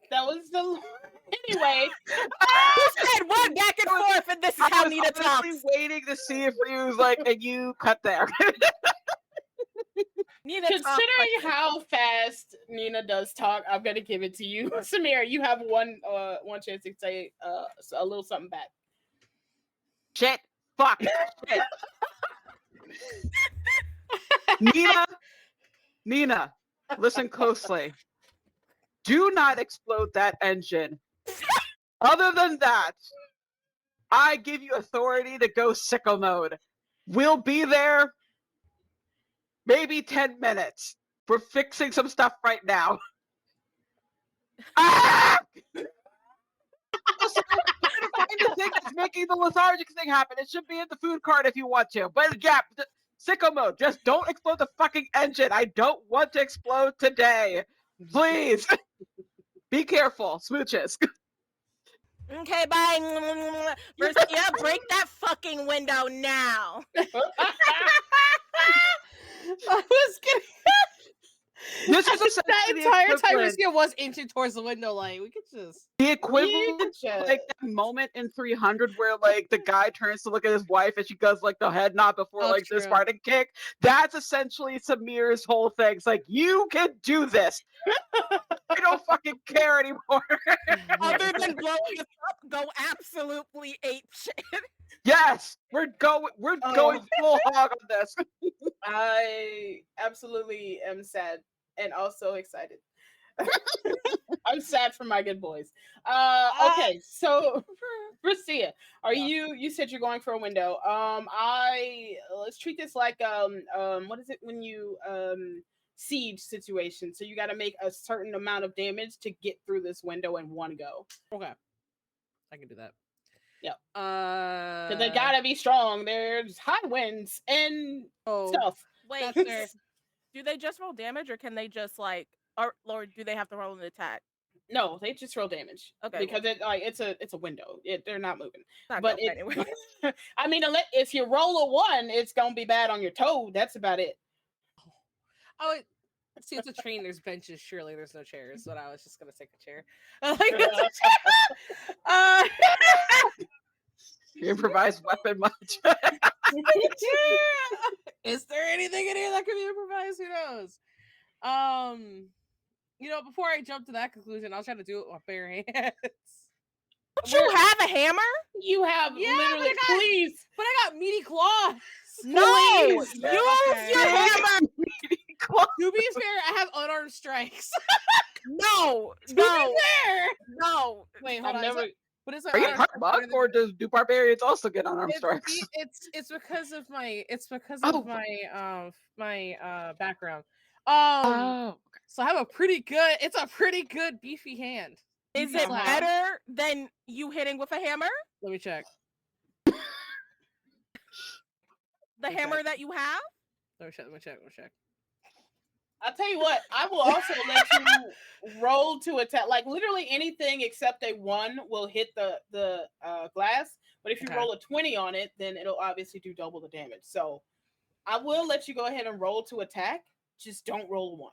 That was the anyway.
Who said one back and forth, and this is how
I was
Nina
honestly
talks?
waiting to see if you was like, and you cut there.
Nina talks
Considering
like
how fast Nina does talk, I'm gonna give it to you, Samir. You have one chance to say a little something back.
Shit. Fuck. Shit. Nina, listen closely. Do not explode that engine. Other than that, I give you authority to go sicko mode. We'll be there maybe 10 minutes. We're fixing some stuff right now. Ah! Also, try to find the thing that's making the lethargic thing happen. It should be in the food cart if you want to. But yeah, sicko mode. Just don't explode the fucking engine. I don't want to explode today. Please. Be careful. Smooches.
okay, bye. Versia, break that fucking window now.
I was kidding.
This is
That
essentially
entire time
equivalent-
Riskia was inching towards the window, like we could just.
the equivalent like that moment in 300 where like the guy turns to look at his wife and she does like the head nod before
Oh,
like the
true.
Spartan kick. That's essentially Samir's whole thing. It's like, you can do this. I don't fucking care anymore.
Other than blowing us up, go absolutely ape shit.
Yes, we're going full hog on this.
I absolutely am sad and also excited. I'm sad for my good boys. Okay, so Priscilla, are you said you're going for a window. Let's treat this like what is it when you siege situation? So you got to make a certain amount of damage to get through this window in one go.
Okay, I can do that.
Yeah.
So
they gotta be strong. There's high winds and stuff.
Wait,
That's fair.
do they just roll damage, or can they just like, or do they have to roll an attack?
No, they just roll damage.
Okay,
because it's a window. They're not moving.
Not
But
going anywhere.
I mean, if you roll a 1, it's gonna be bad on your toe. That's about it.
Oh, see, it's a train. There's benches. Surely there's no chairs. But I was just gonna take a chair. Like,
Improvised weapon much.
is there anything in here that can be improvised? Who knows? Before I jump to that conclusion, I'll try to do it with my bare hands.
Don't you have a hammer?
You have literally, please.
But I got meaty claws.
No,
Please.
use
Okay.
your hammer.
To be fair, I have unarmed strikes.
No,
To be fair.
no.
Wait, hold
I've
on.
never.
What is
Are you
that?
part bug, or do barbarians also get unarmed strikes?
It's because of my background.
Oh,
So I have a pretty good beefy hand.
Is
Beefy
it
slap.
better than you hitting with a hammer?
Let me check.
The hammer that you have?
Let me check.
I'll tell you what, I will also let you roll to attack. Like literally anything except a 1 will hit the glass. But if you roll a 20 on it, then it'll obviously do double the damage. So I will let you go ahead and roll to attack. Just don't roll a 1.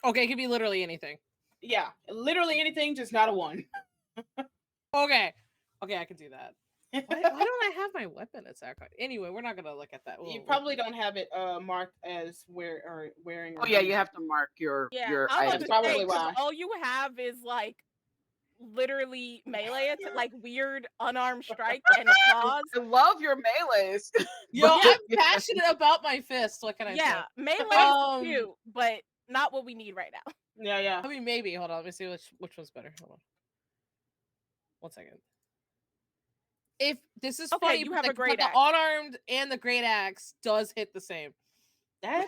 Okay, it could be literally anything.
Yeah, literally anything, just not a 1.
Okay, I can do that. Why don't I have my weapon attack on? Anyway, we're not gonna look at that.
You probably don't have it marked as wearing.
Oh
or
yeah, you
using.
have to mark your
I was
items.
about to say
Probably
because
why.
all you have is like literally melee, like weird unarmed strike and claws.
I love your melees.
Yo,
but-
I'm passionate about my fist. What can I say?
Yeah, melee is cute, but not what we need right now.
Yeah.
I mean, maybe. Hold on. Let me see which one's better. Hold on. 1 second. If this is
Okay,
funny,
you
but
have a
the,
great
but
axe.
the unarmed and the great axe does hit the same.
That's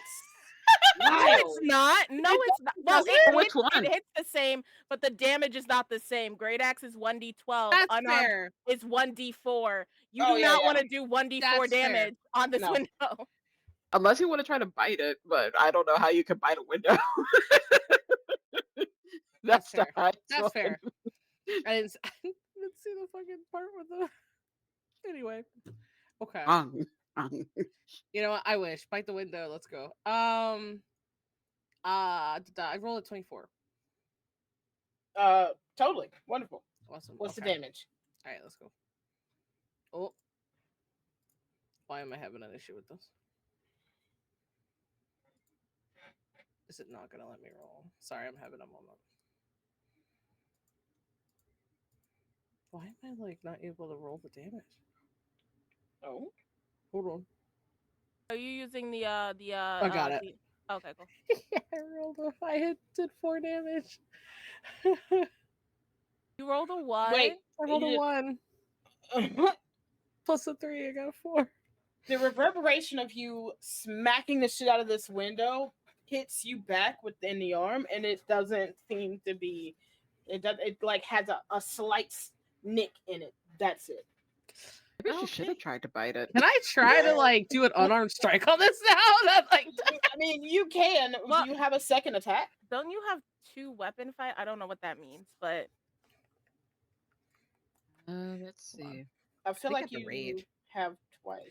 No,
wild.
it's not. No,
It
it's not. Well,
does it?
Which one?
It hits the same, but the damage is not the same. Great axe is 1d12.
That's
Unarmed
fair.
is 1d4. You
Oh,
do
yeah,
not
yeah.
want to do 1d4
That's fair.
damage on this
No.
window.
Unless you want to try to bite it, but I don't know how you can bite a window. That's the
fair.
highest
That's
one.
fair. I didn't see the fucking part with the. Anyway, okay. You know what? I wish. Bite the window. Let's go. I rolled a 24.
Totally wonderful.
Awesome.
What's the
Okay.
damage?
All right, let's go. Oh, why am I having an issue with this? Is it not gonna let me roll? Sorry, I'm having a moment. Why am I like not able to roll the damage?
Oh,
Hold on.
Are you using the
I got it.
Okay, cool.
Yeah, I rolled a. I did 4 damage.
You rolled a what?
wait.
I rolled a
you
1
did-
plus a 3. I got a 4.
the reverberation of you smacking the shit out of this window hits you back within the arm, and it doesn't seem to be. It like has a slight nick in it. That's it.
Maybe she should have tried to bite it.
Can I try to like do an unarmed strike on this now? That like.
I mean, you can.
Well-
Do you have a second attack?
Don't you have 2 weapon fight? I don't know what that means, but
Let's see.
I feel
think I
like
have to
you
rage.
have twice.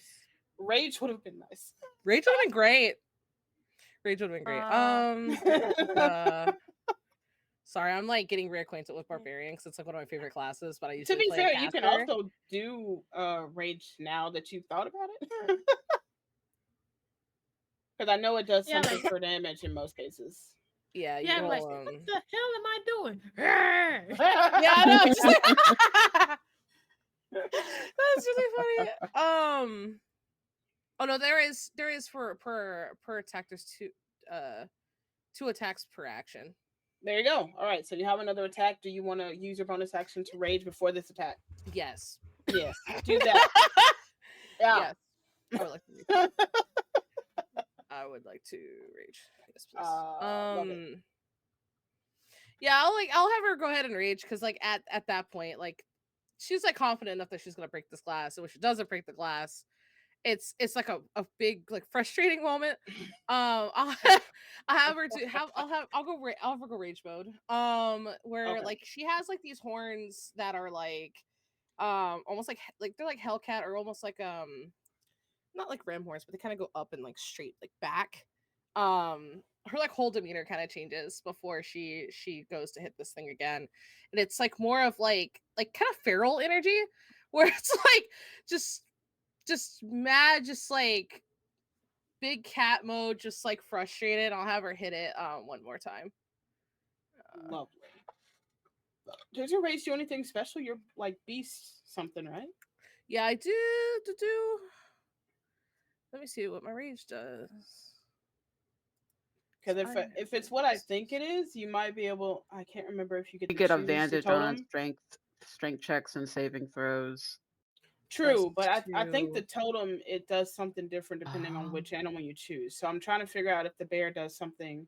Rage would have been nice.
Rage would have been great. Rage would have been great. Sorry, I'm like getting reacquainted with Barbarian because it's like one of my favorite classes. But I
To
usually
be
play
fair,
a
you can
caster.
also do rage now that you've thought about it. Because I know it does
Yeah,
something for damage in most cases.
Yeah, you
Yeah,
can,
like, what the hell am I doing?
yeah, I know. That's really funny. Oh no, there is for per attack. There's 2 attacks per action.
There you go. All right, so you have another attack. Do you want to use your bonus action to rage before this attack?
Yes.
Yes. Do that. Yeah.
Yes. I would like to. I would like to rage. Yes, please.
Love it.
Yeah, I'll have her go ahead and rage because like at that point, like she's like confident enough that she's gonna break this glass. So when she doesn't break the glass, it's like a big like frustrating moment. I'll have her to have I'll have her go rage mode. Where
Okay.
like she has like these horns that are like almost like they're like Hellcat or almost like not like ram horns, but they kind of go up and like straight like back. Her like whole demeanor kind of changes before she goes to hit this thing again, and it's like more of like kind of feral energy where it's like just mad, just like big cat mode, just like frustrated. I'll have her hit it one more time.
Lovely. Does your rage do anything special? You're like beast something, right?
Yeah, I do. Let me see what my rage does.
Because if it's what I think it is, you might be able. I can't remember if you get
You
to
get
choose the
advantage on
totem.
strength checks and saving throws.
True, but I think
+2.
the totem it does something different depending on which animal you choose. So I'm trying to figure out if the bear does something.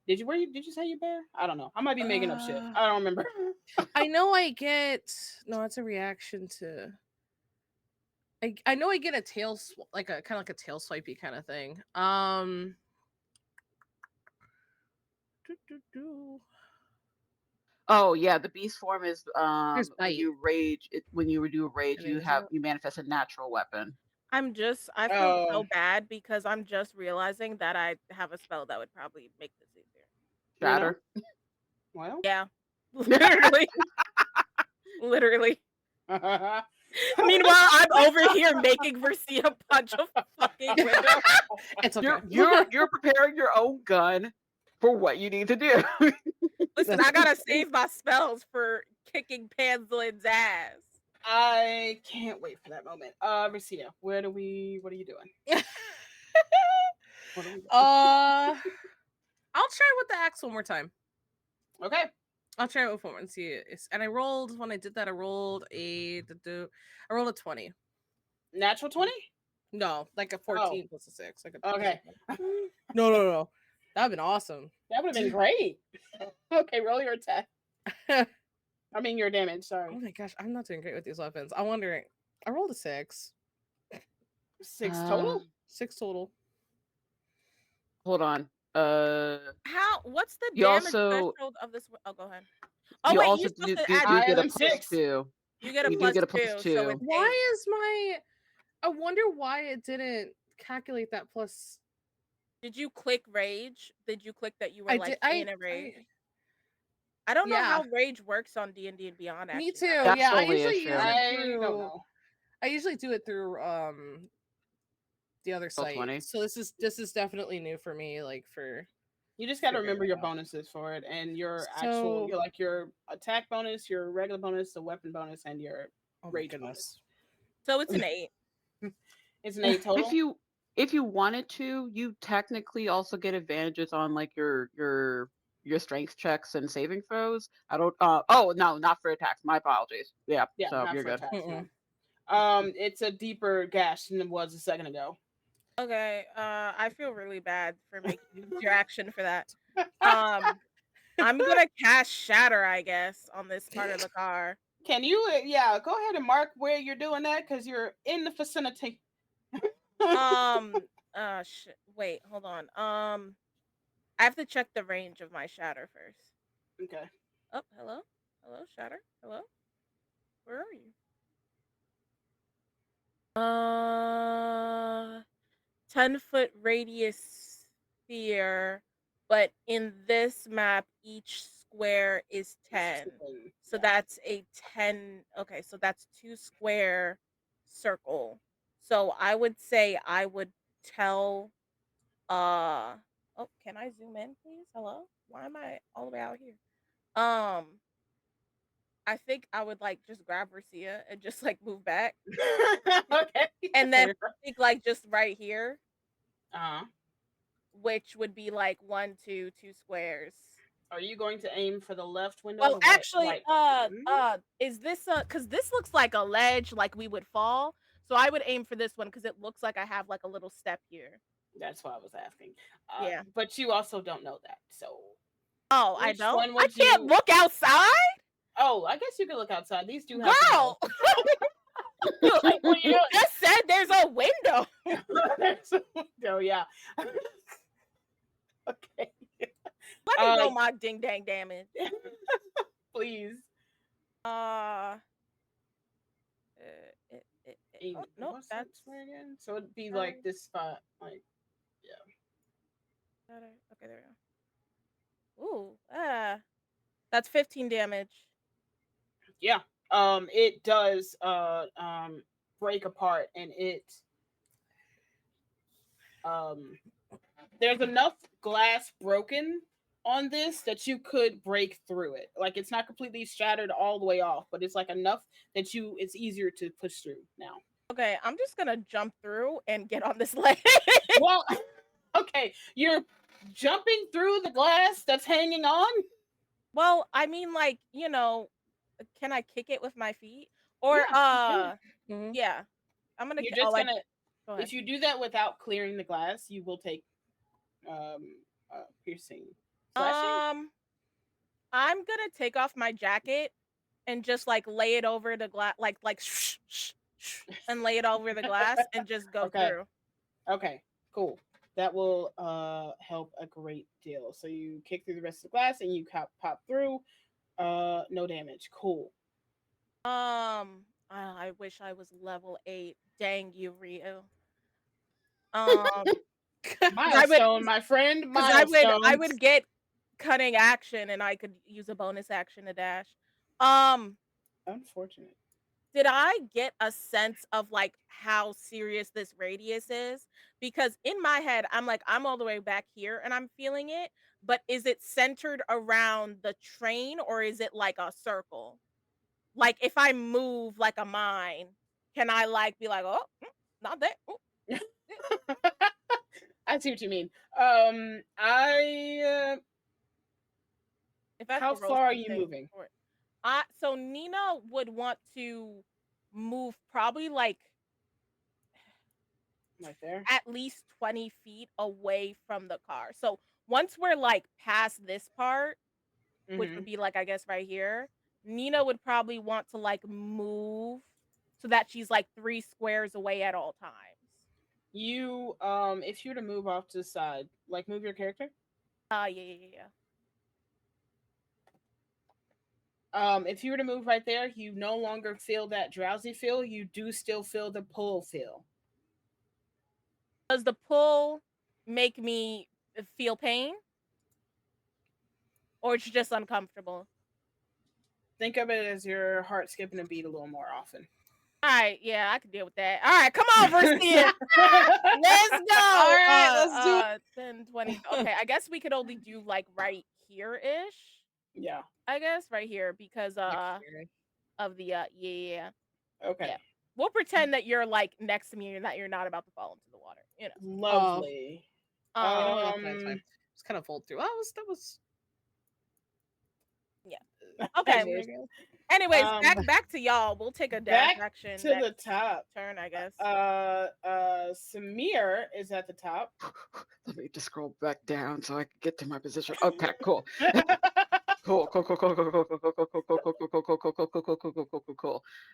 Did you say you bear? I don't know. I might be making up shit. I don't remember.
I know I get no. It's a reaction to. I know I get a tail like a kind of like a tail swipey kind of thing.
Oh yeah, the beast form is
There's
when
bite.
you rage. When you do a rage,
And then
you manifest a natural weapon.
I feel
Oh.
so bad because I'm just realizing that I have a spell that would probably make this easier.
Shatter.
Well,
Yeah. Literally. Literally. Meanwhile, I'm over here making Versia punch a fucking window.
It's okay.
You're preparing your own gun for what you need to do.
Listen, I gotta save my spells for kicking Panzlin's ass.
I can't wait for that moment. Marcia, what are you doing? What are we doing?
I'll try with the axe one more time.
Okay.
I'll try it with one and see it. And I rolled when I did that. I rolled a 20.
Natural 20?
No, like a 14 plus a 6. Like a
Okay.
No. That'd been awesome.
That would have been great. Okay, roll your attack. I mean your damage,
Oh
sorry.
my gosh, I'm not doing great with these weapons. I'm wondering. I rolled a 6.
6 total?
6 total.
Hold on.
What's the
You
damage
also-
threshold of this? Oh, go ahead. Oh
you
wait,
also
you're
do,
supposed
do,
to add.
do
I
get a
am
plus
6.
2.
You get a
You do
plus
get a plus 2.
So it's
Why
8.
is my? I wonder why it didn't calculate that plus.
Did you click rage? Did you click that you were
I
like
did.
in a rage? I don't know
Yeah.
how rage works on D&D and Beyond. Actually,
Me too.
That's
Yeah,
the
I
only
usually
issue.
use it
I
through.
don't know.
I usually do it through the other
Roll
site.
20.
So this is definitely new for me. Like for
You just got to
figuring
remember
it
your
out.
bonuses for it and your
So-
your attack bonus, your regular bonus, the weapon bonus, and your
Oh my
rage bonus.
so it's an 8.
It's an 8 total.
If you wanted to, you technically also get advantages on like your strength checks and saving throws. I don't. Oh no, not for attacks. My apologies. Yeah.
Yeah,
so
not
you're
for
good.
attacks.
Mm-mm.
No. It's a deeper gash than it was a second ago.
Okay. I feel really bad for making you use your action for that. I'm gonna cast Shatter, I guess, on this part of the car.
Can you? Go ahead and mark where you're doing that because you're in the vicinity.
Wait, hold on. I have to check the range of my Shatter first.
Okay.
Oh, hello, Shatter, hello. Where are you? 10-foot radius sphere, but in this map, each square is 10. So that's a 10. Okay, so that's 2 square circle. So I would say I would tell. Oh, can I zoom in, please? Hello. Why am I all the way out here? I think I would like just grab Garcia and just like move back,
Okay.
and then I think like just right here,
Uh-huh.
which would be like 1, 2, 2 squares.
Are you going to aim for the left window?
Well,
the right-
actually,
right?
is this because this looks like a ledge, like we would fall. So I would aim for this one because it looks like I have like a little step here.
That's what I was asking.
Yeah.
But you also don't know that, so.
Oh, I
Which
don't.
one
I
would
can't
you-
look outside,
Oh, I guess you can look outside. These do have.
girl.
Like, what are you
You just said there's a window.
doing? There's a window, yeah. Okay.
Let me roll my ding dang damage.
Please.
Oh, no,
What's that
that's
square again? So it'd be like this spot, like.
okay. There we go. Ooh, that's 15 damage.
Yeah. It does break apart, and it there's enough glass broken on this that you could break through it. Like it's not completely shattered all the way off, but it's like enough that it's easier to push through now.
Okay, I'm just gonna jump through and get on this ledge.
Well, okay, you're jumping through the glass that's hanging on.
Well, I mean, like, can I kick it with my feet? Or yeah, I'm gonna.
You're just gonna.
Go ahead.
If you do that without clearing the glass, you will take piercing. Slashing?
I'm gonna take off my jacket and just like lay it over the glass, like and lay it over the glass and just go through.
Okay, cool. That will help a great deal. So you kick through the rest of the glass and you pop through. No damage. Cool.
I wish I was level 8. Dang you, Rio.
Milestone, my friend. Milestone.
I would get cutting action and I could use a bonus action to dash.
Unfortunate.
did I get a sense of like how serious this radius is? Because in my head, I'm like, I'm all the way back here and I'm feeling it, but is it centered around the train or is it like a circle? Like if I move like a mine, can I like be like, oh, not that? Oh,
I see what you mean. I
if I have
how
to roll
far are you
something
moving?
for it. So Nina would want to move probably like
Right there.
at least 20 feet away from the car. So once we're like past this part, which would
Mm-hmm.
be like I guess right here, Nina would probably want to like move so that she's like 3 squares away at all times.
You if you were to move off to the side, like move your character.
Yeah.
If you were to move right there, you no longer feel that drowsy feel. You do still feel the pull feel.
Does the pull make me feel pain or it's just uncomfortable?
Think of it as your heart skipping a beat a little more often.
All right, yeah, I can deal with that. All right, come on, Versia. Let's
All
go.
right, let's do
10, 20. Okay, I guess we could only do like right here ish.
Yeah.
I guess right here because
like here.
of the yeah.
Okay.
We'll pretend that you're like next to me and that you're not about to fall into the water.
Oh,
Lovely.
you know what? That's fine. It's fine.
Um.
Just kind of fold through. Oh, that was.
Yeah.
There
Okay.
you go.
Anyways,
Um.
back to y'all. We'll take a dash
Back
action
to the
next
top.
turn, I guess.
Samir is at the top.
Let me just scroll back down so I can get to my position. Okay, cool. Cool.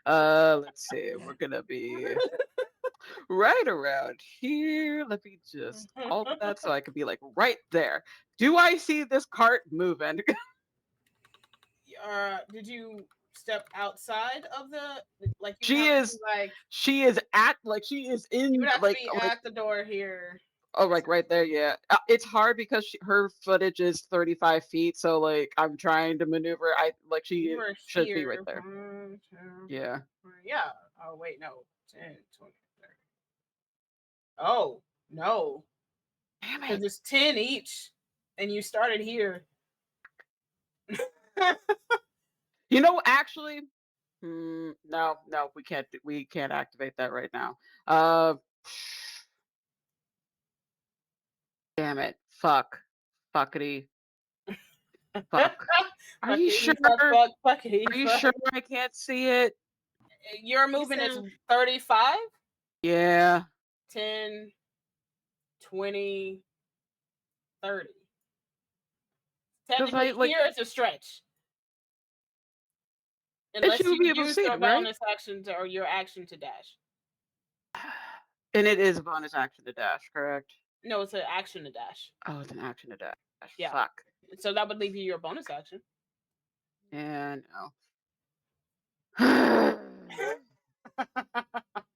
Let's see. We're gonna be right around here. Let me just alt that so I could be like right there. Do I see this cart moving?
Did you step outside of the like you would
She
have to
is.
be like
She is at like she is
you
in
would have to
like
be
like
at the door here.
oh like right there. Yeah, it's hard because her footage is 35 feet. So like I'm trying to maneuver. I like
You
she
were
should be right
here.
there. Yeah.
Yeah. Oh wait, no. 10, 20, 30. Oh no.
Damn
Because
it.
it's 10 each. And you started here.
You know, actually, no, we can't activate that right now. Uh, damn it, fuckity, fuck. Are you sure?
Fuckity fuck fuck fuckity
Are you
fuck.
sure I can't see it?
Your
You
movement is
sound
35,
Yeah,
10, 20, 30.
because I
Technically,
like,
here it's a stretch.
and she
Unless
would
you
be able to
use
see
your
it, right?
bonus action or your action to dash.
And it is a bonus action to dash, correct?
No, it's an action to dash.
Oh, it's an action to dash.
Yeah.
Fuck.
So that would leave you your bonus action.
Yeah, no. I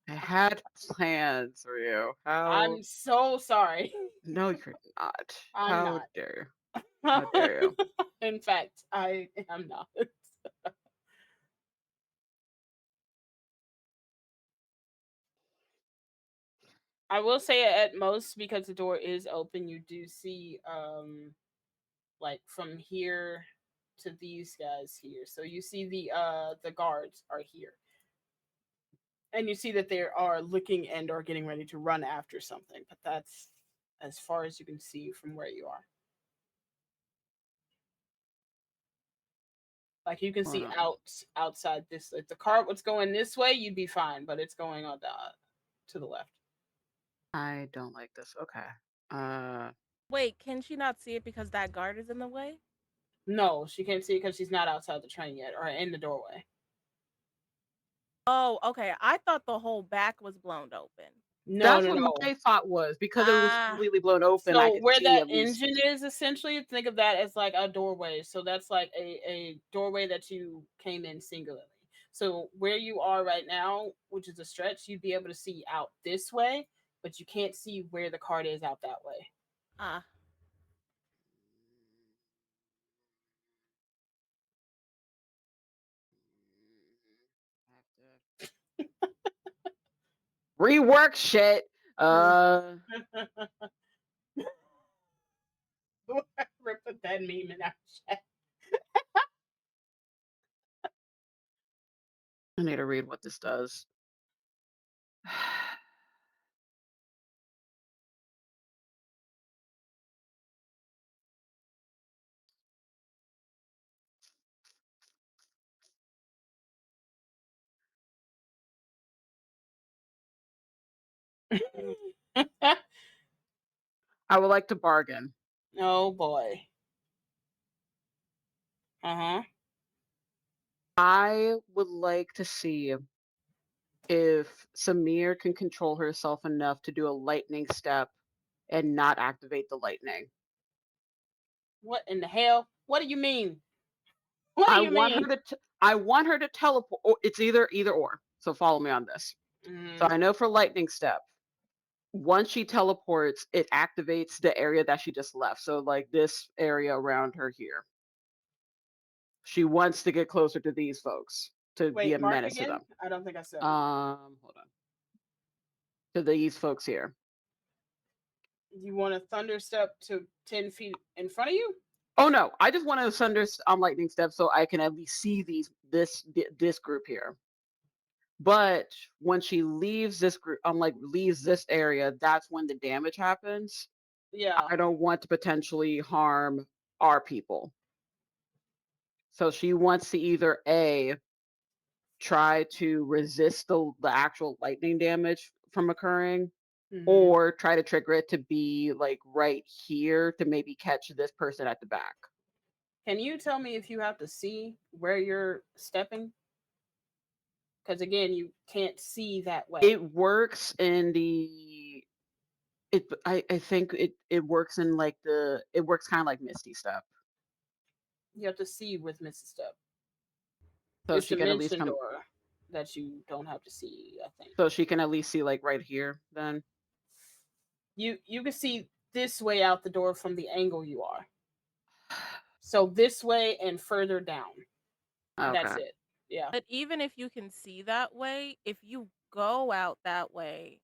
had plans for you. How?
I'm so sorry.
No, you're not.
I'm
How
not.
dare you? How dare you?
In fact, I am not. I will say at most because the door is open, you do see like from here to these guys here. So you see the guards are here. And you see that they are looking and are getting ready to run after something, but that's as far as you can see from where you are. Like you can see outside this. If the car was going this way, you'd be fine, but it's going on to the left.
I don't like this. Okay.
Wait, can she not see it because that guard is in the way?
No, she can't see it because she's not outside the train yet or in the doorway.
Oh, okay. I thought the whole back was blown open.
No,
That's
no,
what
no.
my thought was because it was
Ah,
completely blown open. I
So
could
where
see
that
at least.
engine is, essentially, think of that as like a doorway. So that's like a doorway that you came in singularly. So where you are right now, which is a stretch, you'd be able to see out this way, but you can't see where the cart is out that way.
ah.
rework shit.
Put that meme in our chat.
I need to read what this does. I would like to bargain.
Oh boy. Uh-huh.
I would like to see if Samir can control herself enough to do a lightning step and not activate the lightning.
What in the hell? What do you mean? What do
I
you
want her
mean?
to I want her to teleport. It's either or. So follow me on this. So I know for lightning step, once she teleports, it activates the area that she just left. So like this area around her here. She wants to get closer to these folks to be
Wait,
a
mark
menace to
again?
them.
I don't think I said.
Hold on. To these folks here.
You want a thunder step to 10 feet in front of you?
Oh no, I just want to thunder on lightning step so I can at least see this group here. But when she leaves this group, leaves this area, that's when the damage happens.
Yeah.
I don't want to potentially harm our people. So she wants to either A, try to resist the actual lightning damage from occurring, or try to trigger it to be like right here to maybe catch this person at the back.
Can you tell me if you have to see where you're stepping? Because again, you can't see that way.
It works in the I think it works in like it works kind of like Misty Step.
You have to see with Mrs. Step.
So
It's
she can at least
dimension
come
door that you don't have to see, I think.
so she can at least see like right here then.
You can see this way out the door from the angle you are. So this way and further down. That's
Okay.
it. Yeah.
But even if you can see that way, if you go out that way,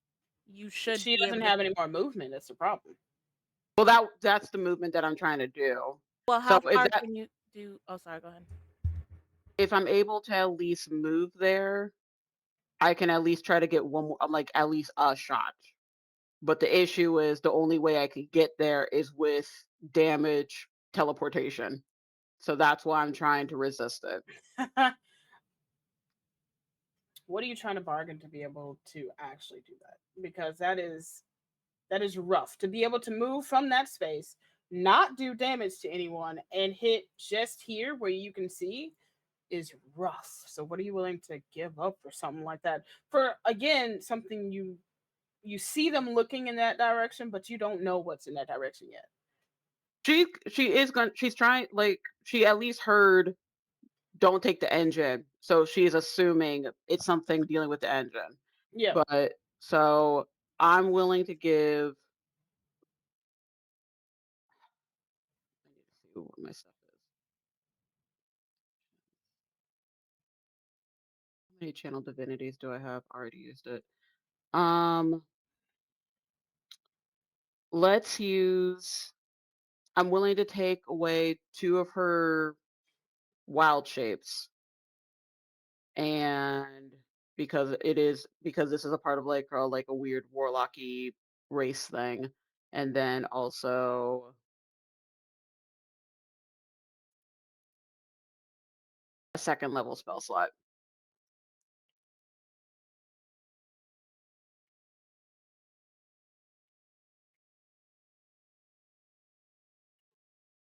you should
She
be
doesn't
able to.
have any more movement. That's the problem.
Well that's the movement that I'm trying to do.
Well,
So
how far can you do? Oh, sorry. Go ahead.
if I'm able to at least move there, I can at least try to get one more, like at least a shot. But the issue is the only way I could get there is with damage teleportation. So that's why I'm trying to resist it.
What are you trying to bargain to be able to actually do that? Because that is rough to be able to move from that space, not do damage to anyone, and hit just here where you can see is rough. So what are you willing to give up for something like that? For again, something you see them looking in that direction, but you don't know what's in that direction yet.
She's trying, like she at least heard don't take the engine. So she's assuming it's something dealing with the engine.
Yeah.
But so I'm willing to give I need to see what my stuff is. How many channel divinities do I have? I already used it. Let's use I'm willing to take away 2 of her wild shapes. And because this is a part of like a weird warlocky race thing. And then also a second level spell slot.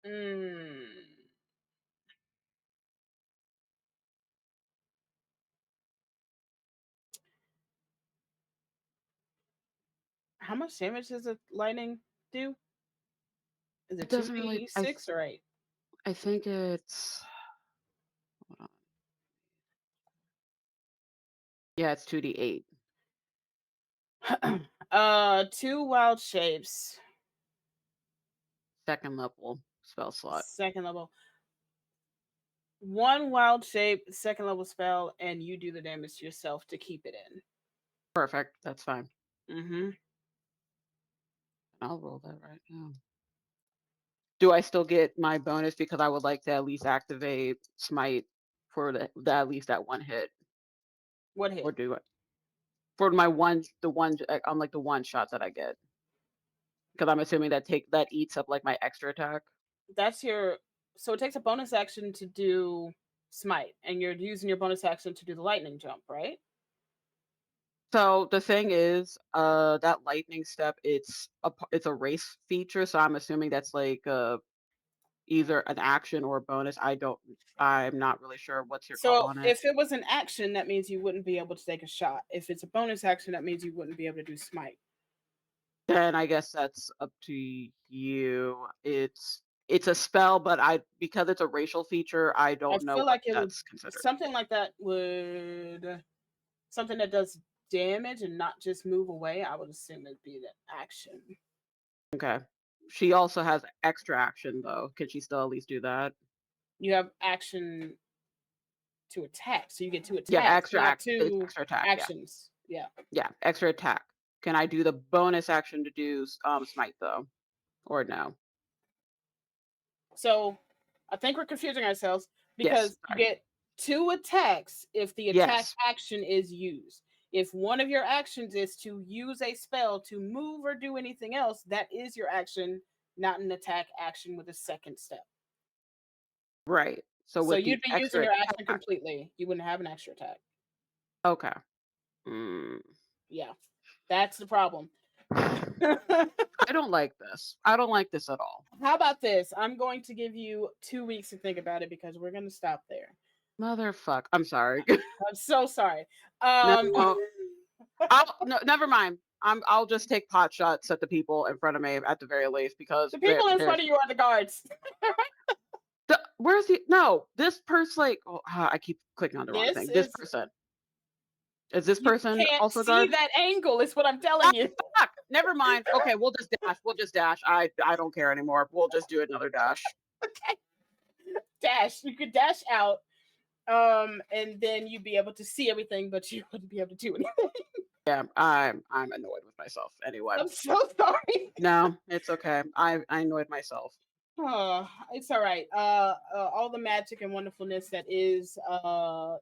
Mm. How much damage does a lightning do? Is
It
it
doesn't really
2d6 or 8?
I think it's hold on. Yeah, it's 2d8.
2 wild shapes.
Second level spell slot.
Second level. 1 wild shape, second level spell, and you do the damage to yourself to keep it in.
Perfect. That's fine.
Mm-hmm.
I'll roll that right now. Do I still get my bonus because I would like to at least activate smite for the at least that one hit,
What
or
hit?
do it for my one the one on like the one shot that I get? Because I'm assuming that eats up like my extra attack.
That's your. So it takes a bonus action to do smite, and you're using your bonus action to do the lightning jump, right?
So the thing is, that lightning step, it's a race feature, so I'm assuming that's like either an action or a bonus. I'm not really sure what's your call
So
on it.
if it was an action, that means you wouldn't be able to take a shot. If it's a bonus action, that means you wouldn't be able to do smite.
Then I guess that's up to you. It's a spell, but I because it's a racial feature, I
I
don't know
feel
what
like it would
that's considered.
something like that would something that does damage and not just move away. I would assume it'd be the action.
Okay. She also has extra action though. Can she still at least do that?
You have action to attack, so you get two
Yeah,
attacks, not
it's
two
extra attack. Yeah,
actions. Yeah.
yeah, extra attack. Can I do the bonus action to do smite though, or no?
So I think we're confusing ourselves
Yes.
because you
Sorry.
get two attacks if the attack
Yes.
action is used. If one of your actions is to use a spell to move or do anything else, that is your action, not an attack action with a second step.
Right. So
So
with
you'd
the
be using
extra
your action
attack.
completely. You wouldn't have an extra attack.
Okay. Mm.
Yeah, that's the problem.
I don't like this. I don't like this at all.
How about this? I'm going to give you 2 weeks to think about it because we're going to stop there.
Motherfuck. I'm sorry.
I'm so sorry.
No,
Um,
no, never mind. I'll just take pot shots at the people in front of me at the very least because
the people in front
there's
of you are the guards.
where's the no this person like I keep clicking on the wrong
This
thing. This
is
person is this
you
person
can't
also a
see
guard?
that angle. Is what I'm
Ah,
telling you.
fuck. Never mind. Okay, we'll just dash. We'll just dash. I don't care anymore. We'll just do another dash.
Okay, dash. You could dash out, and then you'd be able to see everything, but you wouldn't be able to do anything.
Yeah, I'm annoyed with myself anyway.
I'm so sorry.
No, it's okay. I annoyed myself.
Oh, it's all right. All the magic and wonderfulness that is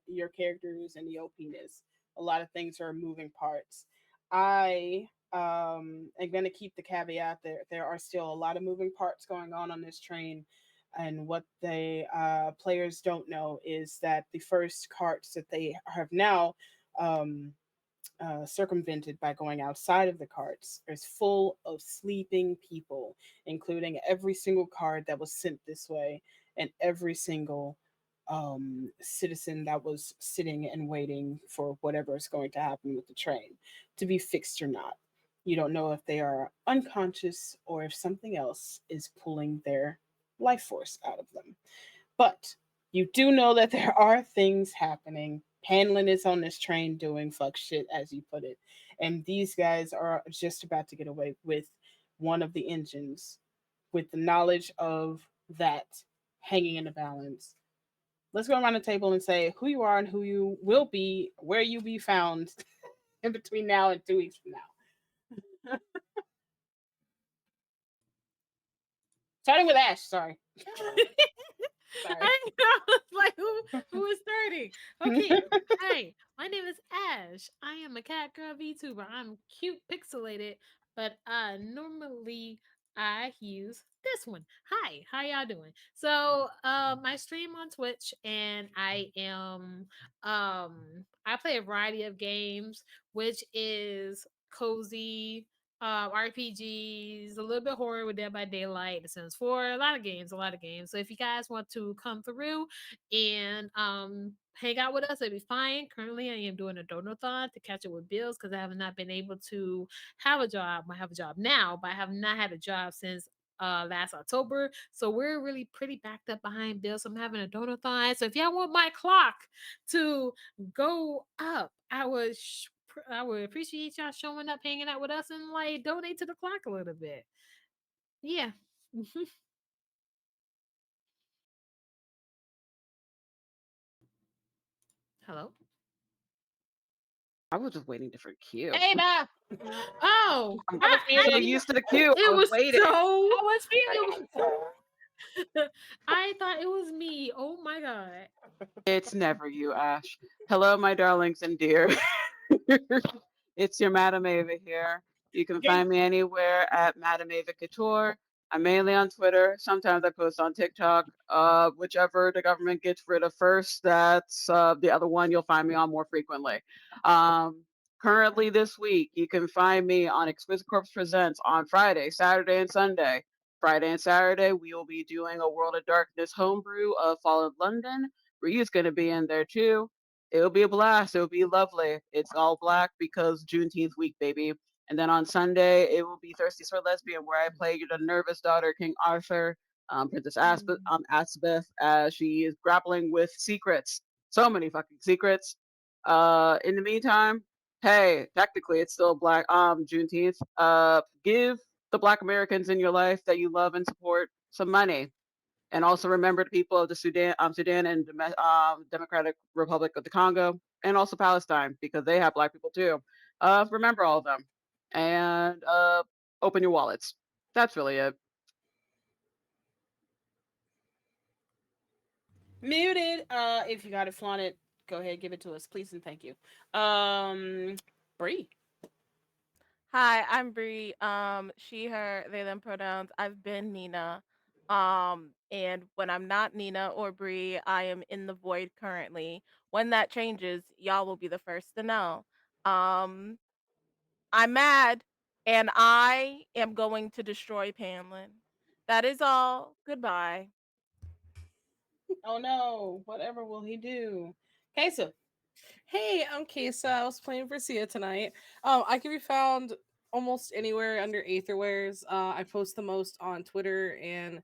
your characters and the OPness. A lot of things are moving parts. I am going to keep the caveat there. There are still a lot of moving parts going on this train, and what the players don't know is that the first carts that they have now um, circumvented by going outside of the carts is full of sleeping people, including every single card that was sent this way and every single citizen that was sitting and waiting for whatever is going to happen with the train to be fixed or not. You don't know if they are unconscious or if something else is pulling their life force out of them. But you do know that there are things happening. Hanlon is on this train doing fuck shit, as you put it. And these guys are just about to get away with one of the engines. With the knowledge of that hanging in the balance, let's go around the table and say who you are and who you will be, where you be found in between now and 2 weeks from now. Starting with Ash, sorry. Sorry.
I know. It's like who is starting? Okay. Hi, my name is Ash. I am a cat girl VTuber. I'm cute pixelated, but normally I use this one. Hi, how y'all doing? So I stream on Twitch and I play a variety of games, which is cozy RPGs, a little bit horror with Dead by Daylight, The Sims 4, a lot of games, a lot of games. So if you guys want to come through and hang out with us, it'd be fine. Currently, I am doing a donathon to catch up with bills because I have not been able to have a job. I have a job now, but I have not had a job since last October. So we're really pretty backed up behind bills. So I'm having a donathon. So if y'all want my clock to go up, I would appreciate y'all showing up, hanging out with us, and like donate to the clock a little bit. Yeah. Hello.
I was just waiting for Q.
Ava,
Oh,
I'm
I was
so
muted.
used to the Q. I
it
was
was
waiting.
so.
I was muted.
I thought it was me. Oh my god.
It's never you, Ash. Hello, my darlings and dear. It's your Madam Ava here. You can
Okay.
find me anywhere at Madam Ava Couture. I'm mainly on Twitter. Sometimes I post on TikTok. Whichever the government gets rid of first, that's the other one you'll find me on more frequently. Um, Currently, this week, you can find me on Exquisite Corpse Presents on Friday, Saturday, and Sunday. Friday and Saturday, we will be doing a World of Darkness homebrew of Fallen London. Ryu's going to be in there too. It'll be a blast. It'll be lovely. It's all black because Juneteenth week, baby. And then on Sunday, it will be Thirsty for Lesbian, where I play the nervous daughter, King Arthur, Princess Asbeth, as she is grappling with secrets. So many fucking secrets. In the meantime, hey, technically it's still Black Juneteenth. Give the Black Americans in your life that you love and support some money, and also remember the people of the Sudan and Democratic Republic of the Congo, and also Palestine because they have Black people too. Remember all of them, and open your wallets. That's really it.
Muted. If you got it flaunted, go ahead, give it to us, please and thank you. Bree.
Hi, I'm Bree. She, her, they, them pronouns. I've been Nina. And when I'm not Nina or Bree, I am in the void currently. When that changes, y'all will be the first to know. Um, I'm mad, and I am going to destroy Panlin. That is all. Goodbye.
Oh no, whatever will he do? Kesa.
Hey, I'm Kesa. I was playing for Sia tonight. I can be found almost anywhere under Aetherwares. I post the most on Twitter and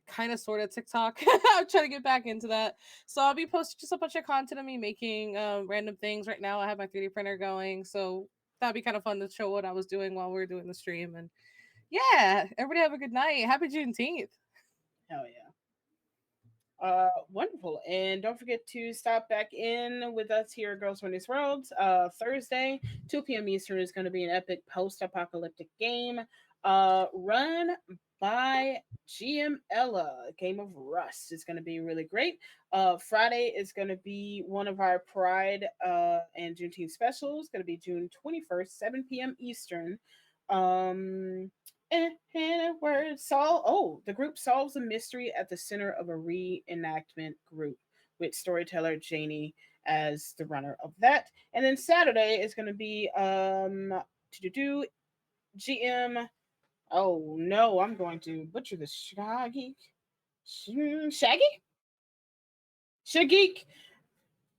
kind of sort of TikTok. I'm trying to get back into that. So I'll be posting just a bunch of content of me making random things. Right now, I have my 3D printer going, so that'd be kind of fun to show what I was doing while we were doing the stream. And yeah, everybody have a good night. Happy Juneteenth.
Hell yeah. Wonderful. And don't forget to stop back in with us here at Girls Run This World. Thursday, 2 p.m. Eastern is going to be an epic post-apocalyptic game. Run by GM Ella. Game of Rust is going to be really great. Friday is going to be one of our Pride and Juneteenth specials. Going to be June 21st, 7 p.m. Eastern. Um, and word the group solves a mystery at the center of a reenactment group with storyteller Janie as the runner of that. And then Saturday is going to be to do GM. Oh no, I'm going to butcher the Shaggy Shaggy.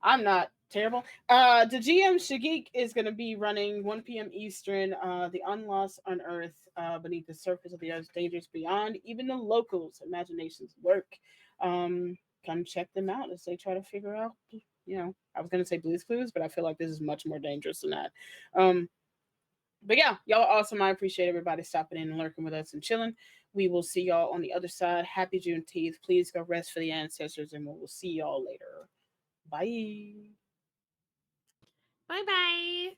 I'm not terrible. The GM Shagik is going to be running 1 p.m. Eastern. The Unlost Unearthed beneath the surface of the earth's dangers beyond even the locals' imaginations work. Come check them out as they try to figure out. I was going to say Blue's Clues, but I feel like this is much more dangerous than that. But yeah, y'all are awesome. I appreciate everybody stopping in and lurking with us and chilling. We will see y'all on the other side. Happy Juneteenth. Please go rest for the ancestors, and we will see y'all later. Bye.
Bye bye.